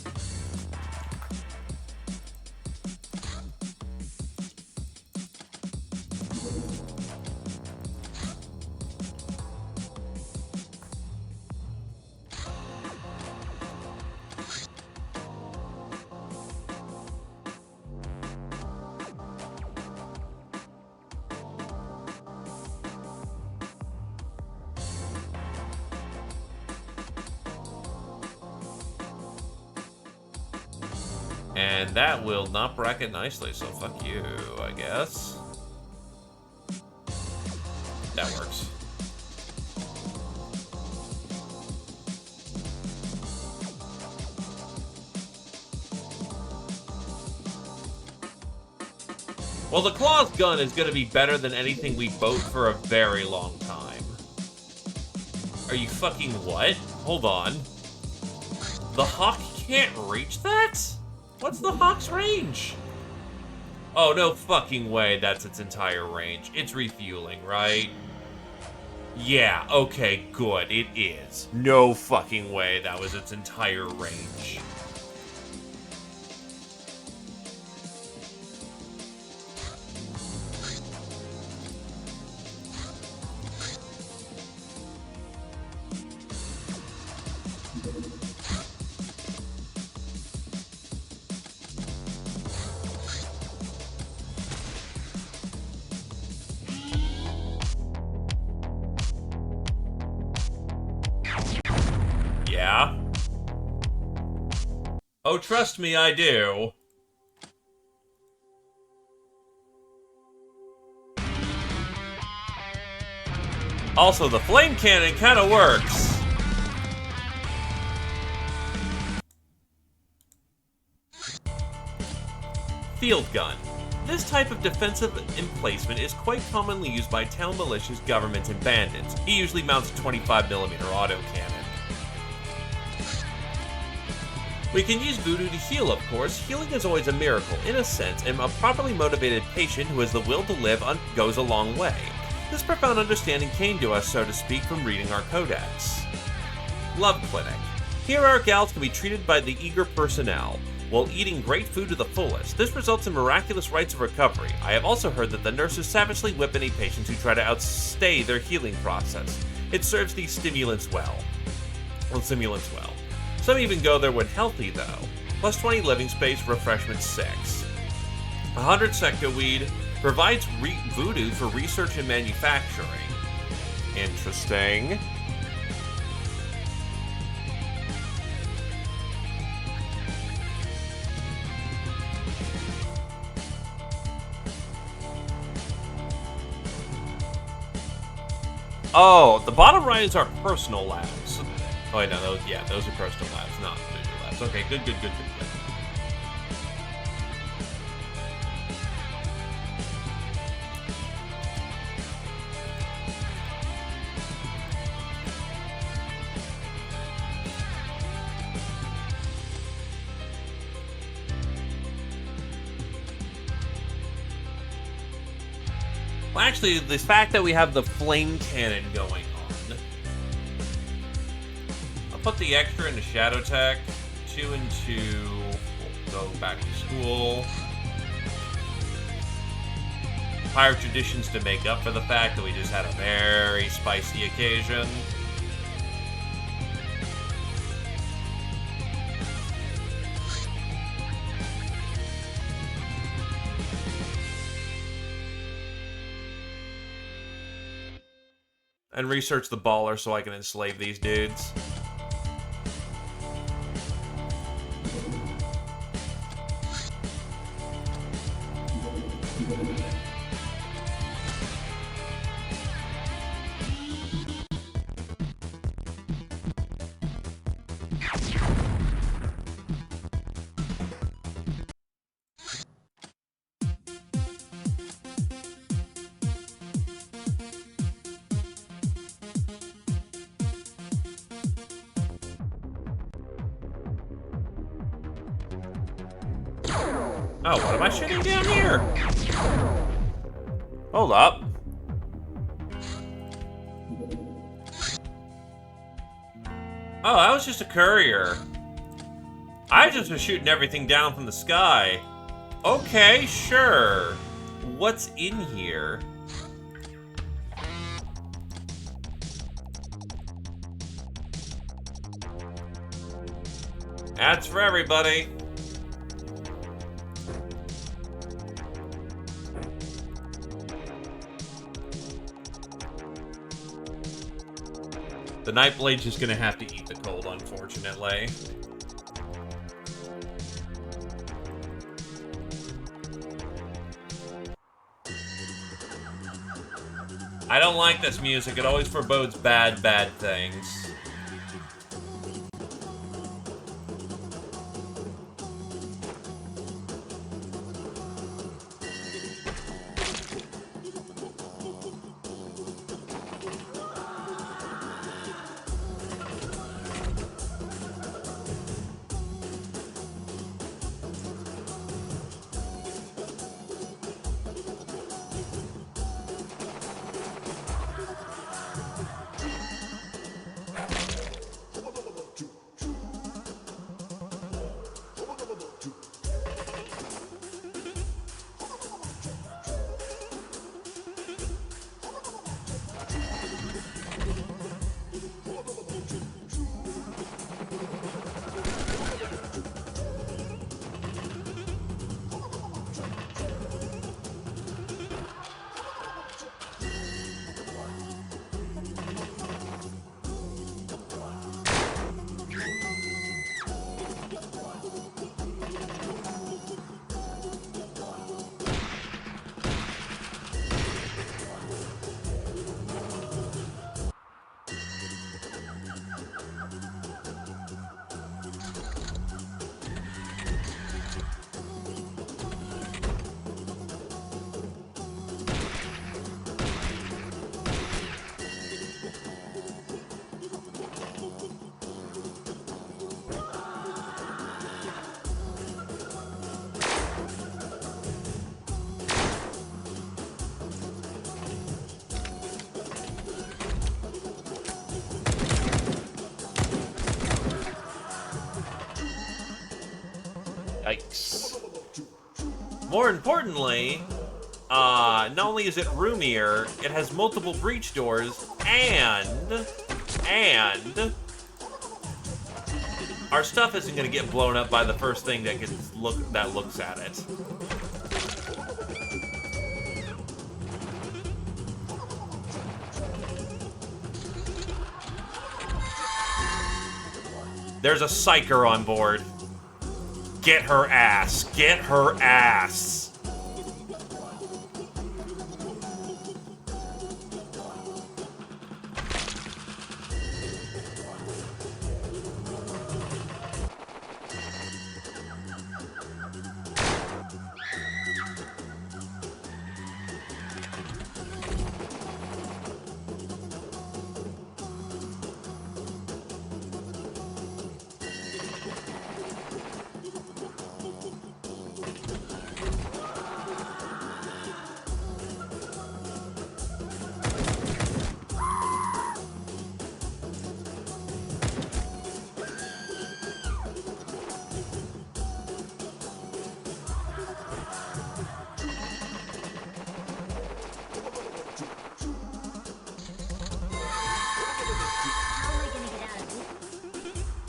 And that will not bracket nicely, so fuck you, I guess. That works. Well, the Claw's gun is going to be better than anything we boat for a very long time. Are you fucking what? Hold on. The Hawk can't reach that? What's the Hawk's range? Oh, no fucking way that's its entire range. It's refueling, right? Yeah, okay, good, it is. No fucking way that was its entire range. Yeah? Oh, trust me, I do. Also, the flame cannon kind of works. Field gun. This type of defensive emplacement is quite commonly used by town militias, governments, and bandits. He usually mounts a 25mm autocannon. We can use voodoo to heal, of course. Healing is always a miracle, in a sense, and a properly motivated patient who has the will to live goes a long way. This profound understanding came to us, so to speak, from reading our codex. Love Clinic. Here our gals can be treated by the eager personnel, while eating great food to the fullest. This results in miraculous rites of recovery. I have also heard that the nurses savagely whip any patients who try to outstay their healing process. It serves these stimulants well. Some even go there when healthy, though. Plus 20 living space, refreshment 6. 100 secta weed provides voodoo for research and manufacturing. Interesting. Oh, the bottom right is our personal labs. Oh, wait, no, those are personal labs, not voodoo labs. Okay, good. Well, actually, the fact that we have the flame cannon going on. I'll put the extra into Shadow Tech. 2 and 2. We'll go back to school. Pirate traditions to make up for the fact that we just had a very spicy occasion. And research the baller so I can enslave these dudes. Oh, what am I shooting down here? Hold up. Oh, that was just a courier. I just was shooting everything down from the sky. Okay, sure. What's in here? That's for everybody. The Nightblade's just gonna have to eat the cold, unfortunately. I don't like this music. It always forebodes bad things. More importantly, not only is it roomier, it has multiple breach doors, and our stuff isn't going to get blown up by the first thing that looks at it. There's a psyker on board. Get her ass. Get her ass.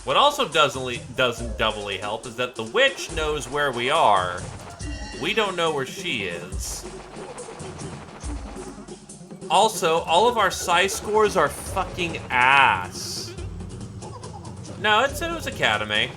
What also doesn't doubly help is that the witch knows where we are. We don't know where she is. Also, all of our psi scores are fucking ass. No, it said it was Academy.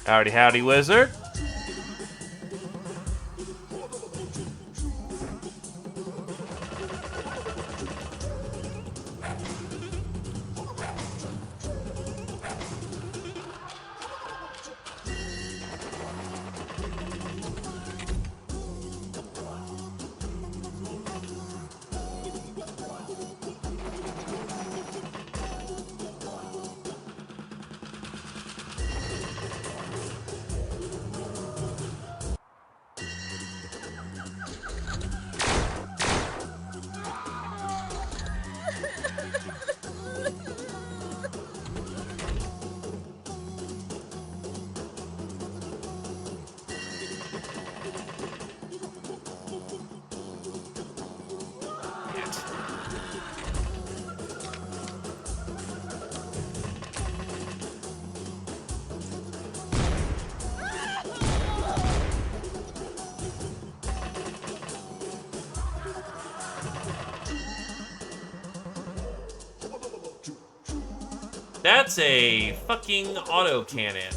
Howdy, howdy, wizard. That's a fucking autocannon.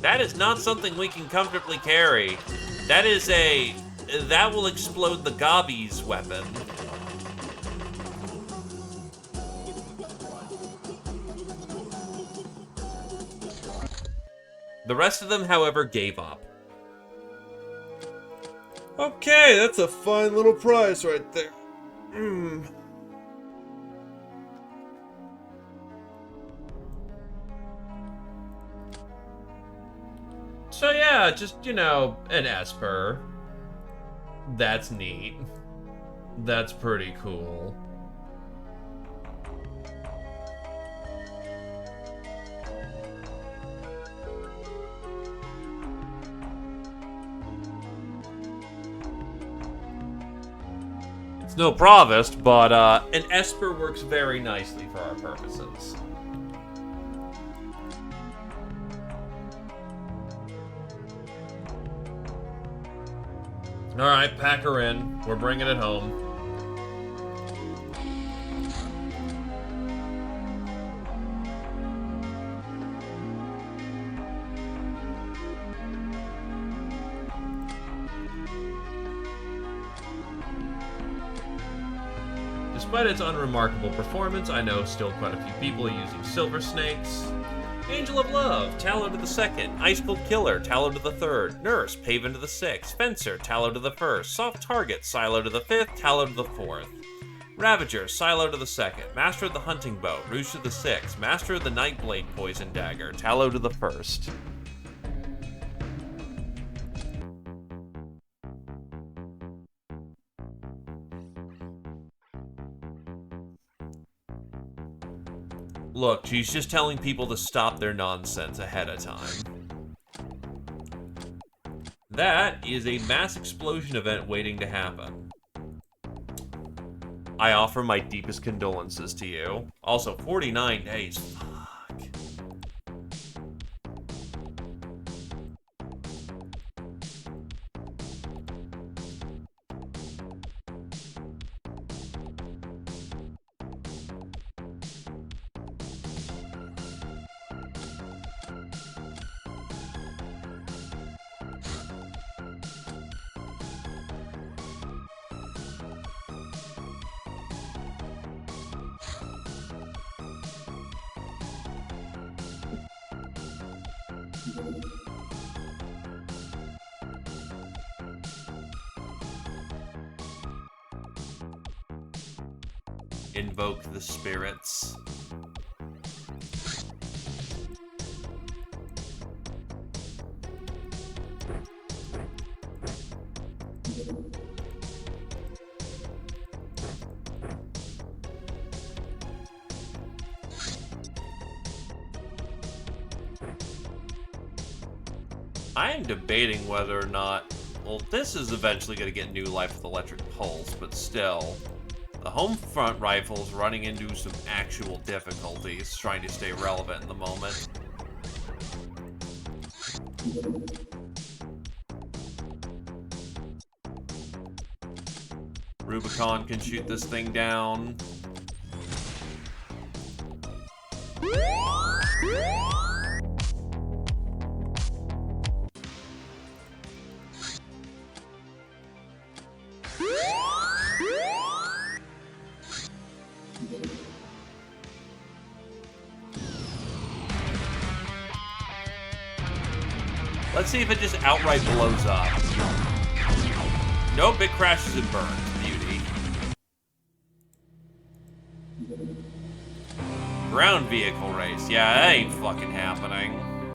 That is not something we can comfortably carry. That will explode the Gobbies weapon. The rest of them, however, gave up. Okay, that's a fine little prize right there. So yeah, just, you know, an Esper. That's neat. That's pretty cool. no provost, but an esper works very nicely for our purposes. Alright, pack her in. We're bringing it home. Despite its unremarkable performance, I know still quite a few people are using silver snakes. Angel of Love, Tallow to the 2nd. Ice Cold Killer, Tallow to the 3rd. Nurse, Paven to the 6th. Fencer, Tallow to the 1st. Soft Target, Silo to the 5th. Tallow to the 4th. Ravager, Silo to the 2nd. Master of the Hunting Bow, Rouge to the 6th. Master of the Nightblade Poison Dagger, Tallow to the 1st. Look, she's just telling people to stop their nonsense ahead of time. That is a mass explosion event waiting to happen. I offer my deepest condolences to you. Also, 49 days. Fuck. Invoke the spirits. I am debating whether or not... Well, this is eventually going to get new life with electric pulse, but still... The home front rifle is running into some actual difficulties, trying to stay relevant in the moment. Rubicon can shoot this thing down. Let's see if it just outright blows up. Nope, it crashes and burns. Beauty. Ground vehicle race. Yeah, that ain't fucking happening.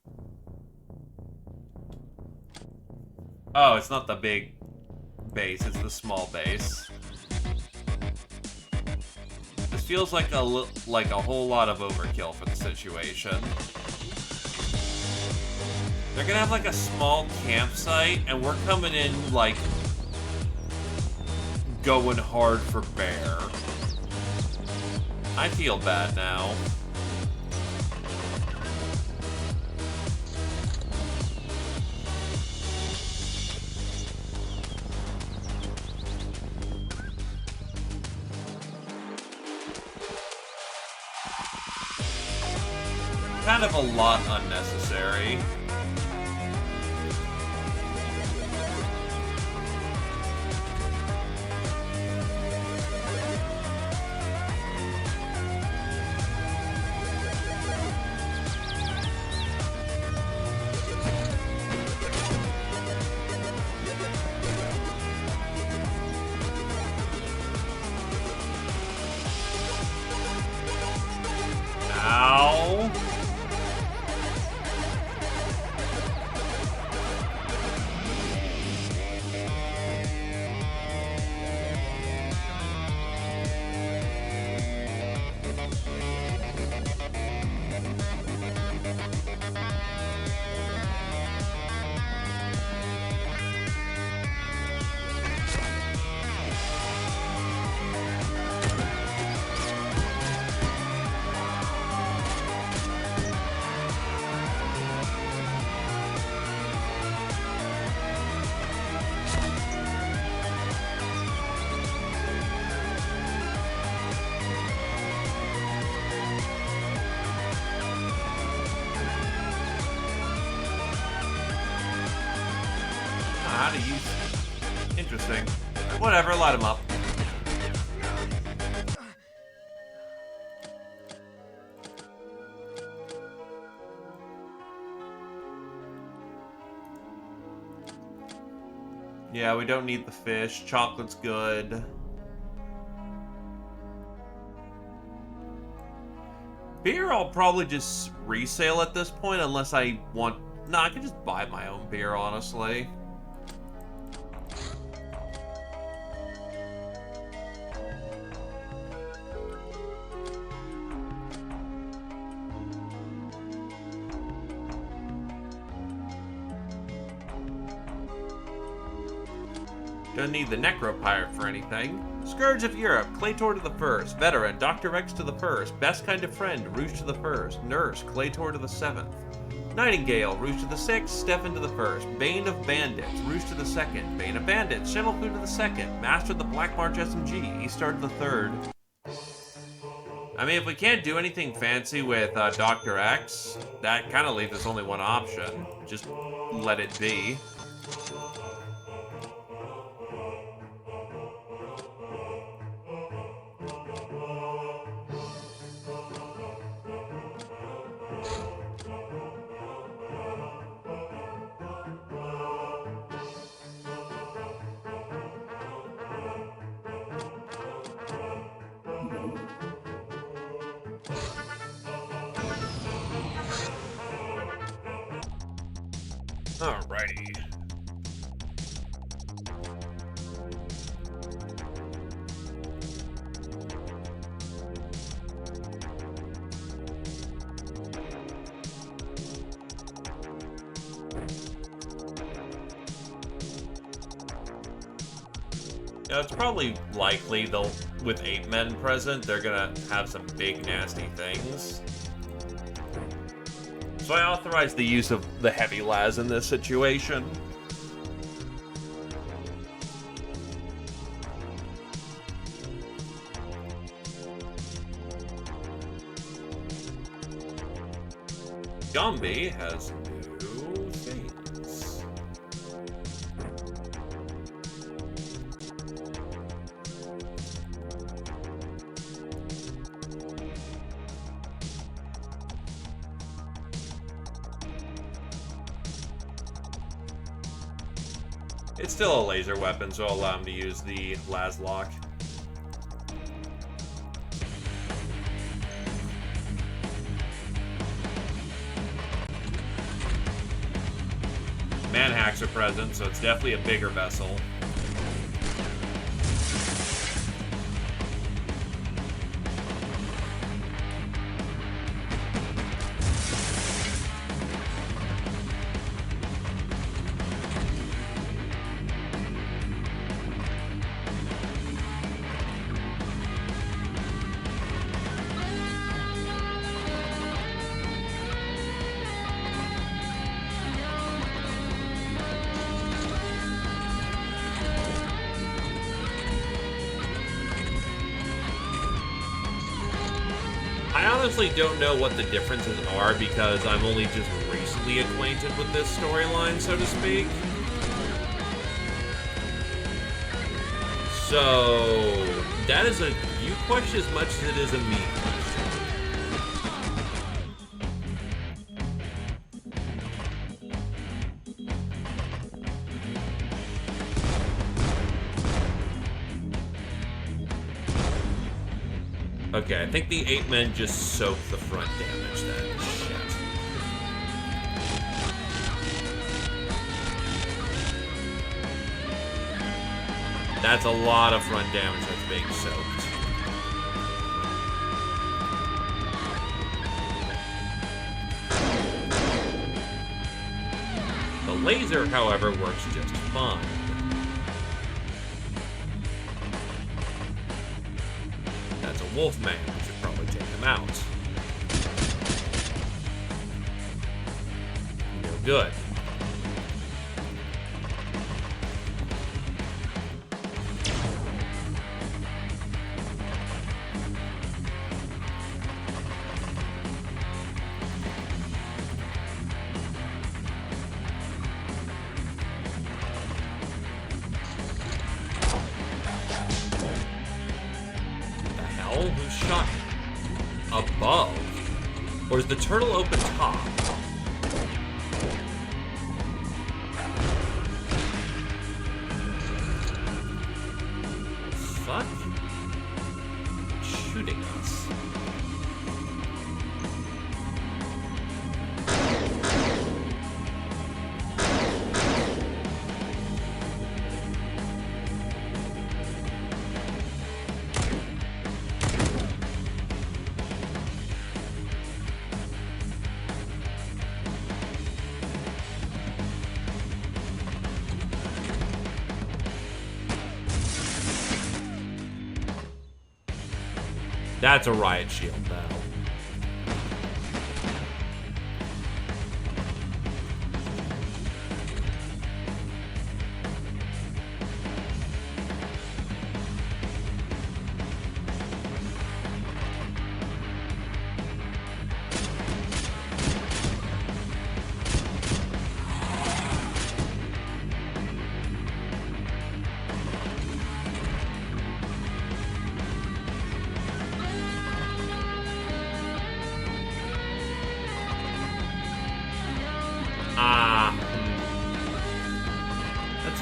Oh, it's not the big base, it's the small base. This feels like a whole lot of overkill for the situation. They're gonna have like a small campsite, and we're coming in like going hard for bear. I feel bad now. Kind of a lot unnecessary. kind of used. Interesting. Whatever, light him up. Yeah, we don't need the fish. Chocolate's good. Beer, I'll probably just resale at this point unless I want... Nah, I can just buy my own beer, honestly. Don't need the Necropirate for anything. Scourge of Europe, Claytor to the first. Veteran, Dr. X to the first. Best kind of friend, Rouge to the first. Nurse, Claytor to the seventh. Nightingale, Rouge to the sixth. Stefan to the first. Bane of Bandits, Rouge to the second. Bane of Bandits, Shenelfu to the second. Master of the Black March SMG, Eastar to the third. I mean, if we can't do anything fancy with Dr. X, that kind of leaves us only one option. Just let it be. Alrighty. Yeah, it's probably likely they'll, with 8 men present, they're gonna have some big nasty things. So I authorize the use of the heavy las in this situation. Gombi has new things. It's still a laser weapon, so I'll allow him to use the Laslock. Manhacks are present, so it's definitely a bigger vessel. I honestly don't know what the differences are because I'm only just recently acquainted with this storyline, so to speak. So, that is a you question as much as it is a me question. Okay, I think the 8 men just soak the front damage then. Shit. That's a lot of front damage that's being soaked. The laser, however, works just fine. That's a Wolfman. We should probably take him out. No good. Does the turtle open top? Fuck? Shooting us. That's a riot shield, though.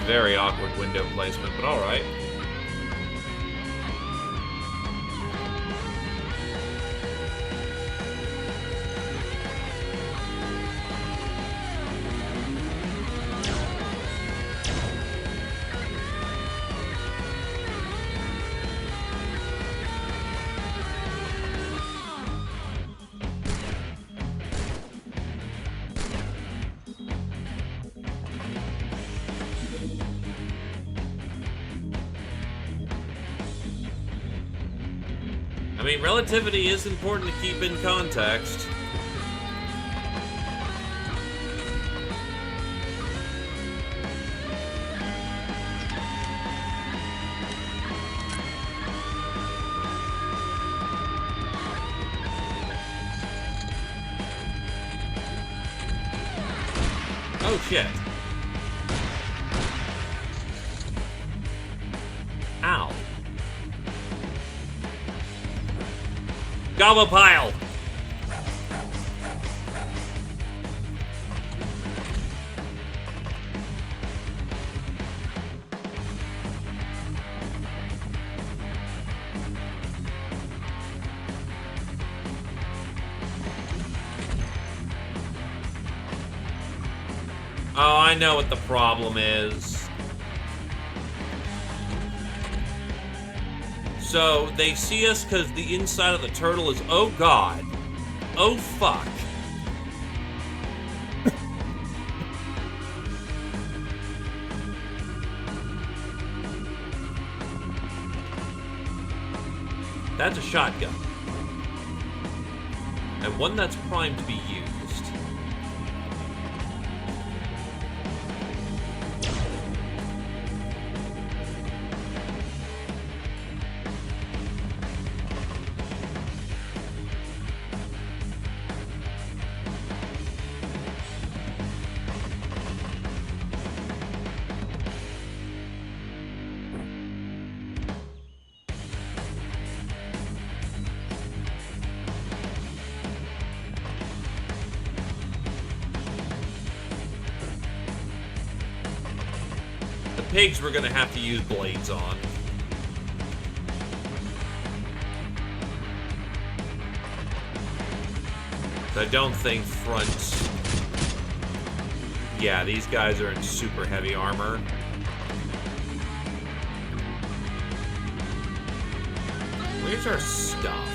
Very awkward window placement, but alright. I mean, relativity is important to keep in context. Oh, shit. Ow. Gobble pile! Oh, I know what the problem is. So, they see us because the inside of the turtle is, oh god. Oh fuck. That's a shotgun. And one that's primed to be used. Pigs we're gonna have to use blades on. I don't think fronts... Yeah, these guys are in super heavy armor. Where's our stuff?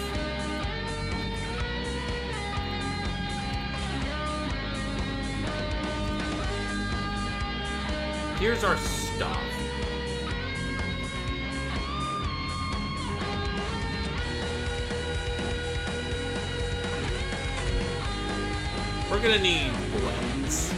Here's our stuff. We're gonna need blades.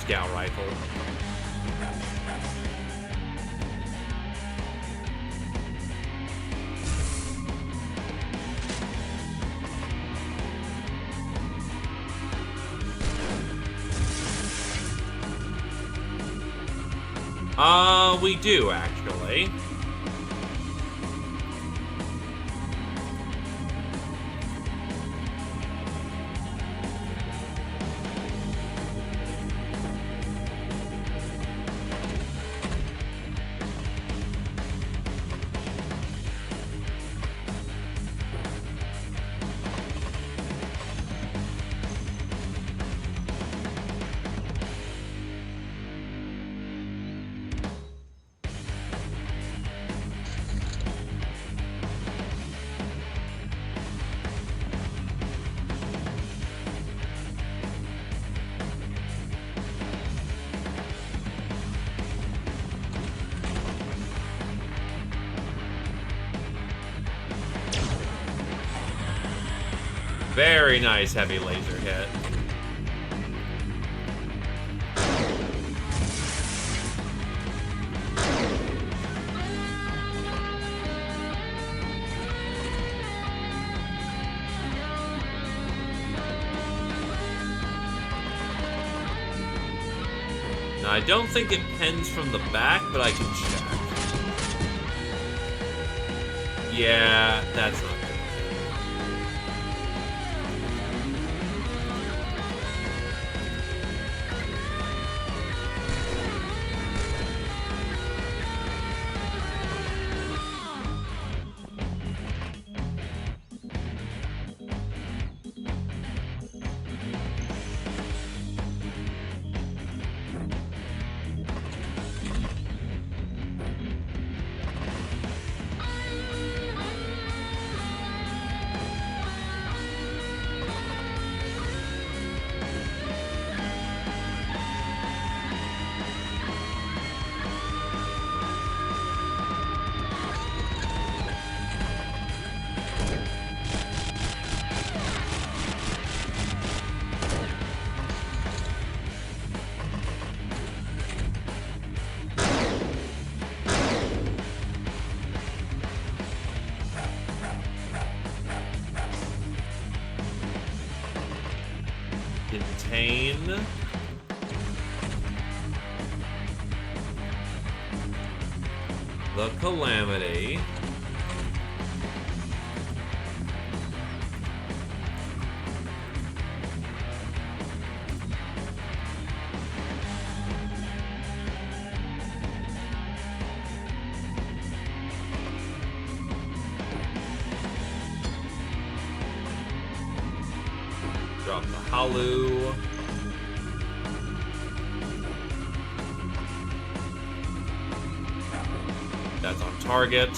scout rifle. We do, actually. Very nice heavy laser hit. Now, I don't think it pens from the back, but I can check. Yeah, that's not good. Contain. The Calamity. Drop the Halu. That's on target.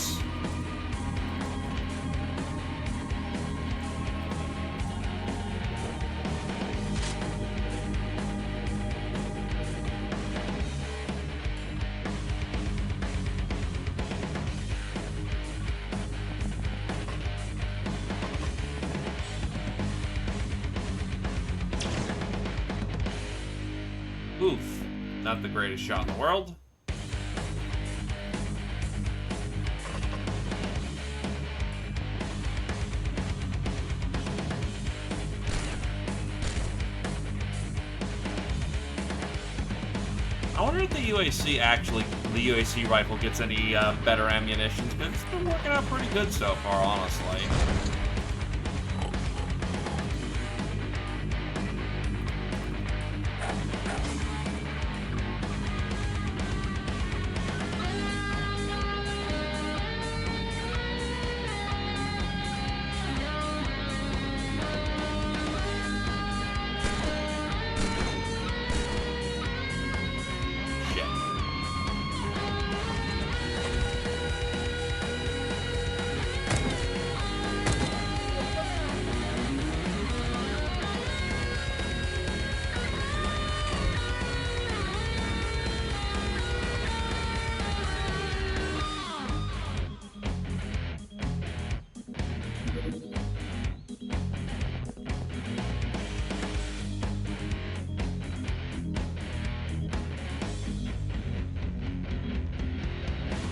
Oof. Not the greatest shot in the world. I wonder if the UAC rifle gets any better ammunition, because it's been working out pretty good so far, honestly.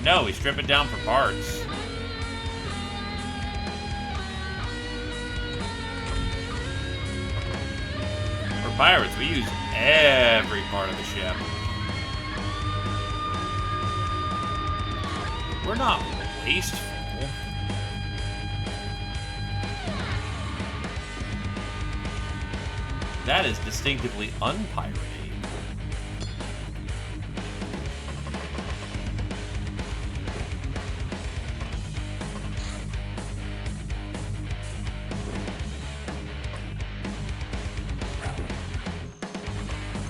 No, we strip it down for parts. For pirates, we use every part of the ship. We're not wasteful. That is distinctively unpiratey.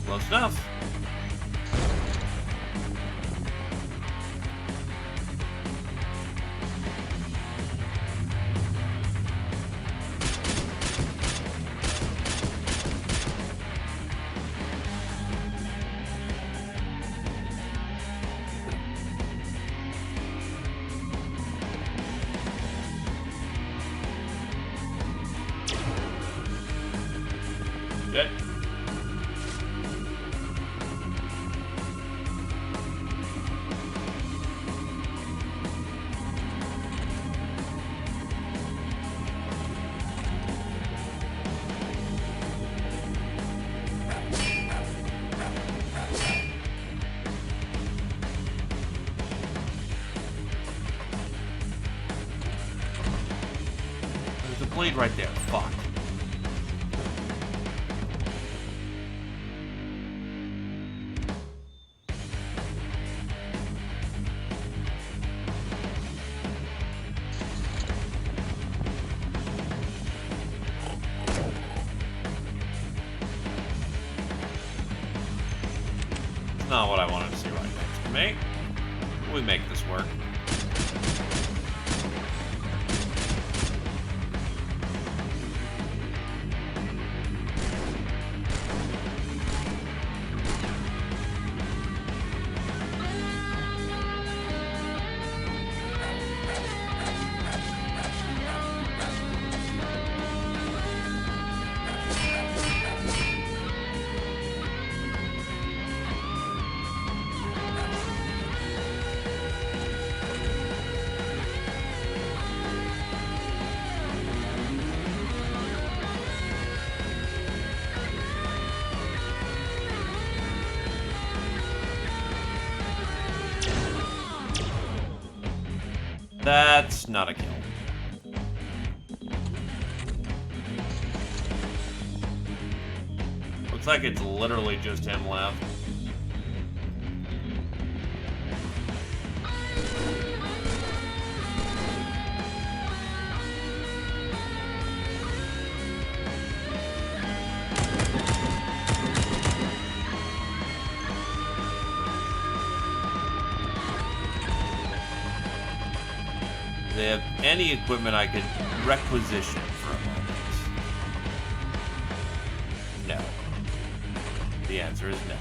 Close enough. Good. There's a blade right there. Fuck. Not what I wanted to see right next to me. We make this work. That's not a kill. Looks like it's literally just him left. They have any equipment I could requisition for a moment? No. The answer is no.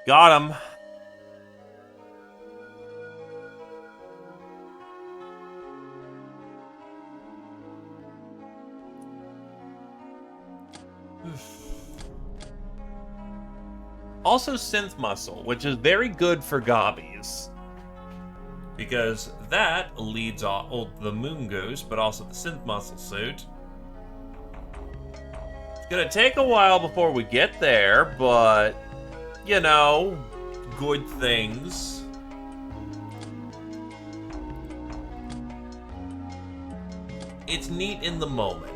Got him. Also synth muscle, which is very good for Gobbies. Because that leads off the moon goose, but also the synth muscle suit. It's gonna take a while before we get there, but you know, good things. It's neat in the moment.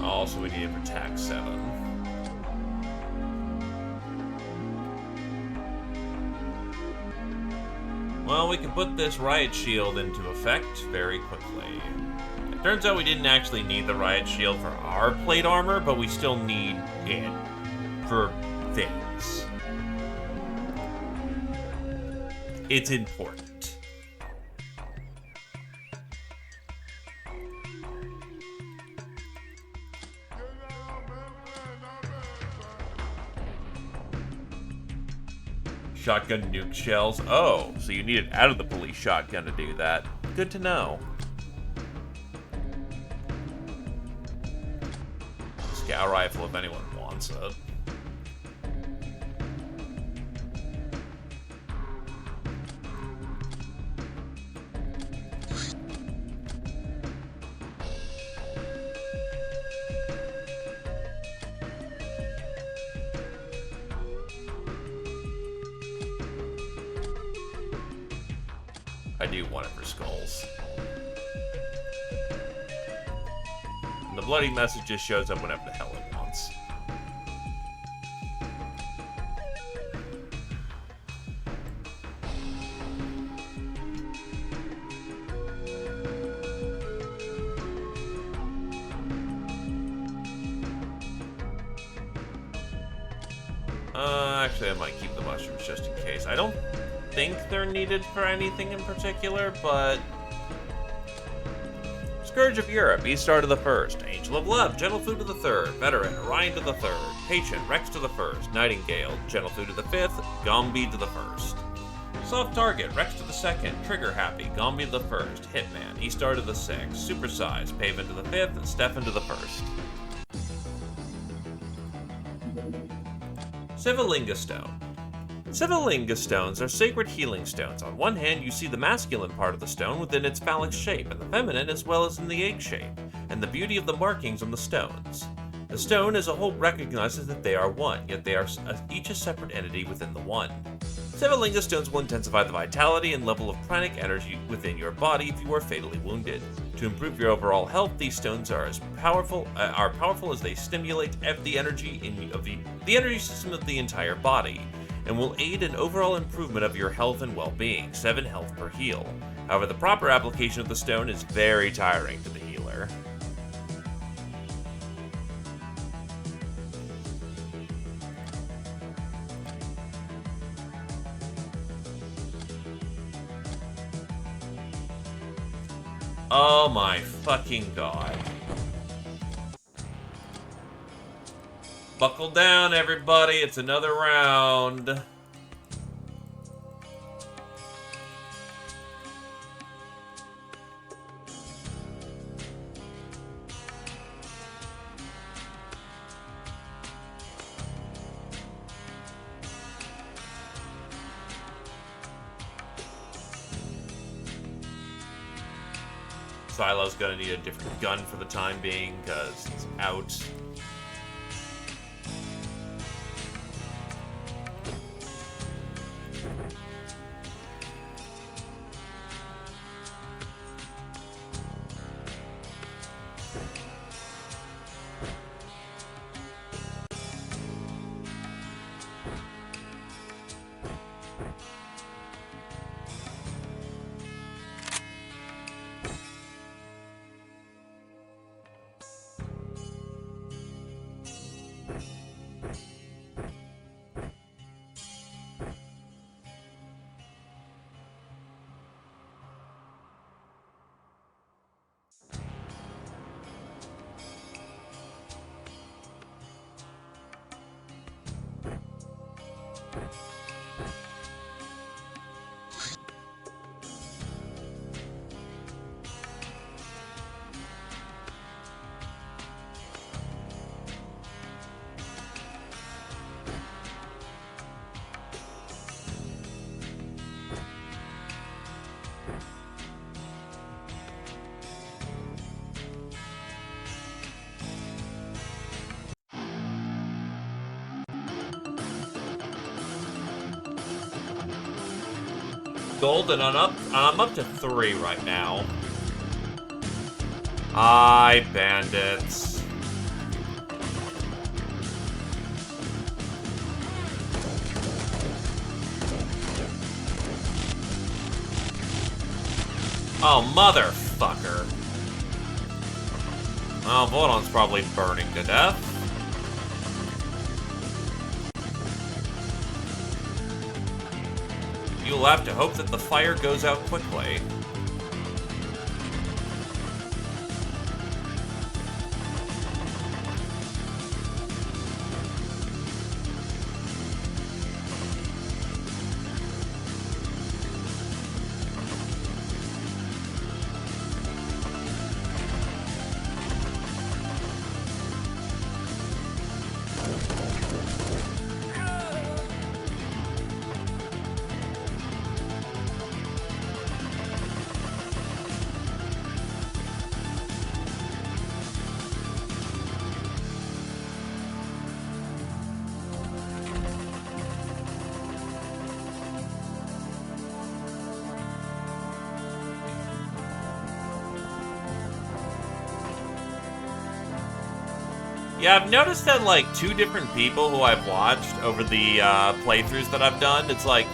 Also, we need it for tax 7. Well, we can put this riot shield into effect very quickly. It turns out we didn't actually need the riot shield for our plate armor, but we still need it. for things. It's important. Shotgun nuke shells. Oh, so you need it out of the police shotgun to do that. Good to know. Scout rifle if anyone wants it. I do want it for skulls. And the bloody message just shows up whenever the hell it wants. Actually, I might keep the mushrooms just in case. I don't think they're needed for anything in particular, but... Scourge of Europe, Eastar to the first. Angel of Love, Gentle Food to the third. Veteran, Orion to the third. Patient, Rex to the first. Nightingale, Gentle Food to the fifth. Gombi to the first. Soft Target, Rex to the second. Trigger Happy, Gombi to the first. Hitman, Eastar to the sixth. Supersize, Pavement to the fifth. And Stefan to the first. Sivalinga Stone. Sivalinga stones are sacred healing stones. On one hand, you see the masculine part of the stone within its phallic shape, and the feminine as well as in the egg shape, and the beauty of the markings on the stones. The stone as a whole recognizes that they are one, yet they are each a separate entity within the one. Sivalinga stones will intensify the vitality and level of pranic energy within your body if you are fatally wounded. To improve your overall health, these stones are as powerful as they stimulate the energy the energy system of the entire body, and will aid in overall improvement of your health and well-being, 7 health per heal. However, the proper application of the stone is very tiring to the healer. Oh my fucking god. Buckle down, everybody. It's another round. Silo's gonna need a different gun for the time being, because it's out. Gold, and I'm up to 3 right now. Aye, bandits. Oh, motherfucker. Oh, Volodon's probably burning to death. You'll have to hope that the fire goes out quickly. Yeah, I've noticed that, like, two different people who I've watched over the playthroughs that I've done, it's like,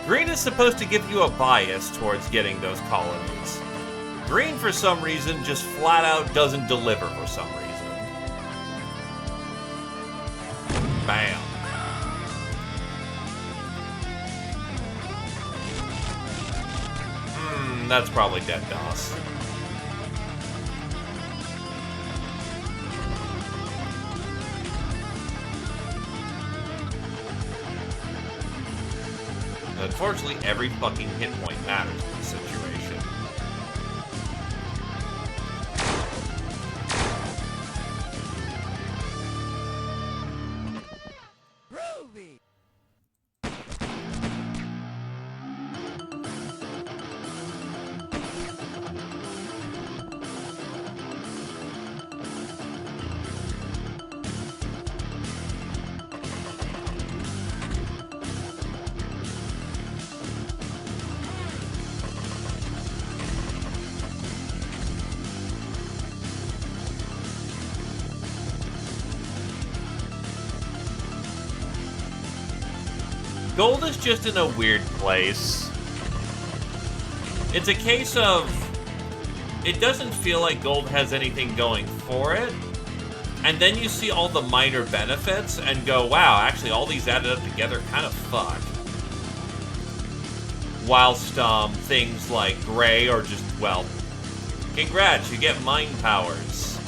green is supposed to give you a bias towards getting those colonies. Green, for some reason, just flat out doesn't deliver for some reason. Bam. That's probably dead DOS. Unfortunately, every fucking hit point matters in this situation. Gold is just in a weird place. It's a case of, it doesn't feel like gold has anything going for it, and then you see all the minor benefits and go, wow, actually all these added up together kind of fuck. Whilst things like gray are just, well, congrats, you get mind powers.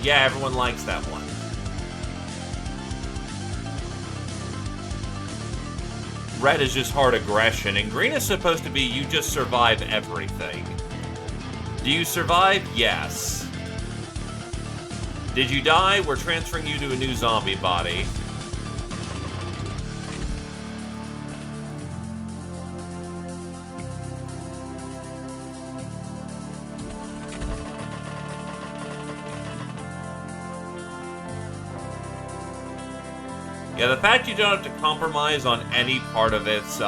Yeah, everyone likes that one. Red is just hard aggression, and green is supposed to be you just survive everything. Do you survive? Yes. Did you die? We're transferring you to a new zombie body. Yeah, the fact you don't have to compromise on any part of its, you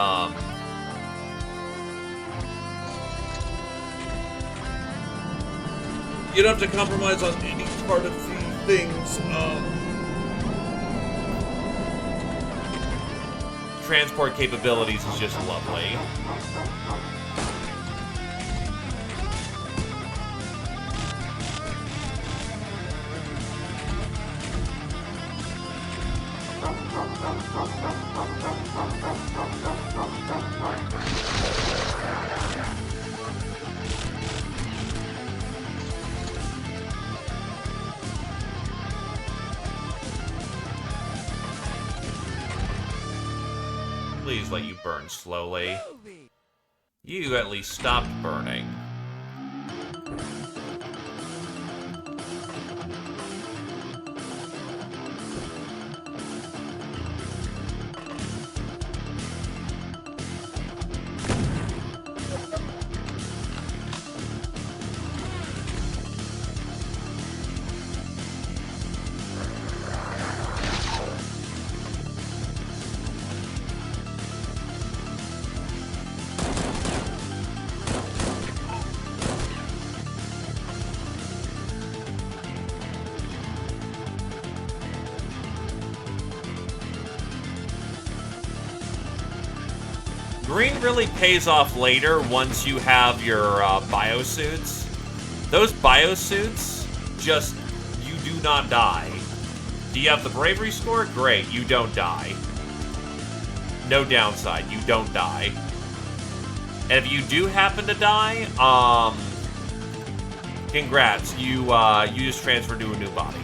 don't have to compromise on any part of the things, transport capabilities is just lovely. Please let you burn slowly. You at least stopped burning. Green really pays off later once you have your biosuits. Those biosuits, just, you do not die. Do you have the bravery score? Great, you don't die. no downside. You don't die. And if you do happen to die, congrats. You just transferred to a new body.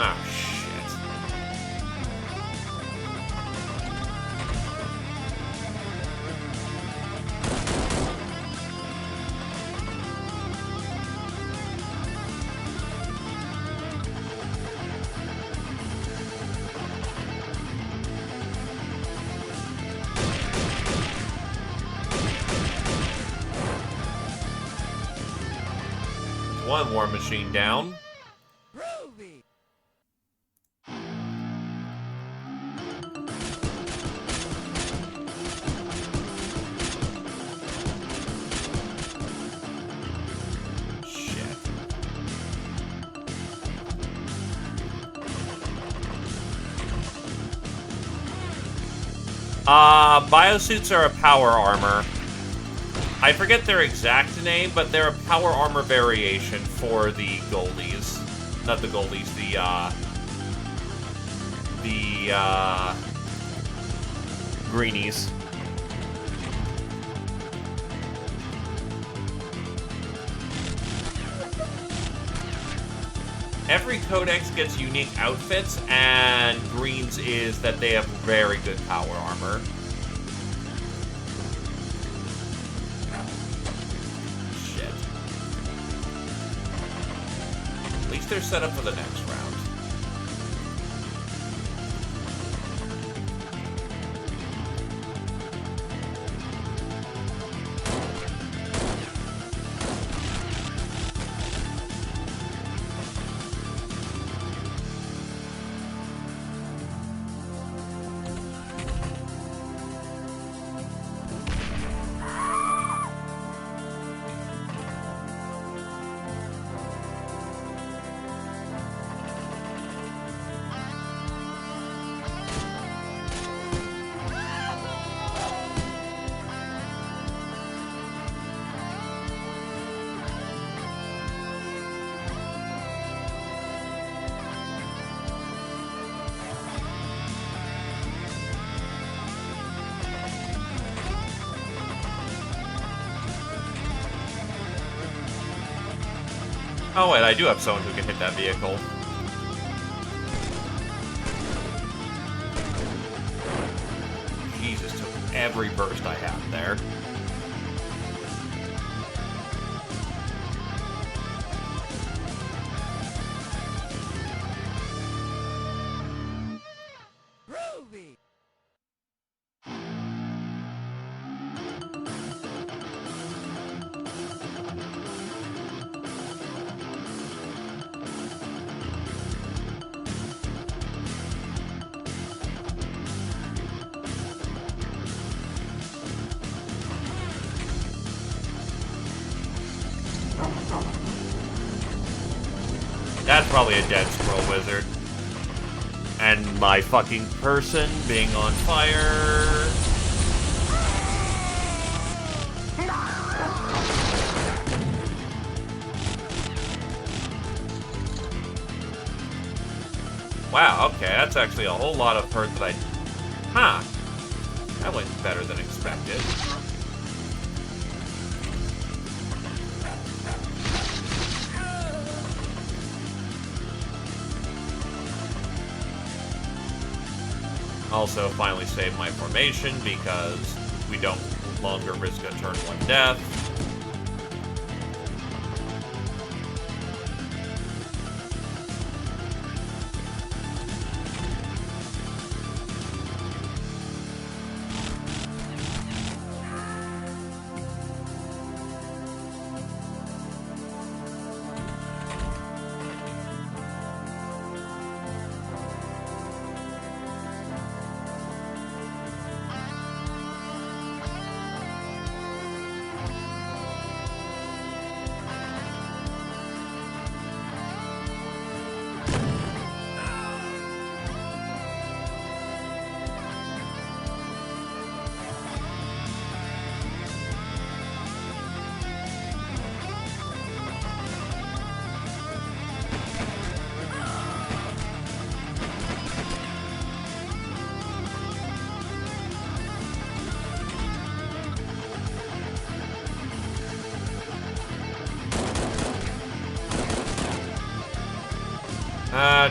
Oh, shit. One war machine down. Biosuits are a power armor. I forget their exact name, but they're a power armor variation for the Goldies. Not the Goldies, the Greenies. Every codex gets unique outfits, and Green's is that they have very good power armor. Shit. At least they're set up for the next round. Oh wait, I do have someone who can hit that vehicle. Jesus, took every burst I have there. That's probably a dead scroll wizard. And my fucking person being on fire. Wow, okay, that's actually a whole lot of hurt that I... Huh. That went better than expected. Also, finally saved my formation because we don't longer risk a turn 1 death.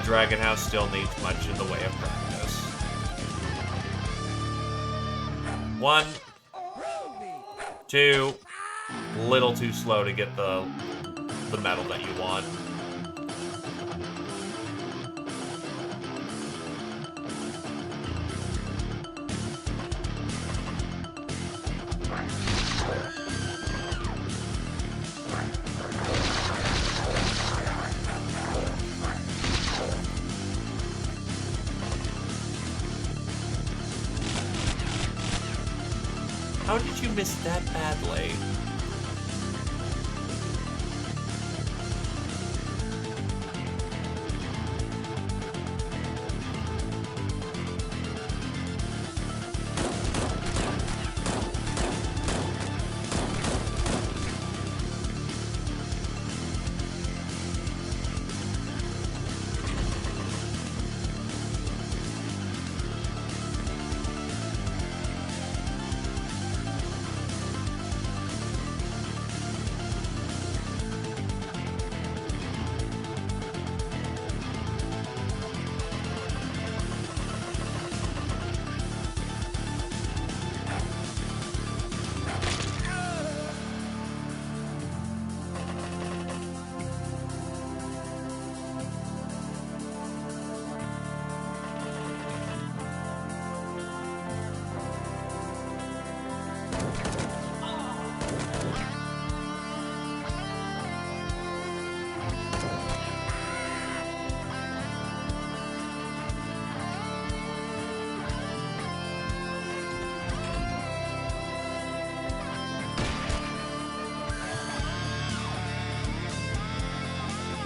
Dragon House still needs much in the way of practice. 1, 2, little too slow to get the medal that you want. How did you miss that badly?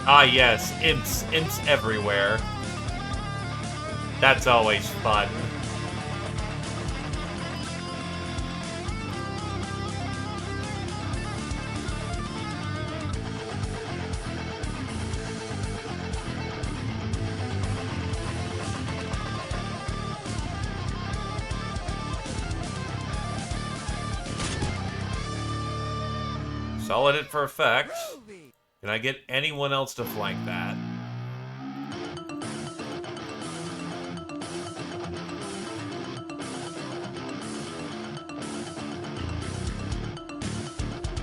Ah, yes, imps. Imps everywhere. That's always fun. Solid it for effect. Can I get anyone else to flank that?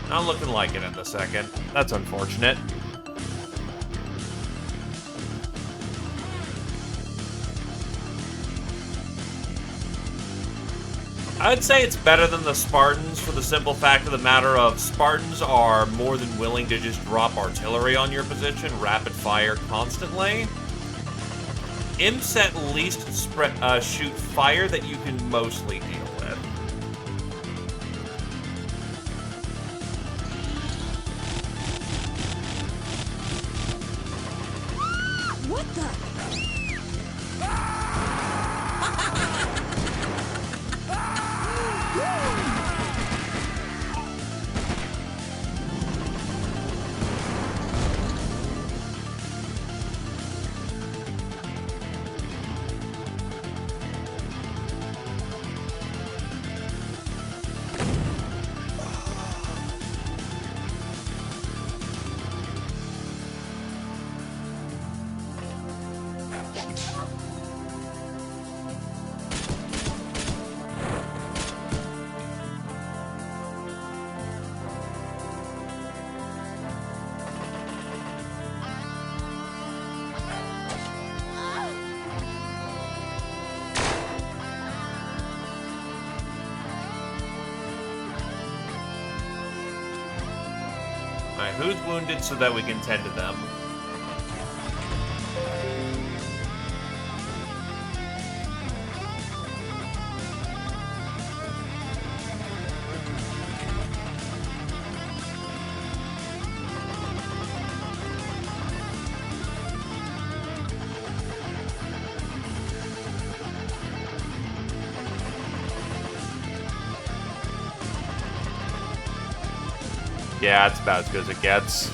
Not looking like it in the second. That's unfortunate. I'd say it's better than the Spartans for the simple fact of the matter of Spartans are more than willing to just drop artillery on your position, rapid fire constantly. Imps at least shoot fire that you can mostly deal with. What the? Alright, who's wounded so that we can tend to them? Yeah, it's about as good as it gets.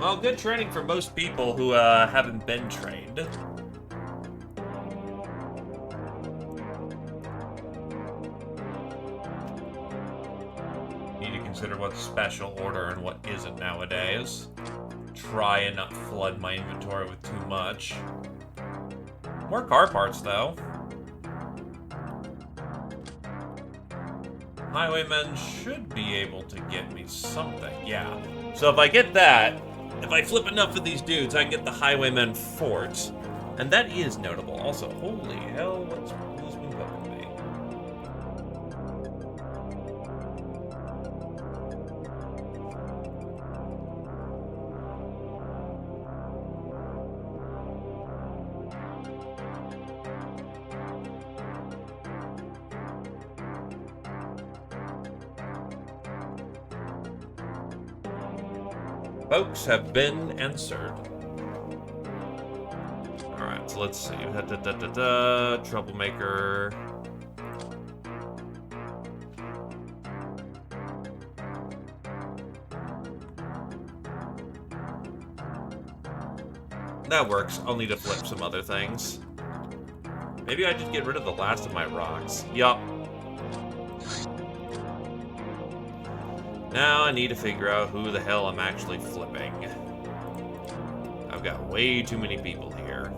Well, good training for most people who haven't been trained. consider what's special order and what isn't nowadays. Try and not flood my inventory with too much. More car parts, though. Highwaymen should be able to get me something, yeah. So if I get that, if I flip enough of these dudes, I can get the Highwaymen Fort. And that is notable. Also, holy hell, who's been poking me? Folks have been answered. Alright, so let's see. Troublemaker. That works. I'll need to flip some other things. Maybe I just get rid of the last of my rocks. Yup. Now I need to figure out who the hell I'm actually flipping. I've got way too many people here.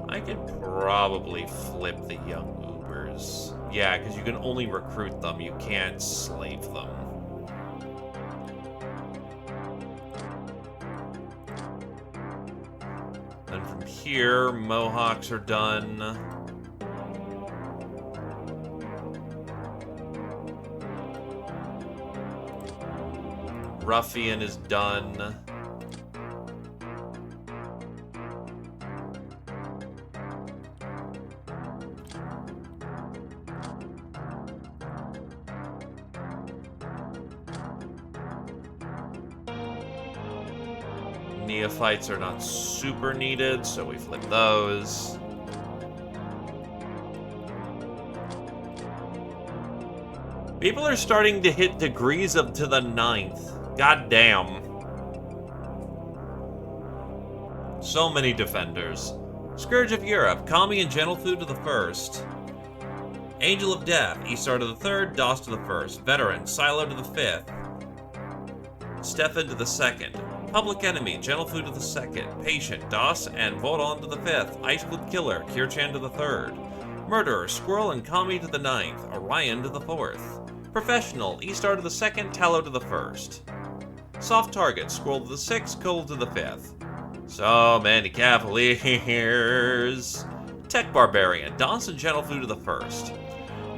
I could probably flip the young Ubers. Yeah, because you can only recruit them, you can't slave them. Then from here, Mohawks are done. Ruffian is done. Neophytes are not super needed, so we flip those. People are starting to hit degrees up to the 9th. God damn. So many defenders. Scourge of Europe, Kami and Gentle Food to the 1st. Angel of Death, Eastar to the 3rd, Doss to the 1st. Veteran, Silo to the 5th. Stefan to the 2nd. Public Enemy, Gentle Food to the 2nd. Patient, Doss and Vodon to the 5th. Iceclid Killer, Kirchan to the 3rd. Murderer, Squirrel and Kami to the 9th. Orion to the 4th. Professional, Eastar to the 2nd, Tallow to the 1st. Soft Target, Squirrel to the 6th, Cold to the 5th. So many Cavaliers. Tech Barbarian, Doss and Gentle Food to the 1st.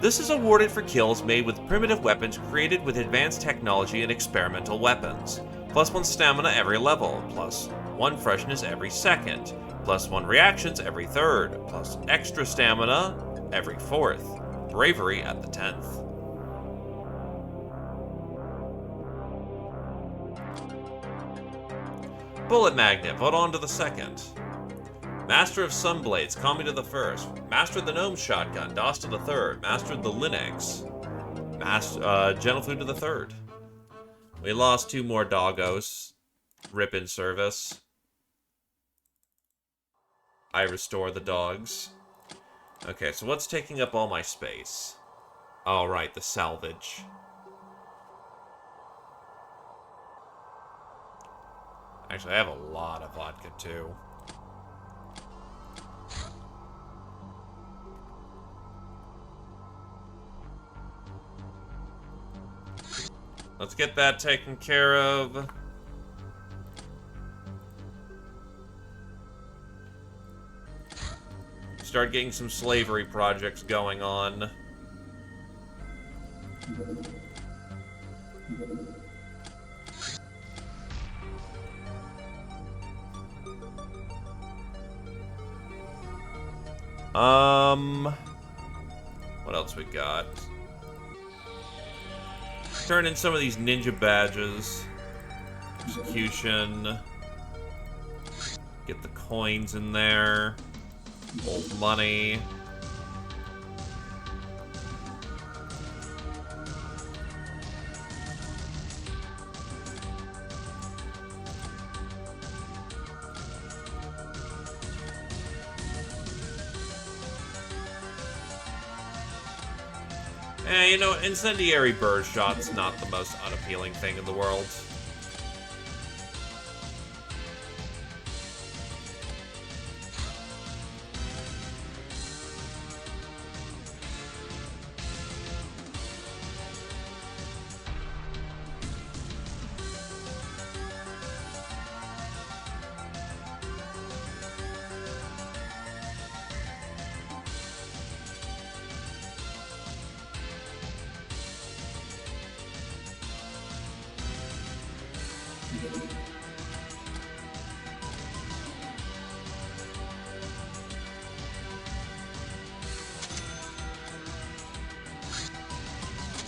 This is awarded for kills made with primitive weapons created with advanced technology and experimental weapons. +1 stamina every level, +1 freshness every 2nd, +1 reactions every 3rd, plus extra stamina every 4th. Bravery at the 10th. Bullet Magnet, Vodon to the 2nd. Master of Sunblades, Kami to the 1st. Master of the Gnome Shotgun, Doss to the 3rd. Master of the Linux, Gentle Food to the 3rd. We lost 2 more doggos. Rip in service. I restore the dogs. Okay, so what's taking up all my space? All right, the salvage. Actually, I have a lot of vodka, too. Let's get that taken care of. Start getting some slavery projects going on. What else we got? Turn in some of these ninja badges. Execution. Get the coins in there. Old money. You know, incendiary bird shot's not the most unappealing thing in the world.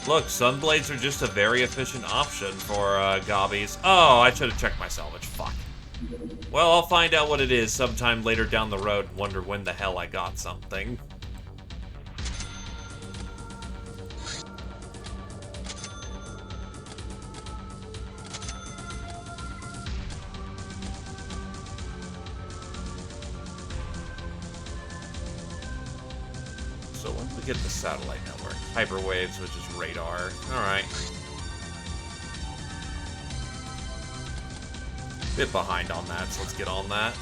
Look, Sunblades are just a very efficient option for Gobbies. Oh, I should have checked my salvage. Fuck. Well, I'll find out what it is sometime later down the road and wonder when the hell I got something. So when do we get the satellite network? Hyperwaves, which is radar. Alright. Bit behind on that, so let's get on that.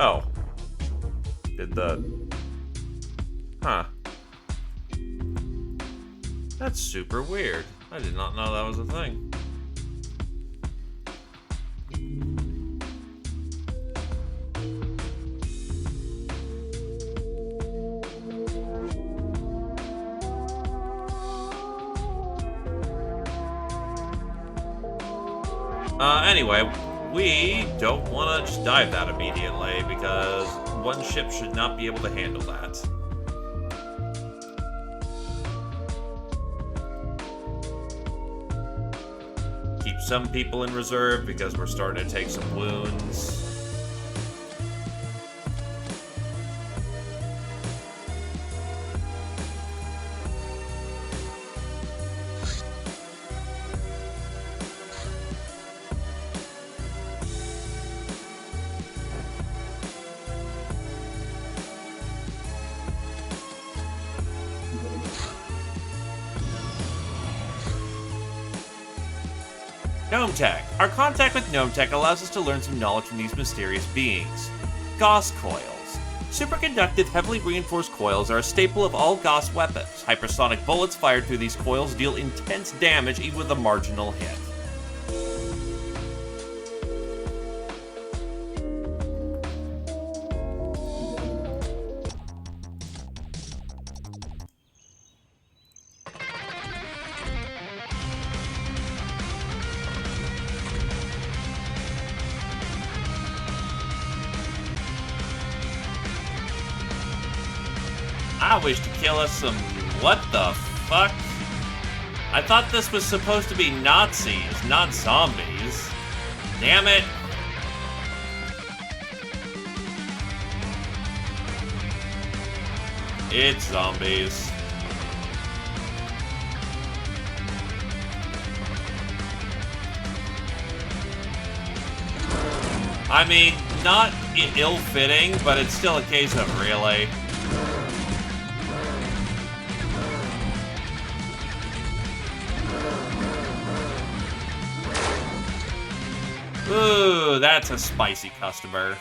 Oh. Did the... Huh. That's super weird. I did not know that was a thing. Anyway, we don't want to just dive that immediately, because one ship should not be able to handle that. Keep some people in reserve, because we're starting to take some wounds. Gnome Tech. Our contact with Gnome Tech allows us to learn some knowledge from these mysterious beings. Gauss coils. Superconductive, heavily reinforced coils are a staple of all Gauss weapons. Hypersonic bullets fired through these coils deal intense damage even with a marginal hit. I wish to kill us some... What the fuck? I thought this was supposed to be Nazis, not zombies. Damn it. It's zombies. I mean, not ill-fitting, but it's still a case of really. Ooh, that's a spicy customer.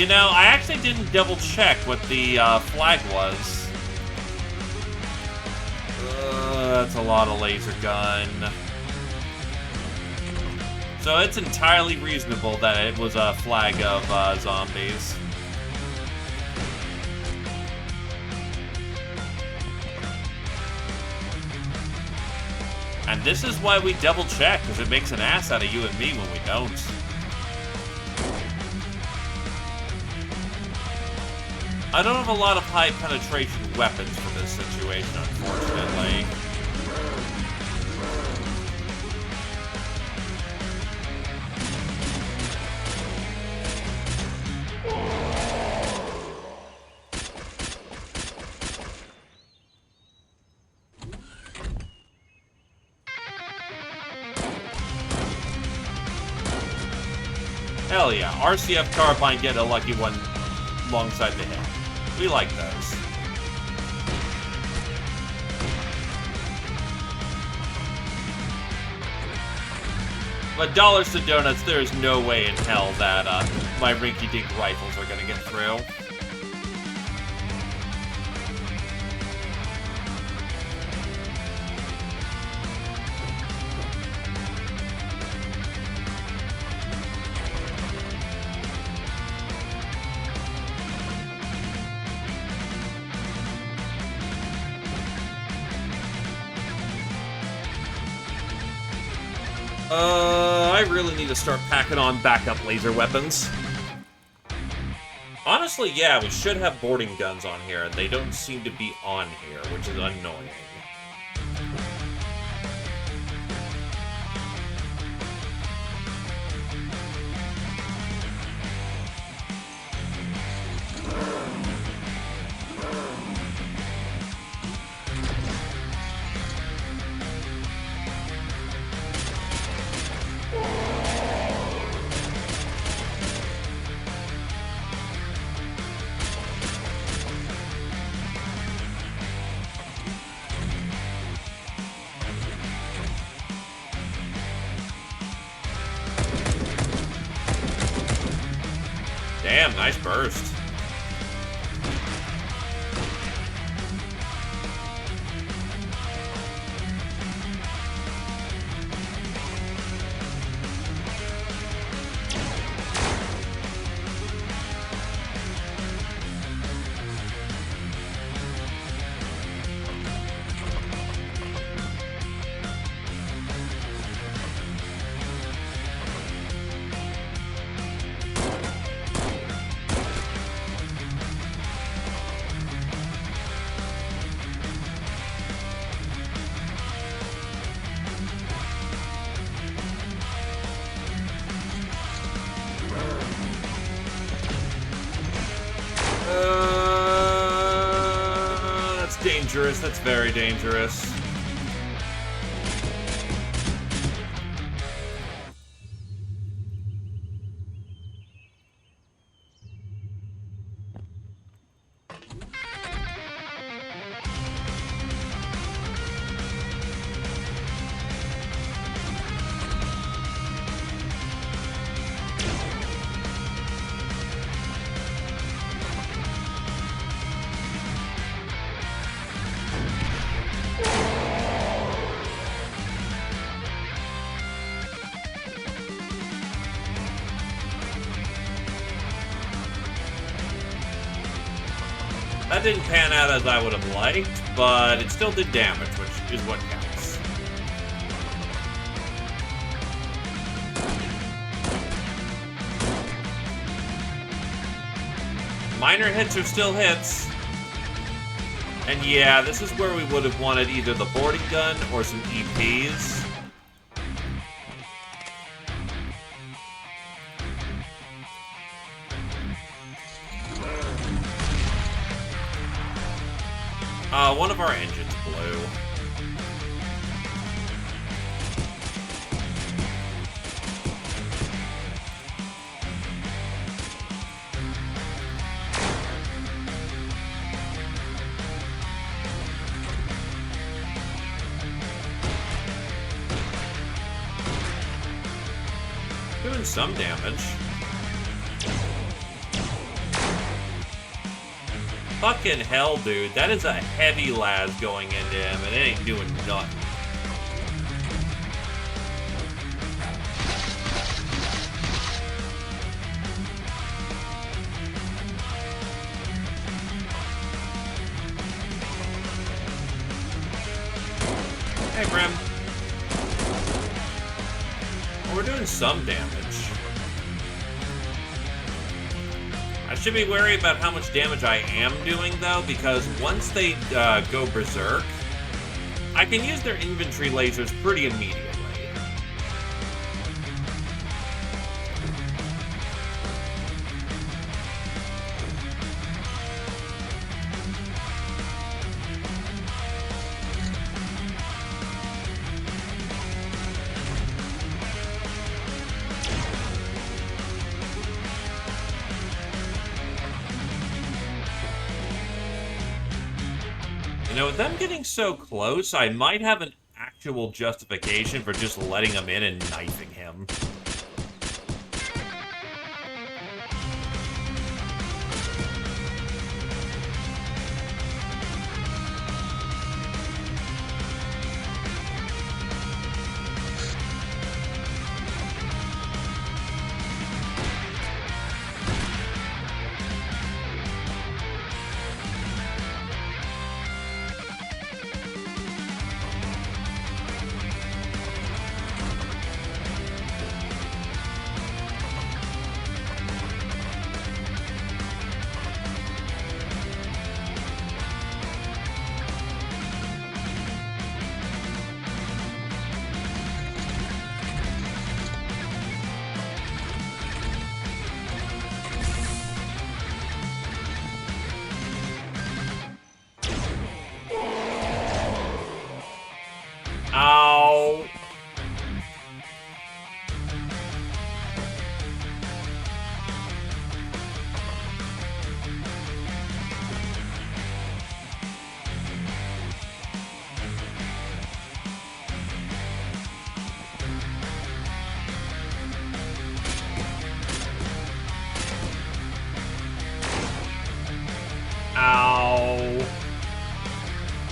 You know, I actually didn't double check what the flag was. That's a lot of laser gun. So it's entirely reasonable that it was a flag of zombies. And this is why we double check, because it makes an ass out of you and me when we don't. I don't have a lot of high penetration weapons for this situation, unfortunately. Hell yeah, RCF Carbine get a lucky one alongside the hit. We like those. But dollars to donuts, there is no way in hell that my rinky-dink rifles are gonna get through. I really need to start packing on backup laser weapons. Honestly, yeah, we should have boarding guns on here, and they don't seem to be on here, which is annoying. Damn, nice burst. That's dangerous. That's very dangerous. That didn't pan out as I would have liked, but it still did damage, which is what counts. Minor hits are still hits. And yeah, this is where we would have wanted either the boarding gun or some EPs. One of our engines blew. Doing some damage. Fucking hell, dude. That is a heavy las going into him, and it ain't doing nothing. Hey, Grim. Well, we're doing some damage. I should be worried about how much damage I am doing, though, because once they go berserk, I can use their inventory lasers pretty immediately. You know, with them getting so close, I might have an actual justification for just letting him in and knifing him. Ow. Ow.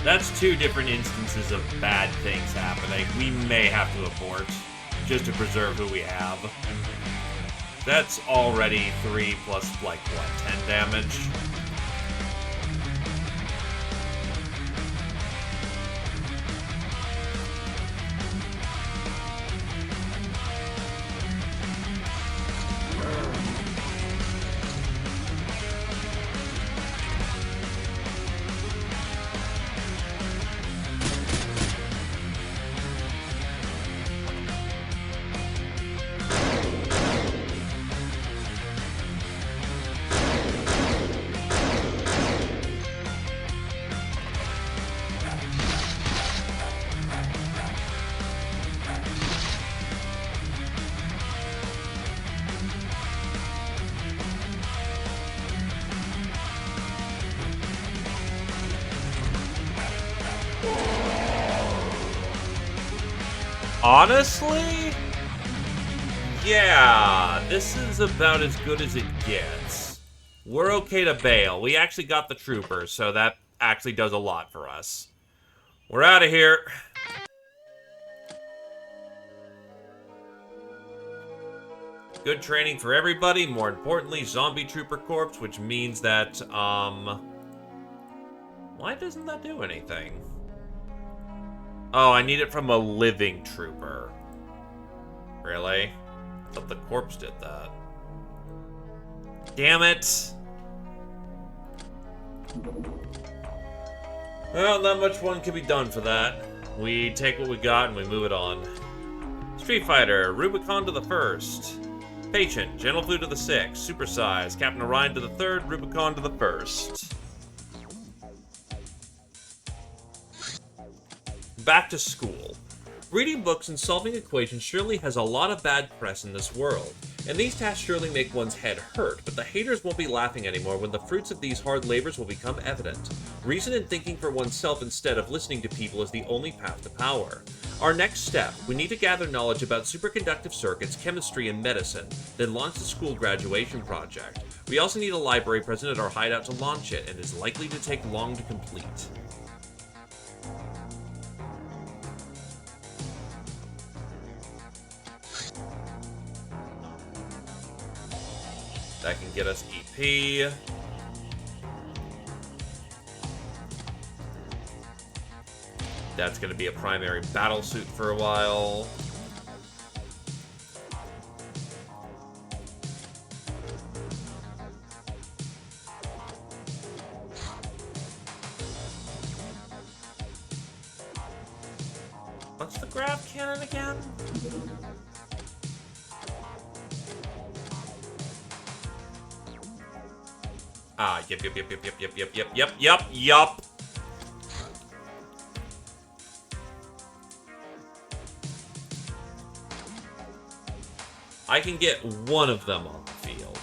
That's two different instances of bad things happening. We may have to abort, just to preserve who we have. That's already 3 plus, like, what, 10 damage? Honestly? Yeah, this is about as good as it gets. We're okay to bail. We actually got the trooper, so that actually does a lot for us. We're out of here. Good training for everybody. More importantly, zombie trooper corpse, which means that, why doesn't that do anything? Oh, I need it from a living trooper. Really? I thought the corpse did that. Damn it! Well, not much one can be done for that. We take what we got and we move it on. Street Fighter, Rubicon to the 1st. Patient, Gentle Flu to the 6th. Supersize, Captain Orion to the 3rd, Rubicon to the 1st. Back to school. Reading books and solving equations surely has a lot of bad press in this world, and these tasks surely make one's head hurt, but the haters won't be laughing anymore when the fruits of these hard labors will become evident. Reason and thinking for oneself instead of listening to people is the only path to power. Our next step, we need to gather knowledge about superconductive circuits, chemistry, and medicine, then launch the school graduation project. We also need a library present at our hideout to launch it, and is likely to take long to complete. That can get us EP. That's going to be a primary battle suit for a while. What's the grav cannon again? Ah, yep. I can get one of them on the field.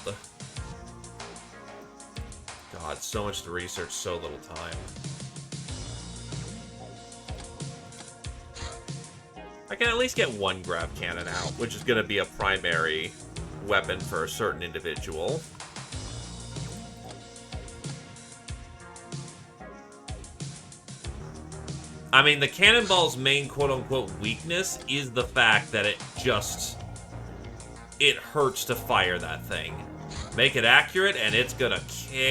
God, so much to research, so little time. I can at least get one grav cannon out, which is going to be a primary weapon for a certain individual. I mean, the cannonball's main quote-unquote weakness is the fact that it hurts to fire that thing. Make it accurate, and it's gonna kill.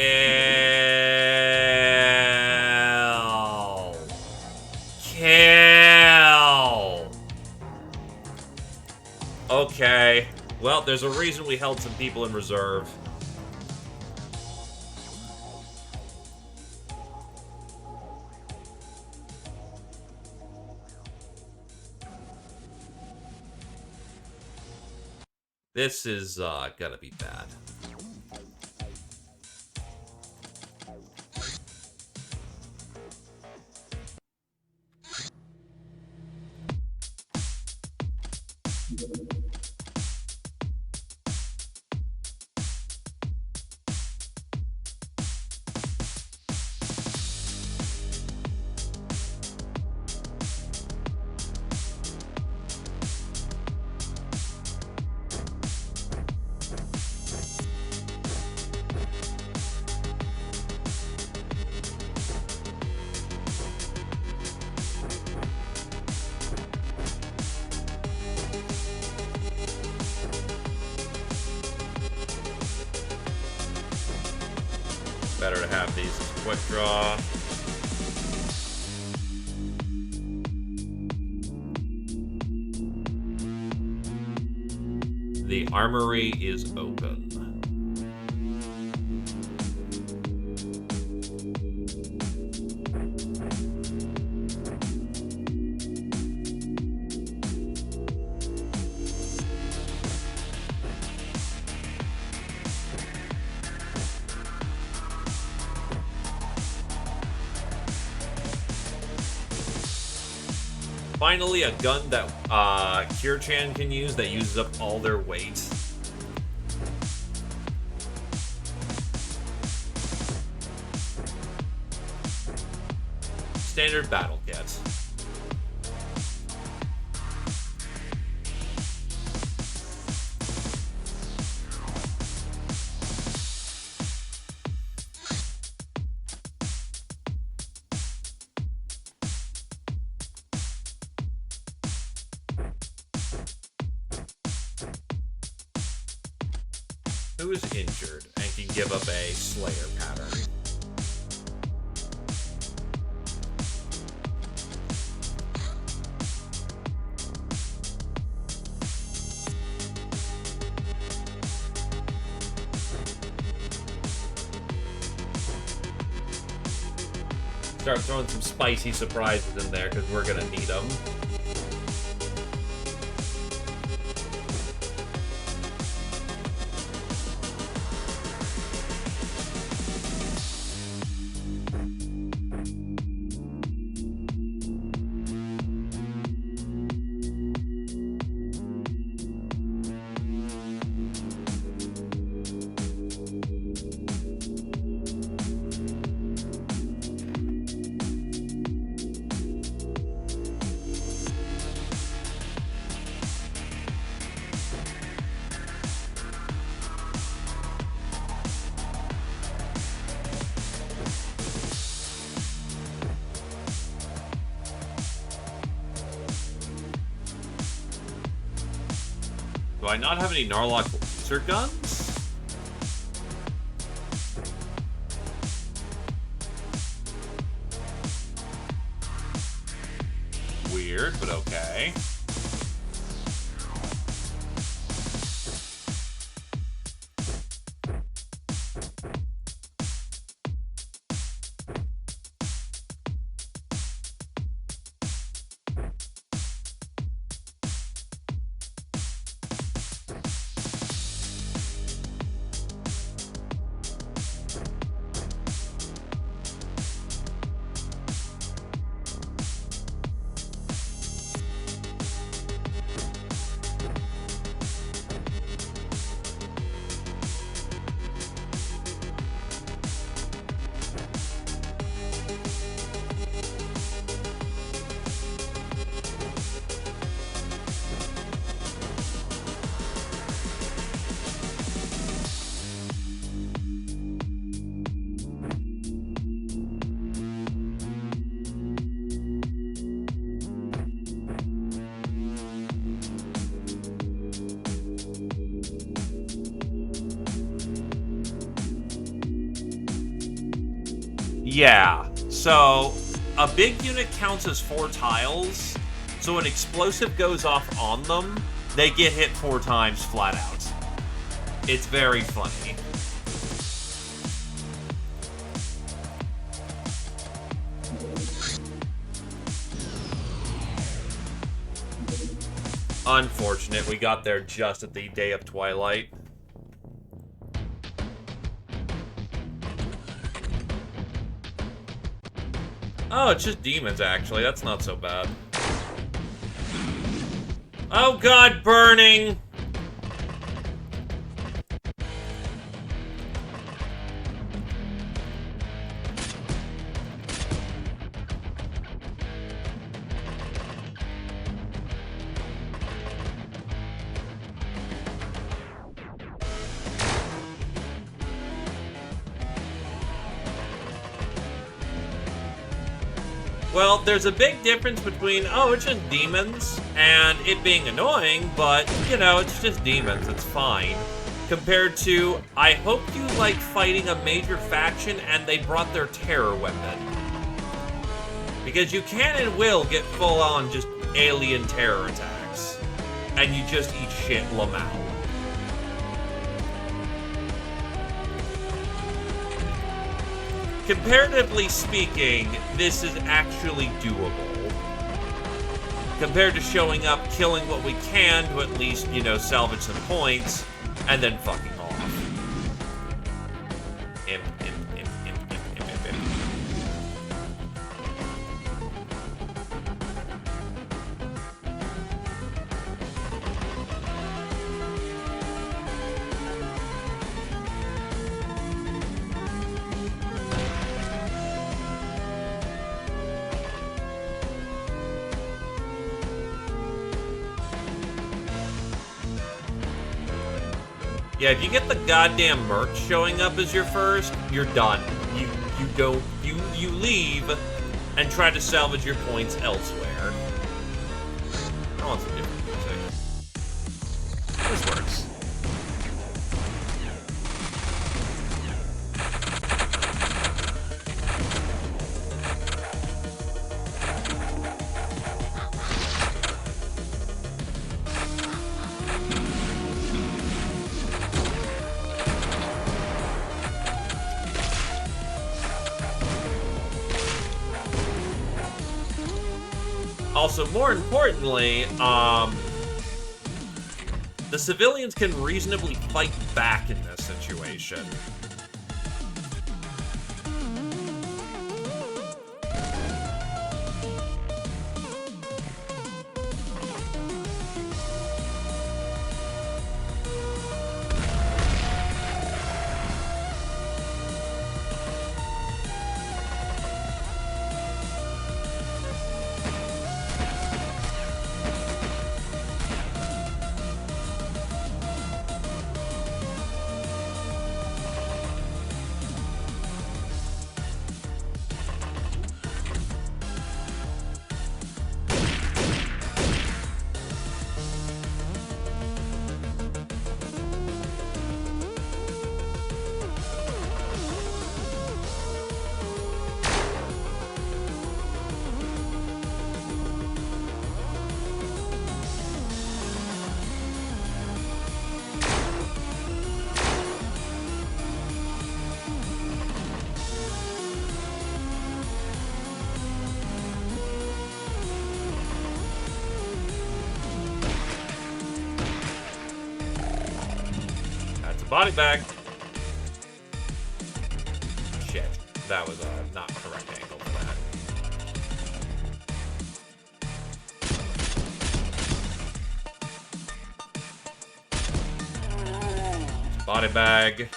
Okay. Well, there's a reason we held some people in reserve. This is gonna be bad. Better to have these as quick draw. The armory is open. Finally, a gun that Kirchan can use that uses up all their weight. Standard battle kit. Who is injured and can give up a Slayer pattern? Start throwing some spicy surprises in there because we're gonna need them. Do I not have any Narlock laser guns? Weird, but okay. Yeah, so a big unit counts as 4 tiles, so when explosive goes off on them, they get hit 4 times flat out. It's very funny. Unfortunate, we got there just at the day of twilight. Oh, it's just demons, actually. That's not so bad. Oh god, burning! Well, there's a big difference between, oh, it's just demons, and it being annoying, but, you know, it's just demons, it's fine. Compared to, I hope you like fighting a major faction and they brought their terror weapon. Because you can and will get full-on just alien terror attacks. And you just eat shit lamau. Comparatively speaking, this is actually doable. Compared to showing up, killing what we can to at least, you know, salvage some points, and then fucking off. Imp. Yeah, if you get the goddamn merch showing up as your first, you're done. You leave and try to salvage your points elsewhere. I want some different music. This works. Also, more importantly, the civilians can reasonably fight back in this situation. body bag. Shit. That was not correct angle for that. Body bag.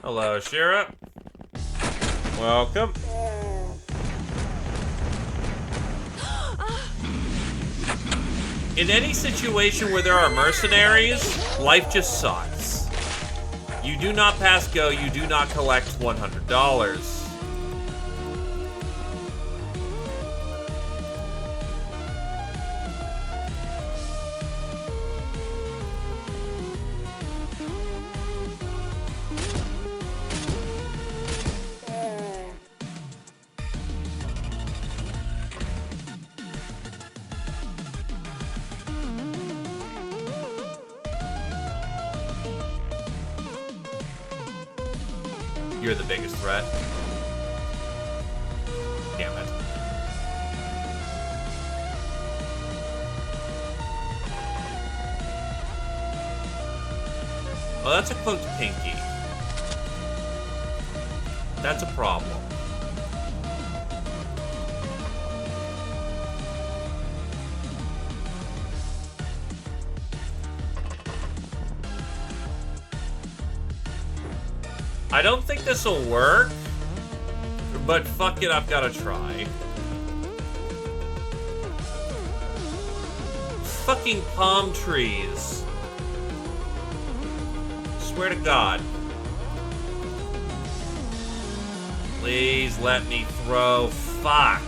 Hello, Shira. Welcome. In any situation where there are mercenaries, life just sucks. You do not pass go, you do not collect $100. You're the biggest threat. Damn it. Well, that's a cloaked pinky. That's a problem. I don't think this will work, but fuck it, I've got to try. Fucking palm trees. Swear to God. Please let me throw. Fuck.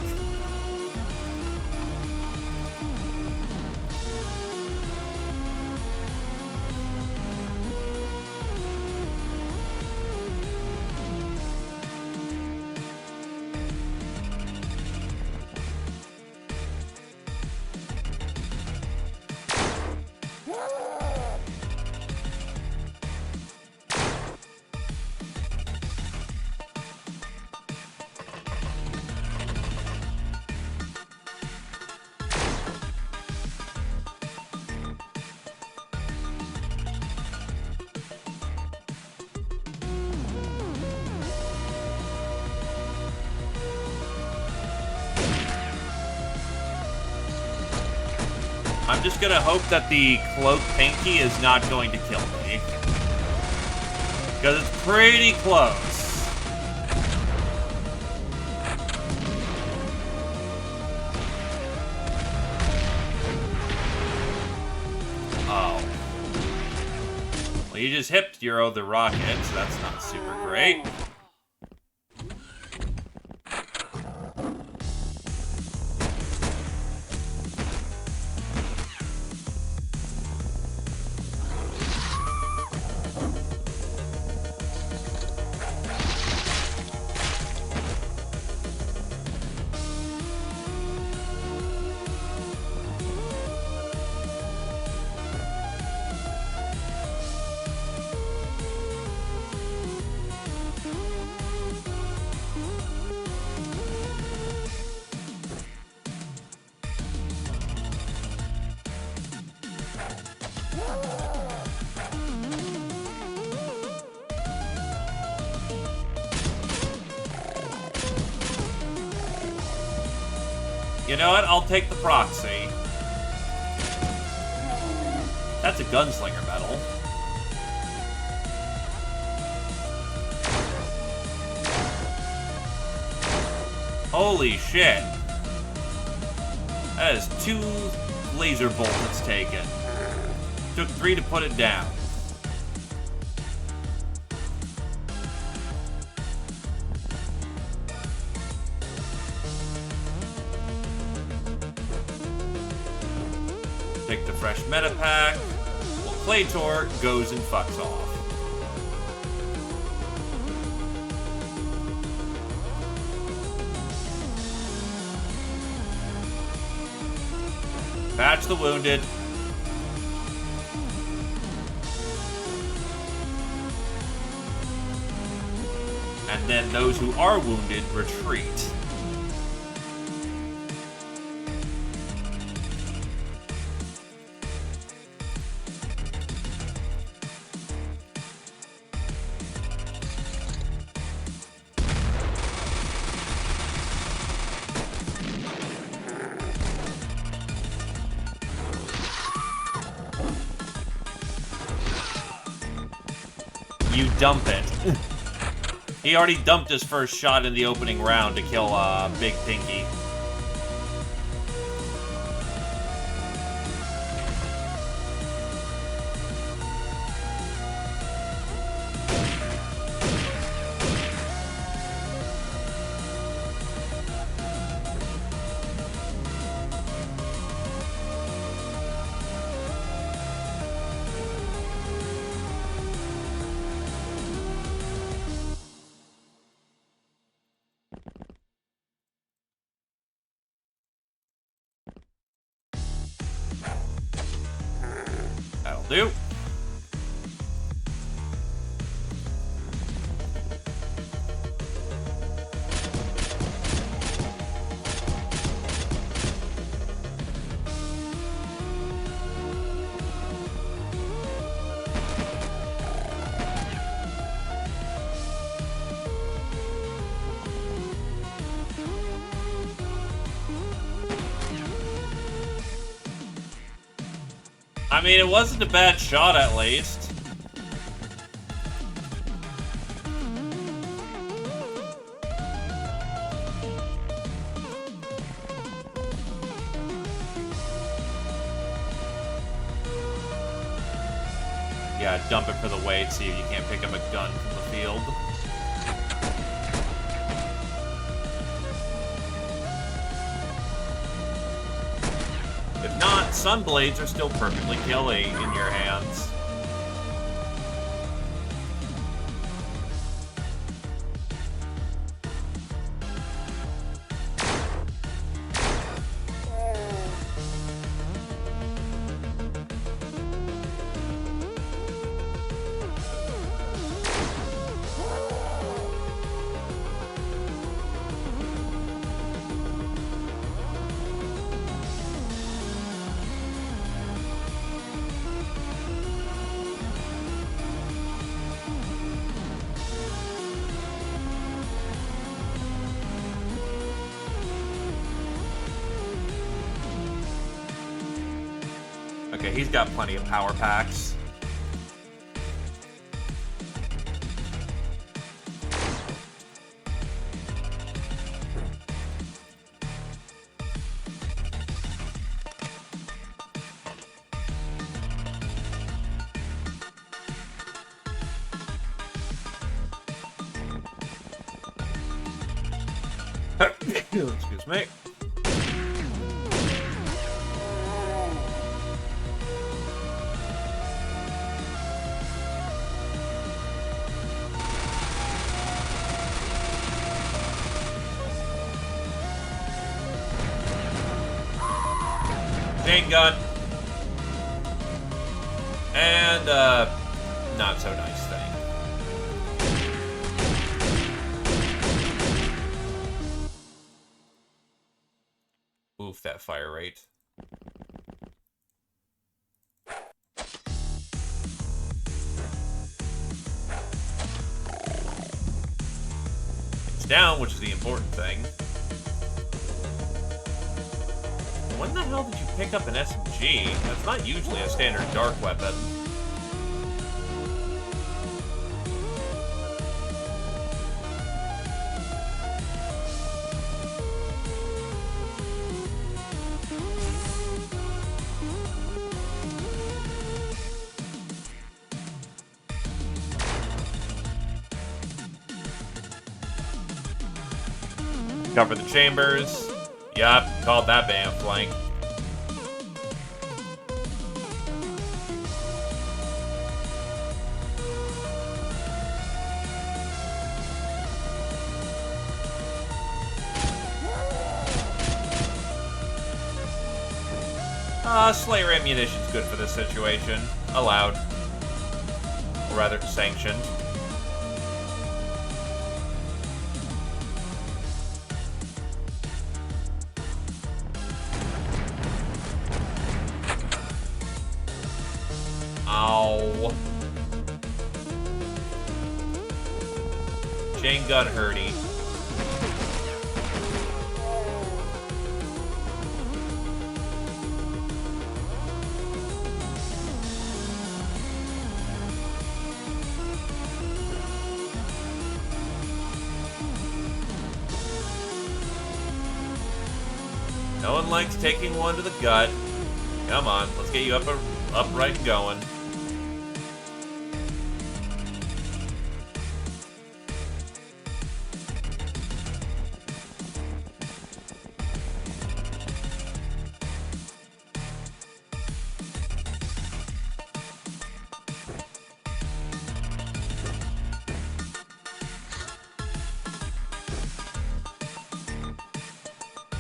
I'm just gonna hope that the cloak pinky is not going to kill me. Because it's pretty close. Oh. Well, you just hipped your other rocket, so that's not super great. You know what? I'll take the proxy. That's a gunslinger medal. Holy shit. That is 2 laser bullets taken. Took 3 to put it down. meta pack. Well, Claytor goes and fucks off. Patch the wounded. And then those who are wounded retreat. You dump it. He already dumped his first shot in the opening round to kill Big Pinky. That'll do. I mean, it wasn't a bad shot, at least. Yeah, dump it for the weight, see if you can't pick up a gun from the field. If not, Sunblades are still perfectly killing in your hands. Okay, he's got plenty of power packs. Excuse me. Chain gun. And, not so nice thing. Oof, that fire rate. It's down, which is the important thing. When the hell did you pick up an SMG? That's not usually a standard dark weapon. Cover the chambers. Yup, called that bam flank. Slayer ammunition's good for this situation. Allowed. Or rather, sanctioned. Ow. Chain gun hurty. No one likes taking one to the gut. Come on, let's get you upright and going.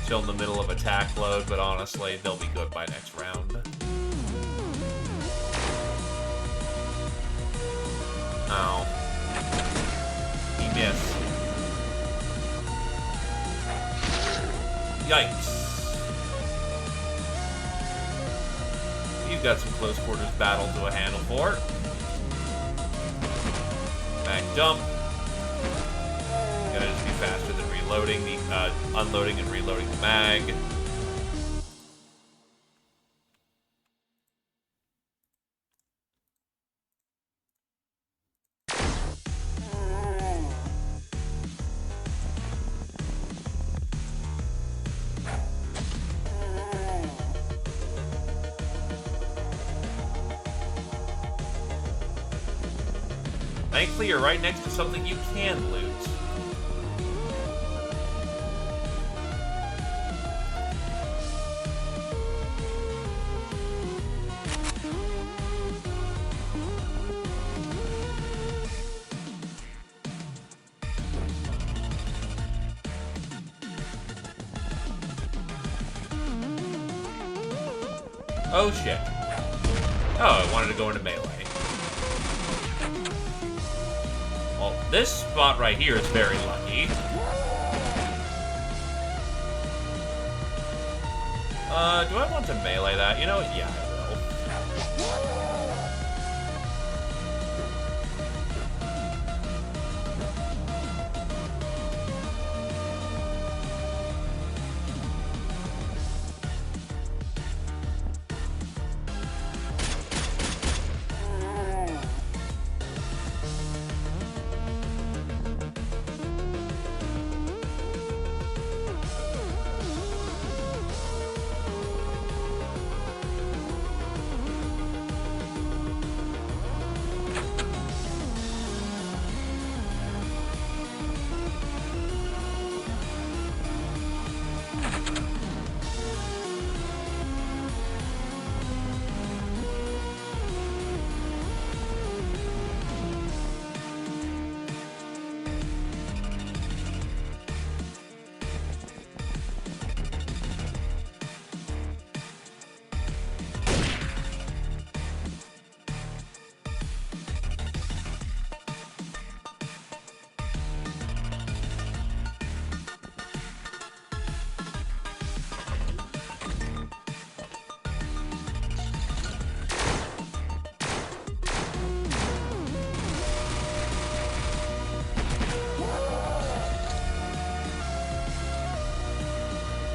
Still in the middle of attack load, but honestly, they'll be good by next round. Ow. He missed. Yikes. You've got some close quarters battle to handle for. Back dump. Gotta just be faster than reloading the, unloading and reloading the mag. Thankfully, you're right next to something you can loot. Oh shit. Oh, I wanted to go into melee. Well, this spot right here is very lucky. Do I want to melee that? You know what? Yeah, I will.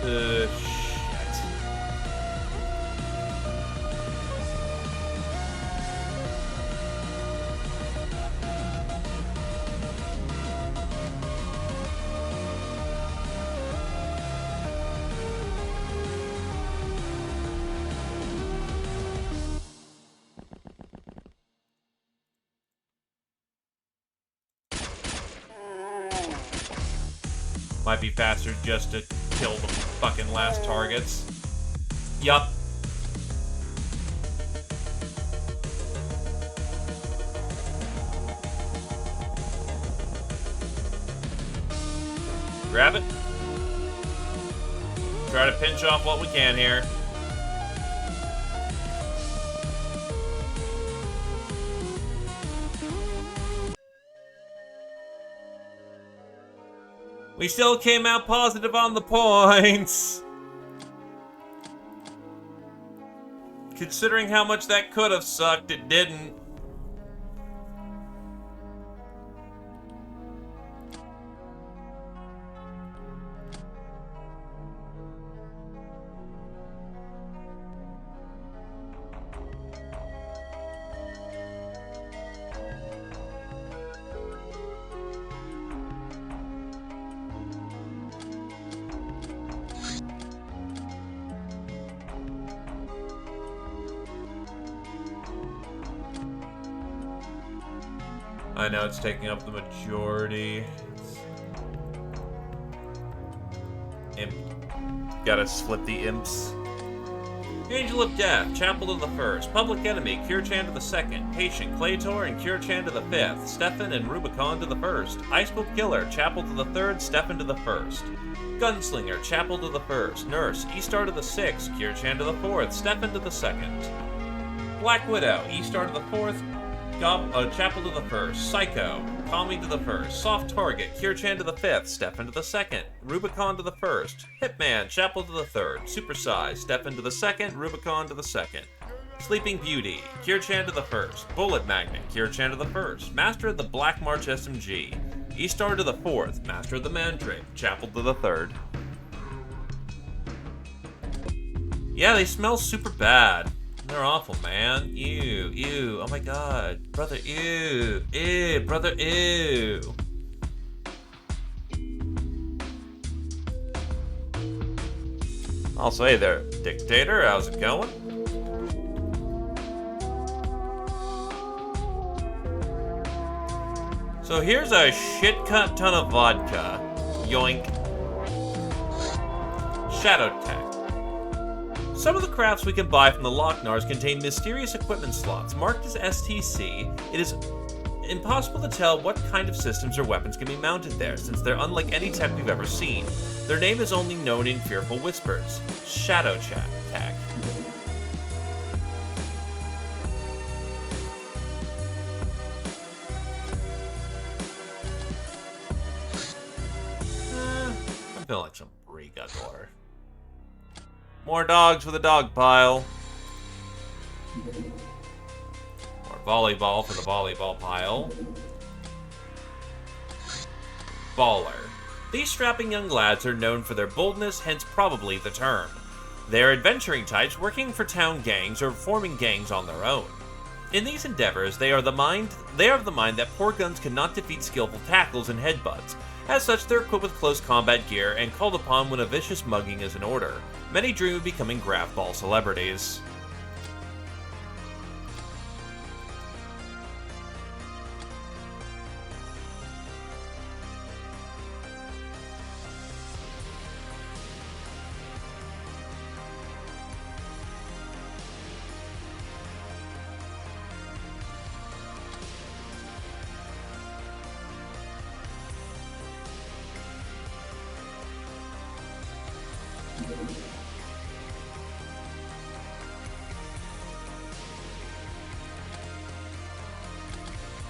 Shit. Might be faster just to kill the fucking last targets. Yup. Grab it. Try to pinch off what we can here. We still came out positive on the points. Considering how much that could have sucked, it didn't. I know it's taking up the majority. Imp. Gotta split the imps. Angel of Death, Chapel to the First, Public Enemy, Kirchan to the Second, Patient, Claytor, and Kirchan to the Fifth, Stefan and Rubicon to the First, Icebolt Killer, Chapel to the Third, Stefan to the First, Gunslinger, Chapel to the First, Nurse, Eastar to the Sixth, Kirchan to the Fourth, Stefan to the Second, Black Widow, Eastar to the Fourth, Chapel to the First, Psycho, Kami to the First, Soft Target, Kirchan to the Fifth, Stefan to the Second, Rubicon to the First, Hitman, Chapel to the Third, Supersize, Stefan to the Second, Rubicon to the Second, Sleeping Beauty, Kirchan to the First, Bullet Magnet, Kirchan to the First, Master of the Black March SMG, Eastar to the Fourth, Master of the Mandrake, Chapel to the Third. Yeah, they smell super bad. They're awful, man. Ew, ew. Oh my god. Brother, ew. Ew, brother, ew. I'll say there, Dictator, how's it going? So here's a shit cut ton of vodka. Yoink. Shadow Tech. Some of the crafts we can buy from the Locknars contain mysterious equipment slots marked as STC. It is impossible to tell what kind of systems or weapons can be mounted there, since they're unlike any tech we've ever seen. Their name is only known in fearful whispers. Shadow Tech. I'm feeling like some Brigador. More dogs for the dog pile. More volleyball for the volleyball pile. Baller. These strapping young lads are known for their boldness, hence probably the term. They are adventuring types working for town gangs or forming gangs on their own. In these endeavors, they are of the mind that poor guns cannot defeat skillful tackles and headbutts. As such, they're equipped with close combat gear and called upon when a vicious mugging is in order. Many dream of becoming graph ball celebrities.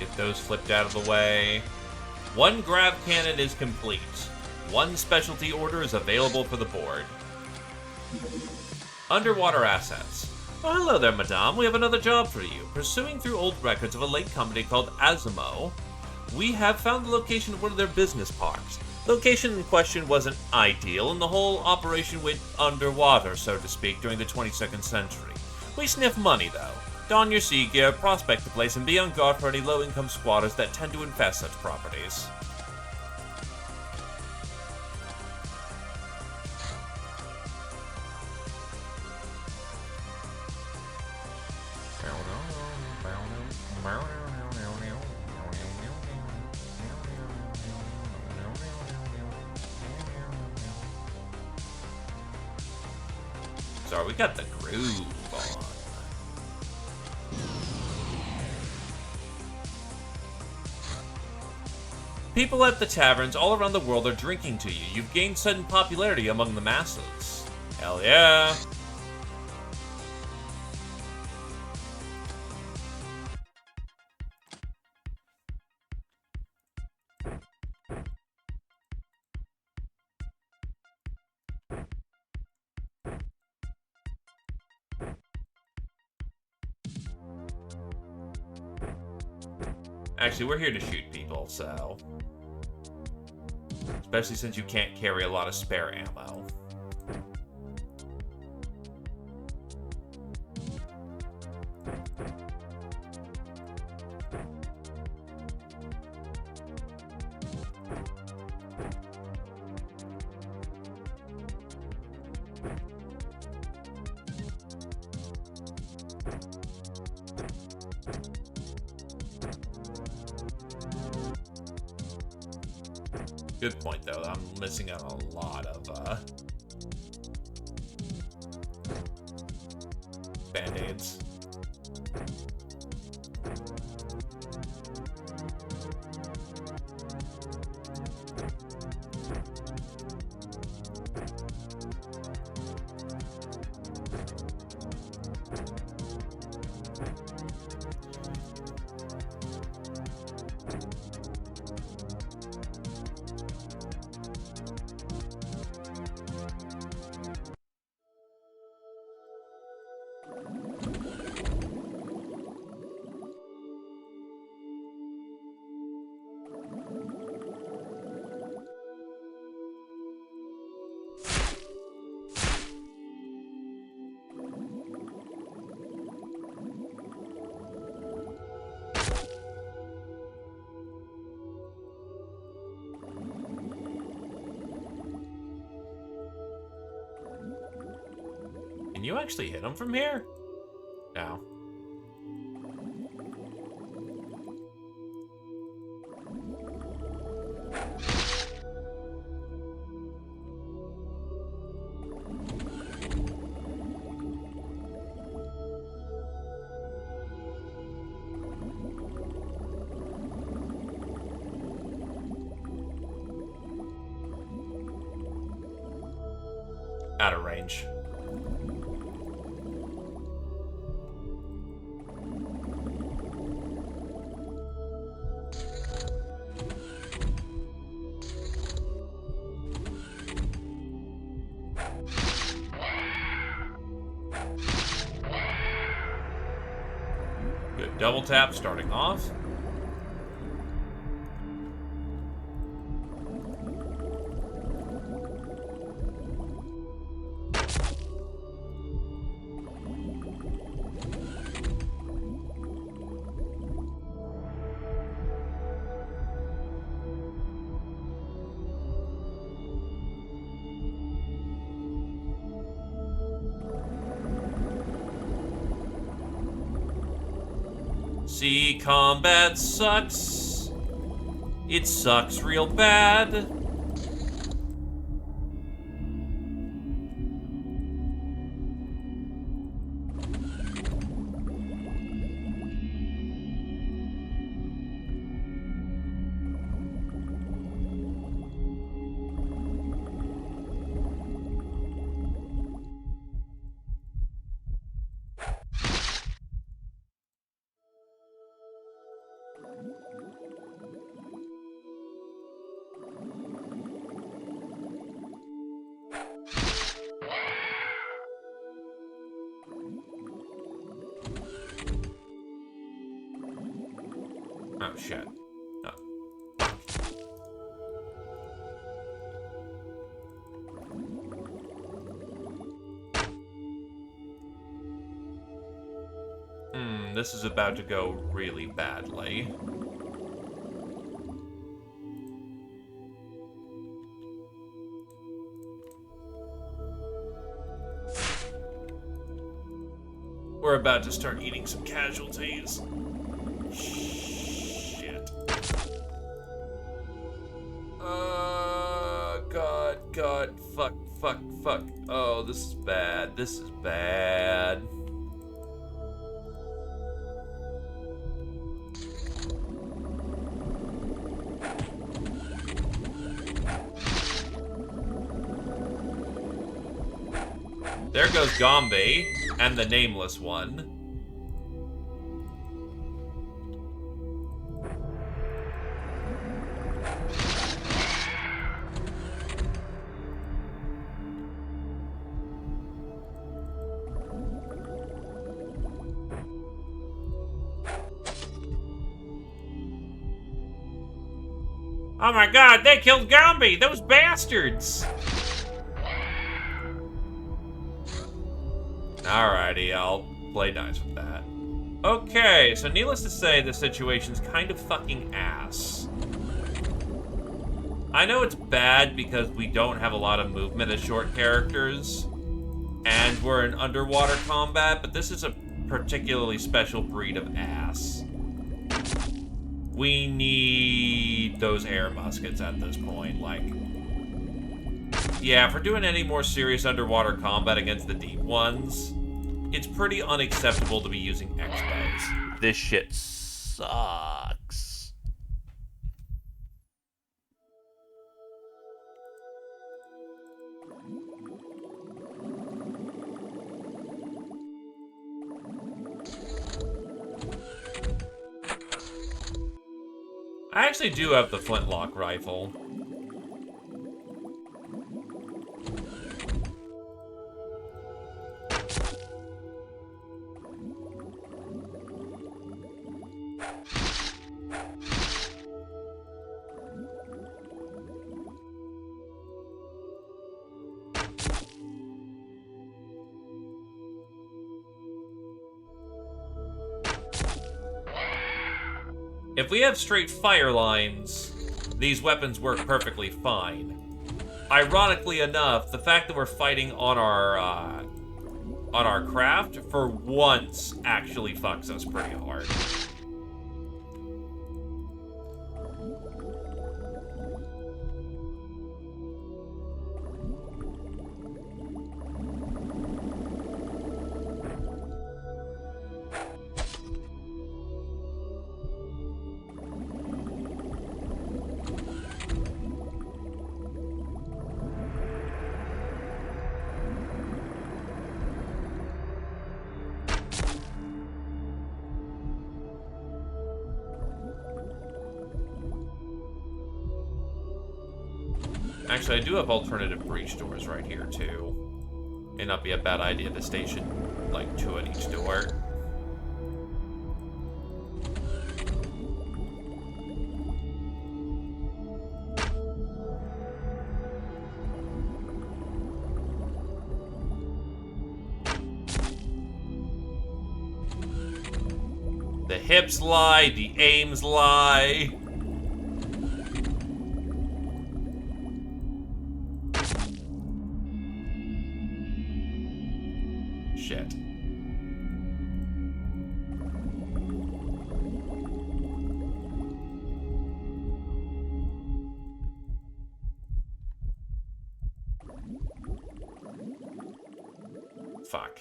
Get those flipped out of the way. One grav cannon is complete. One specialty order is available for the board. Underwater assets. Oh, hello there, madame. We have another job for you. Pursuing through old records of a late company called Azimo, we have found the location of one of their business parks. The location in question wasn't ideal, and the whole operation went underwater, so to speak, during the 22nd century. We sniff money, though. Don your sea gear, prospect the place, and be on guard for any low-income squatters that tend to infest such properties. Sorry, we got the groove on. People at the taverns all around the world are drinking to you. You've gained sudden popularity among the masses. Hell yeah. Actually, we're here to shoot people, so... Especially since you can't carry a lot of spare ammo. Good point, though. I'm missing out on a lot of, Band-Aids. Can you actually hit him from here? No. Out of range. Good double tap starting off. See, combat sucks. It sucks real bad. Oh, shit. Oh. This is about to go really badly. We're about to start eating some casualties. Shit. God, fuck. Oh, this is bad. This is bad. There goes Gombe and the nameless one. Oh my god, they killed Gombi! Those bastards! Alrighty, I'll play nice with that. Okay, so needless to say, the situation's kind of fucking ass. I know it's bad because we don't have a lot of movement as short characters, and we're in underwater combat, but this is a particularly special breed of ass. We need those air muskets at this point, like... Yeah, if we're doing any more serious underwater combat against the deep ones, it's pretty unacceptable to be using XPiratez. This shit sucks. I actually do have the flintlock rifle. If we have straight fire lines, these weapons work perfectly fine. Ironically enough, the fact that we're fighting on our craft, for once, actually fucks us pretty hard. Actually, I do have alternative breach doors right here, too. May not be a bad idea to station, like, 2 at each door. The hips lie, the aims lie. Shit. Fuck.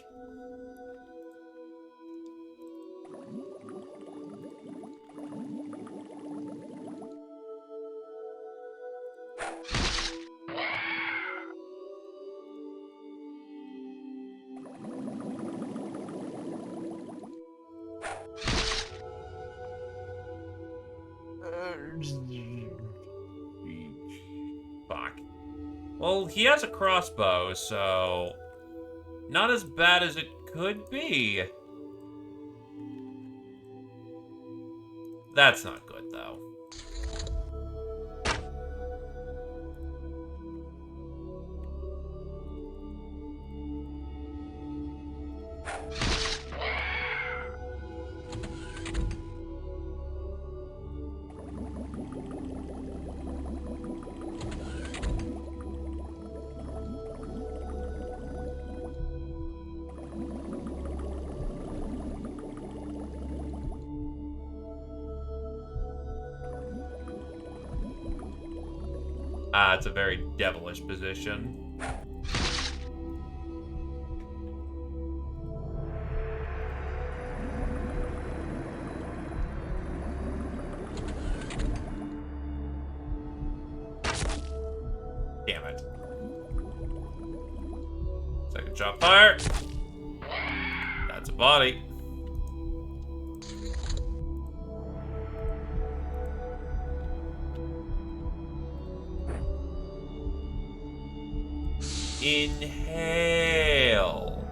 Fuck. Well, he has a crossbow, so... not as bad as it could be. That's not good, though. Ah, it's a very devilish position. Damn it. Second shot fire. That's a body. Inhale.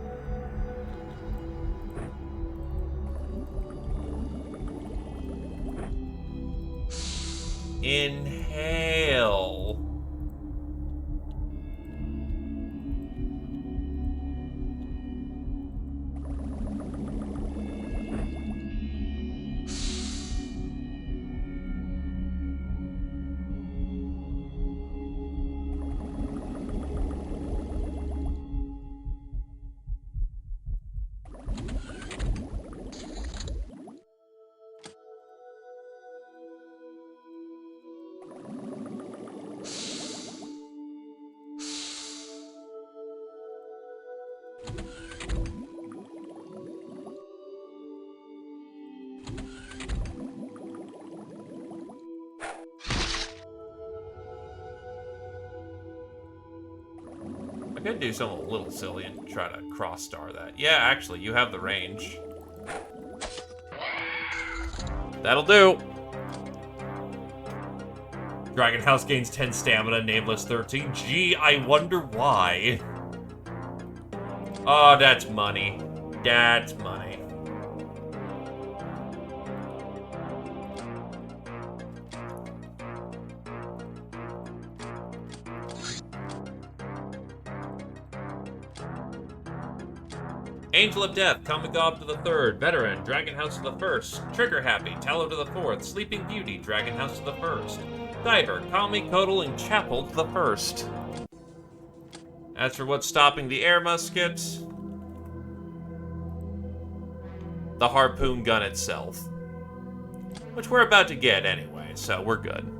Inhale. hell? I could do something a little silly and try to cross-star that. Yeah, actually, you have the range. That'll do. Dragon House gains 10 stamina, Nameless 13. Gee, I wonder why. Oh, that's money. That's money. Angel of Death, Comic Gob to the 3rd, Veteran, Dragon House to the 1st, Trigger Happy, Tallow to the 4th, Sleeping Beauty, Dragon House to the 1st, Diver, Kami, Kodal, and Chapel to the 1st. As for what's stopping the air muskets, the harpoon gun itself, which we're about to get anyway, so we're good.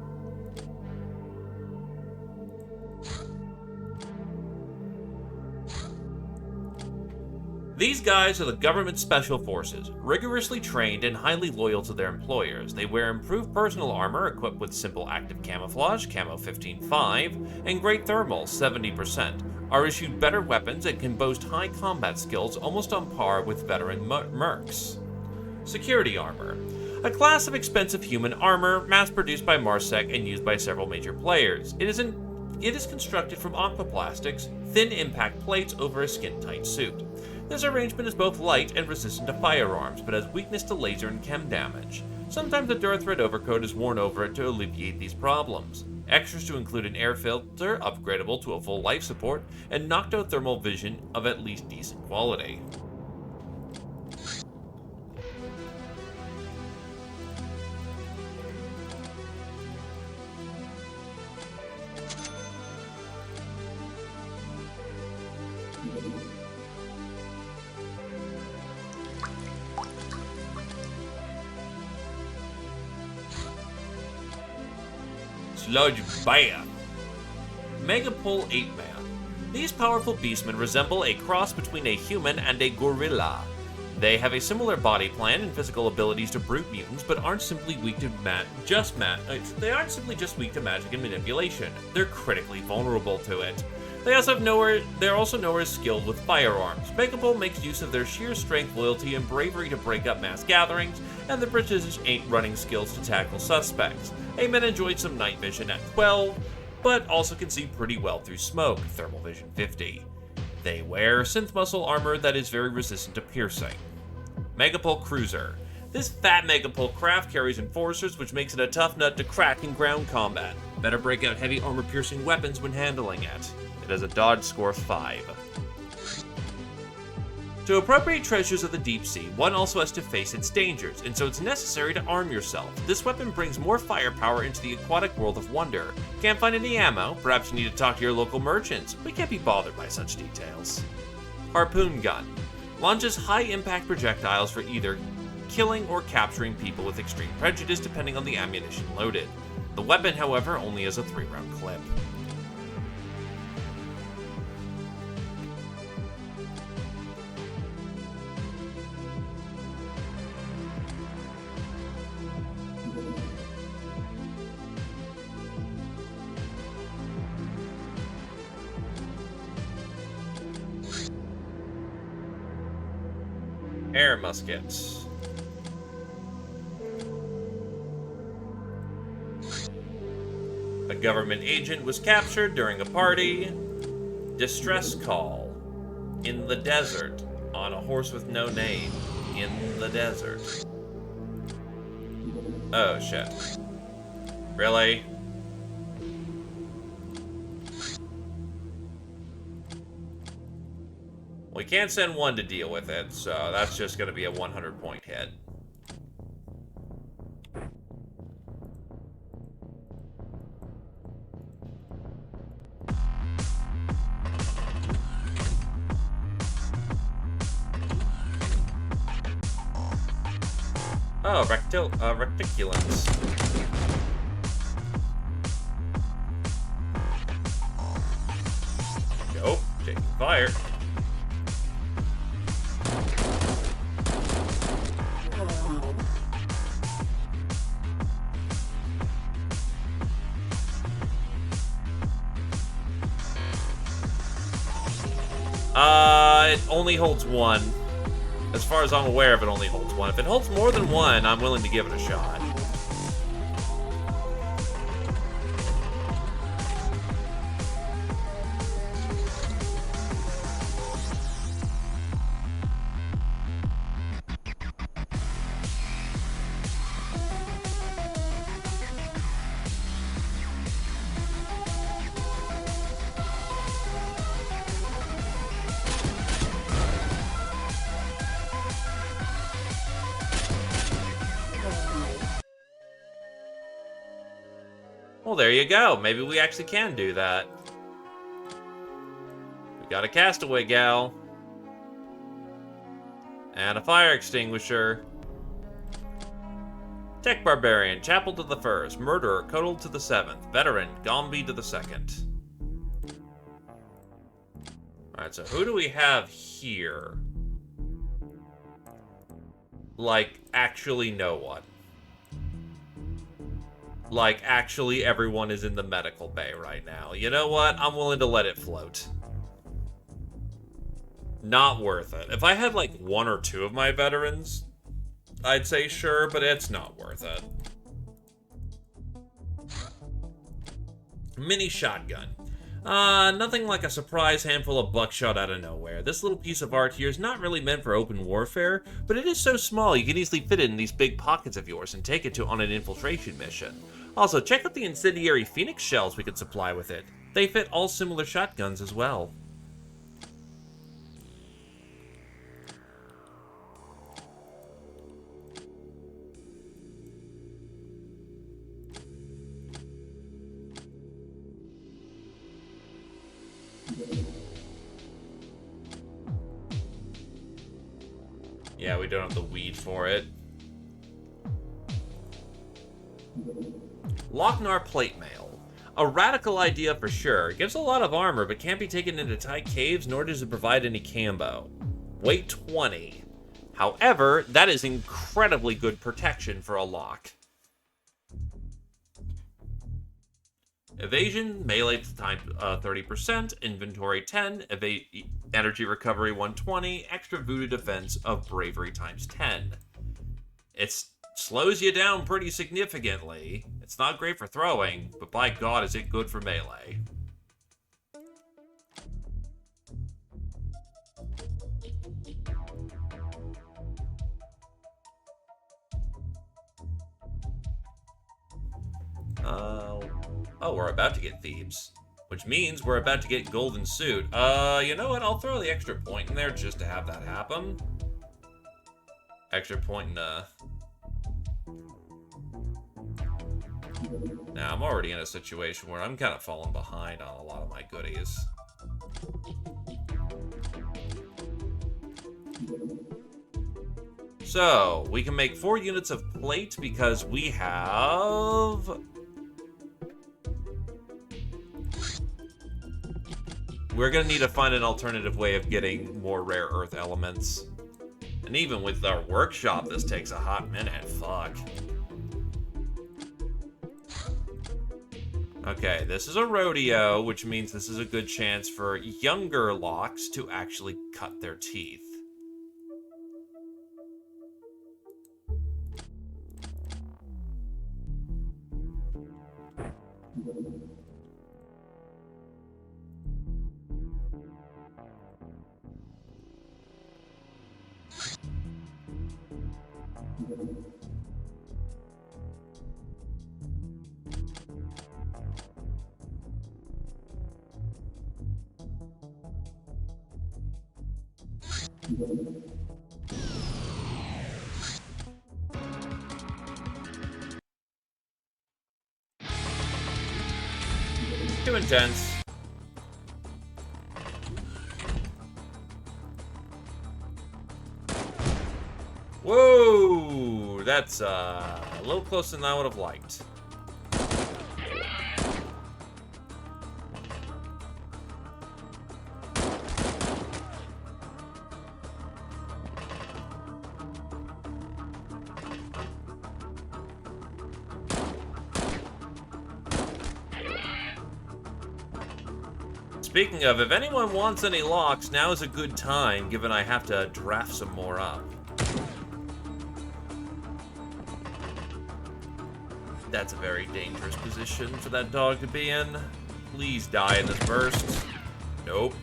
These guys are the government special forces, rigorously trained and highly loyal to their employers. They wear improved personal armor equipped with simple active camouflage, camo 15.5, and great thermal 70%, are issued better weapons and can boast high combat skills almost on par with veteran mercs. Security armor. A class of expensive human armor, mass-produced by Marsec and used by several major players. It is constructed from aquaplastics, thin impact plates over a skin-tight suit. This arrangement is both light and resistant to firearms, but has weakness to laser and chem damage. Sometimes a Durthread overcoat is worn over it to alleviate these problems. Extras to include an air filter, upgradable to a full life support, and knocked-out thermal vision of at least decent quality. Sludge Bath. Megapole 8-Man. These powerful beastmen resemble a cross between a human and a gorilla. They have a similar body plan and physical abilities to brute mutants, but aren't simply weak to they aren't simply just weak to magic and manipulation. They're critically vulnerable to it. They're also nowhere skilled with firearms. Megapole makes use of their sheer strength, loyalty, and bravery to break up mass gatherings, and the British ain't running skills to tackle suspects. A-Men enjoyed some night vision at 12, but also can see pretty well through smoke, thermal vision 50. They wear synth muscle armor that is very resistant to piercing. Megapole Cruiser. This fat Megapole craft carries enforcers, which makes it a tough nut to crack in ground combat. Better break out heavy armor-piercing weapons when handling it. It has a dodge score 5. To appropriate treasures of the deep sea, one also has to face its dangers, and so it's necessary to arm yourself. This weapon brings more firepower into the aquatic world of wonder. Can't find any ammo? Perhaps you need to talk to your local merchants. We can't be bothered by such details. Harpoon Gun. Launches high-impact projectiles for either killing or capturing people with extreme prejudice depending on the ammunition loaded. The weapon, however, only has a 3-round clip. Air muskets. A government agent was captured during a party. Distress call. In the desert. On a horse with no name. In the desert. Oh, shit. Really? We can't send one to deal with it, so that's just going to be a 100-point hit. Oh, reticulans. Nope, taking fire. It only holds one. As far as I'm aware of, it only holds one. If it holds more than one, I'm willing to give it a shot. Well, there you go. Maybe we actually can do that. We got a castaway gal. And a fire extinguisher. Tech Barbarian, Chapel to the 1st. Murderer, Codal to the 7th. Veteran, Gombi to the 2nd. Alright, so who do we have here? Like, actually no one. Like, actually everyone is in the medical bay right now. You know what? I'm willing to let it float. Not worth it. If I had, like, one or two of my veterans, I'd say sure, but it's not worth it. Mini shotgun. Nothing like a surprise handful of buckshot out of nowhere. This little piece of art here is not really meant for open warfare, but it is so small you can easily fit it in these big pockets of yours and take it on an infiltration mission. Also, check out the incendiary Phoenix shells we could supply with it. They fit all similar shotguns as well. Yeah, we don't have the weed for it. Lochnar plate mail. A radical idea for sure. It gives a lot of armor, but can't be taken into tight caves, nor does it provide any cambo. Weight 20. However, that is incredibly good protection for a lock. Evasion, melee time 30%, inventory 10, energy recovery 120, extra voodoo defense of bravery times 10. It slows you down pretty significantly. It's not great for throwing, but by God is it good for melee. Oh, we're about to get Thebes. Which means we're about to get Golden Suit. You know what? I'll throw the extra point in there just to have that happen. Extra point in, Now, I'm already in a situation where I'm kind of falling behind on a lot of my goodies. So, we can make 4 units of plate because we have... We're gonna need to find an alternative way of getting more rare earth elements. And even with our workshop, this takes a hot minute. Fuck. Okay, this is a rodeo, which means this is a good chance for younger locks to actually cut their teeth. Too intense. Whoa! That's a little closer than I would have liked. Speaking of, if anyone wants any locks, now is a good time, given I have to draft some more up. That's a very dangerous position for that dog to be in. Please die in this burst. Nope.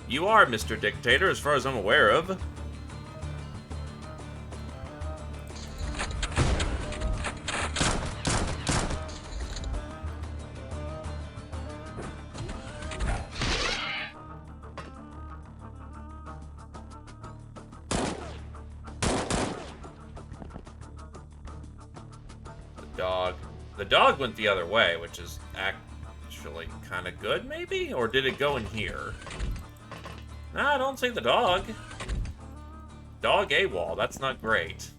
You are Mr. Dictator, as far as I'm aware of. The dog went the other way, which is actually kind of good, maybe? Or did it go in here? Nah, I don't see the dog. Dog AWOL, that's not great.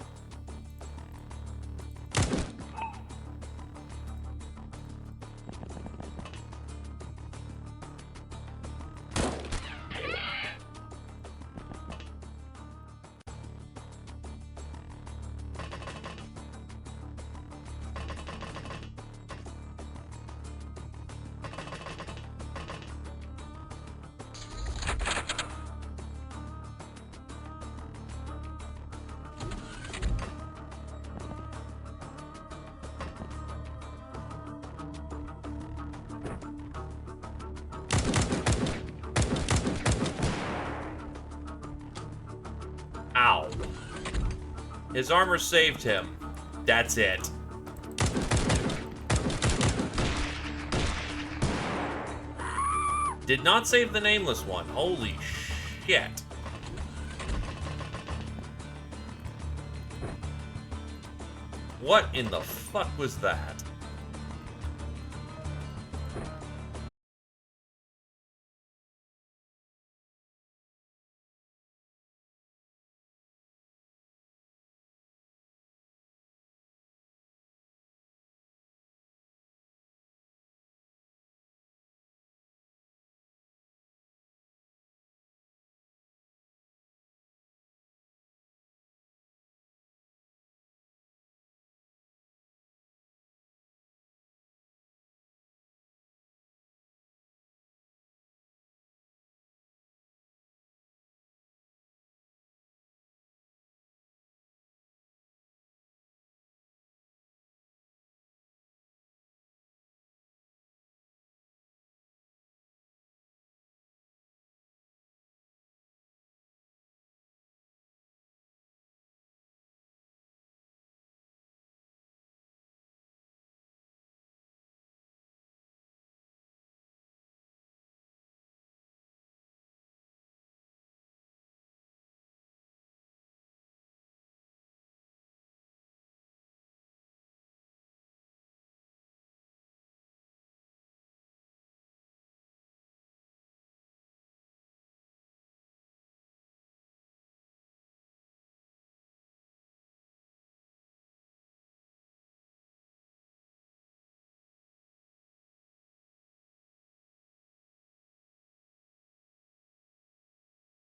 Ow. His armor saved him. That's it. Did not save the nameless one. Holy shit. What in the fuck was that?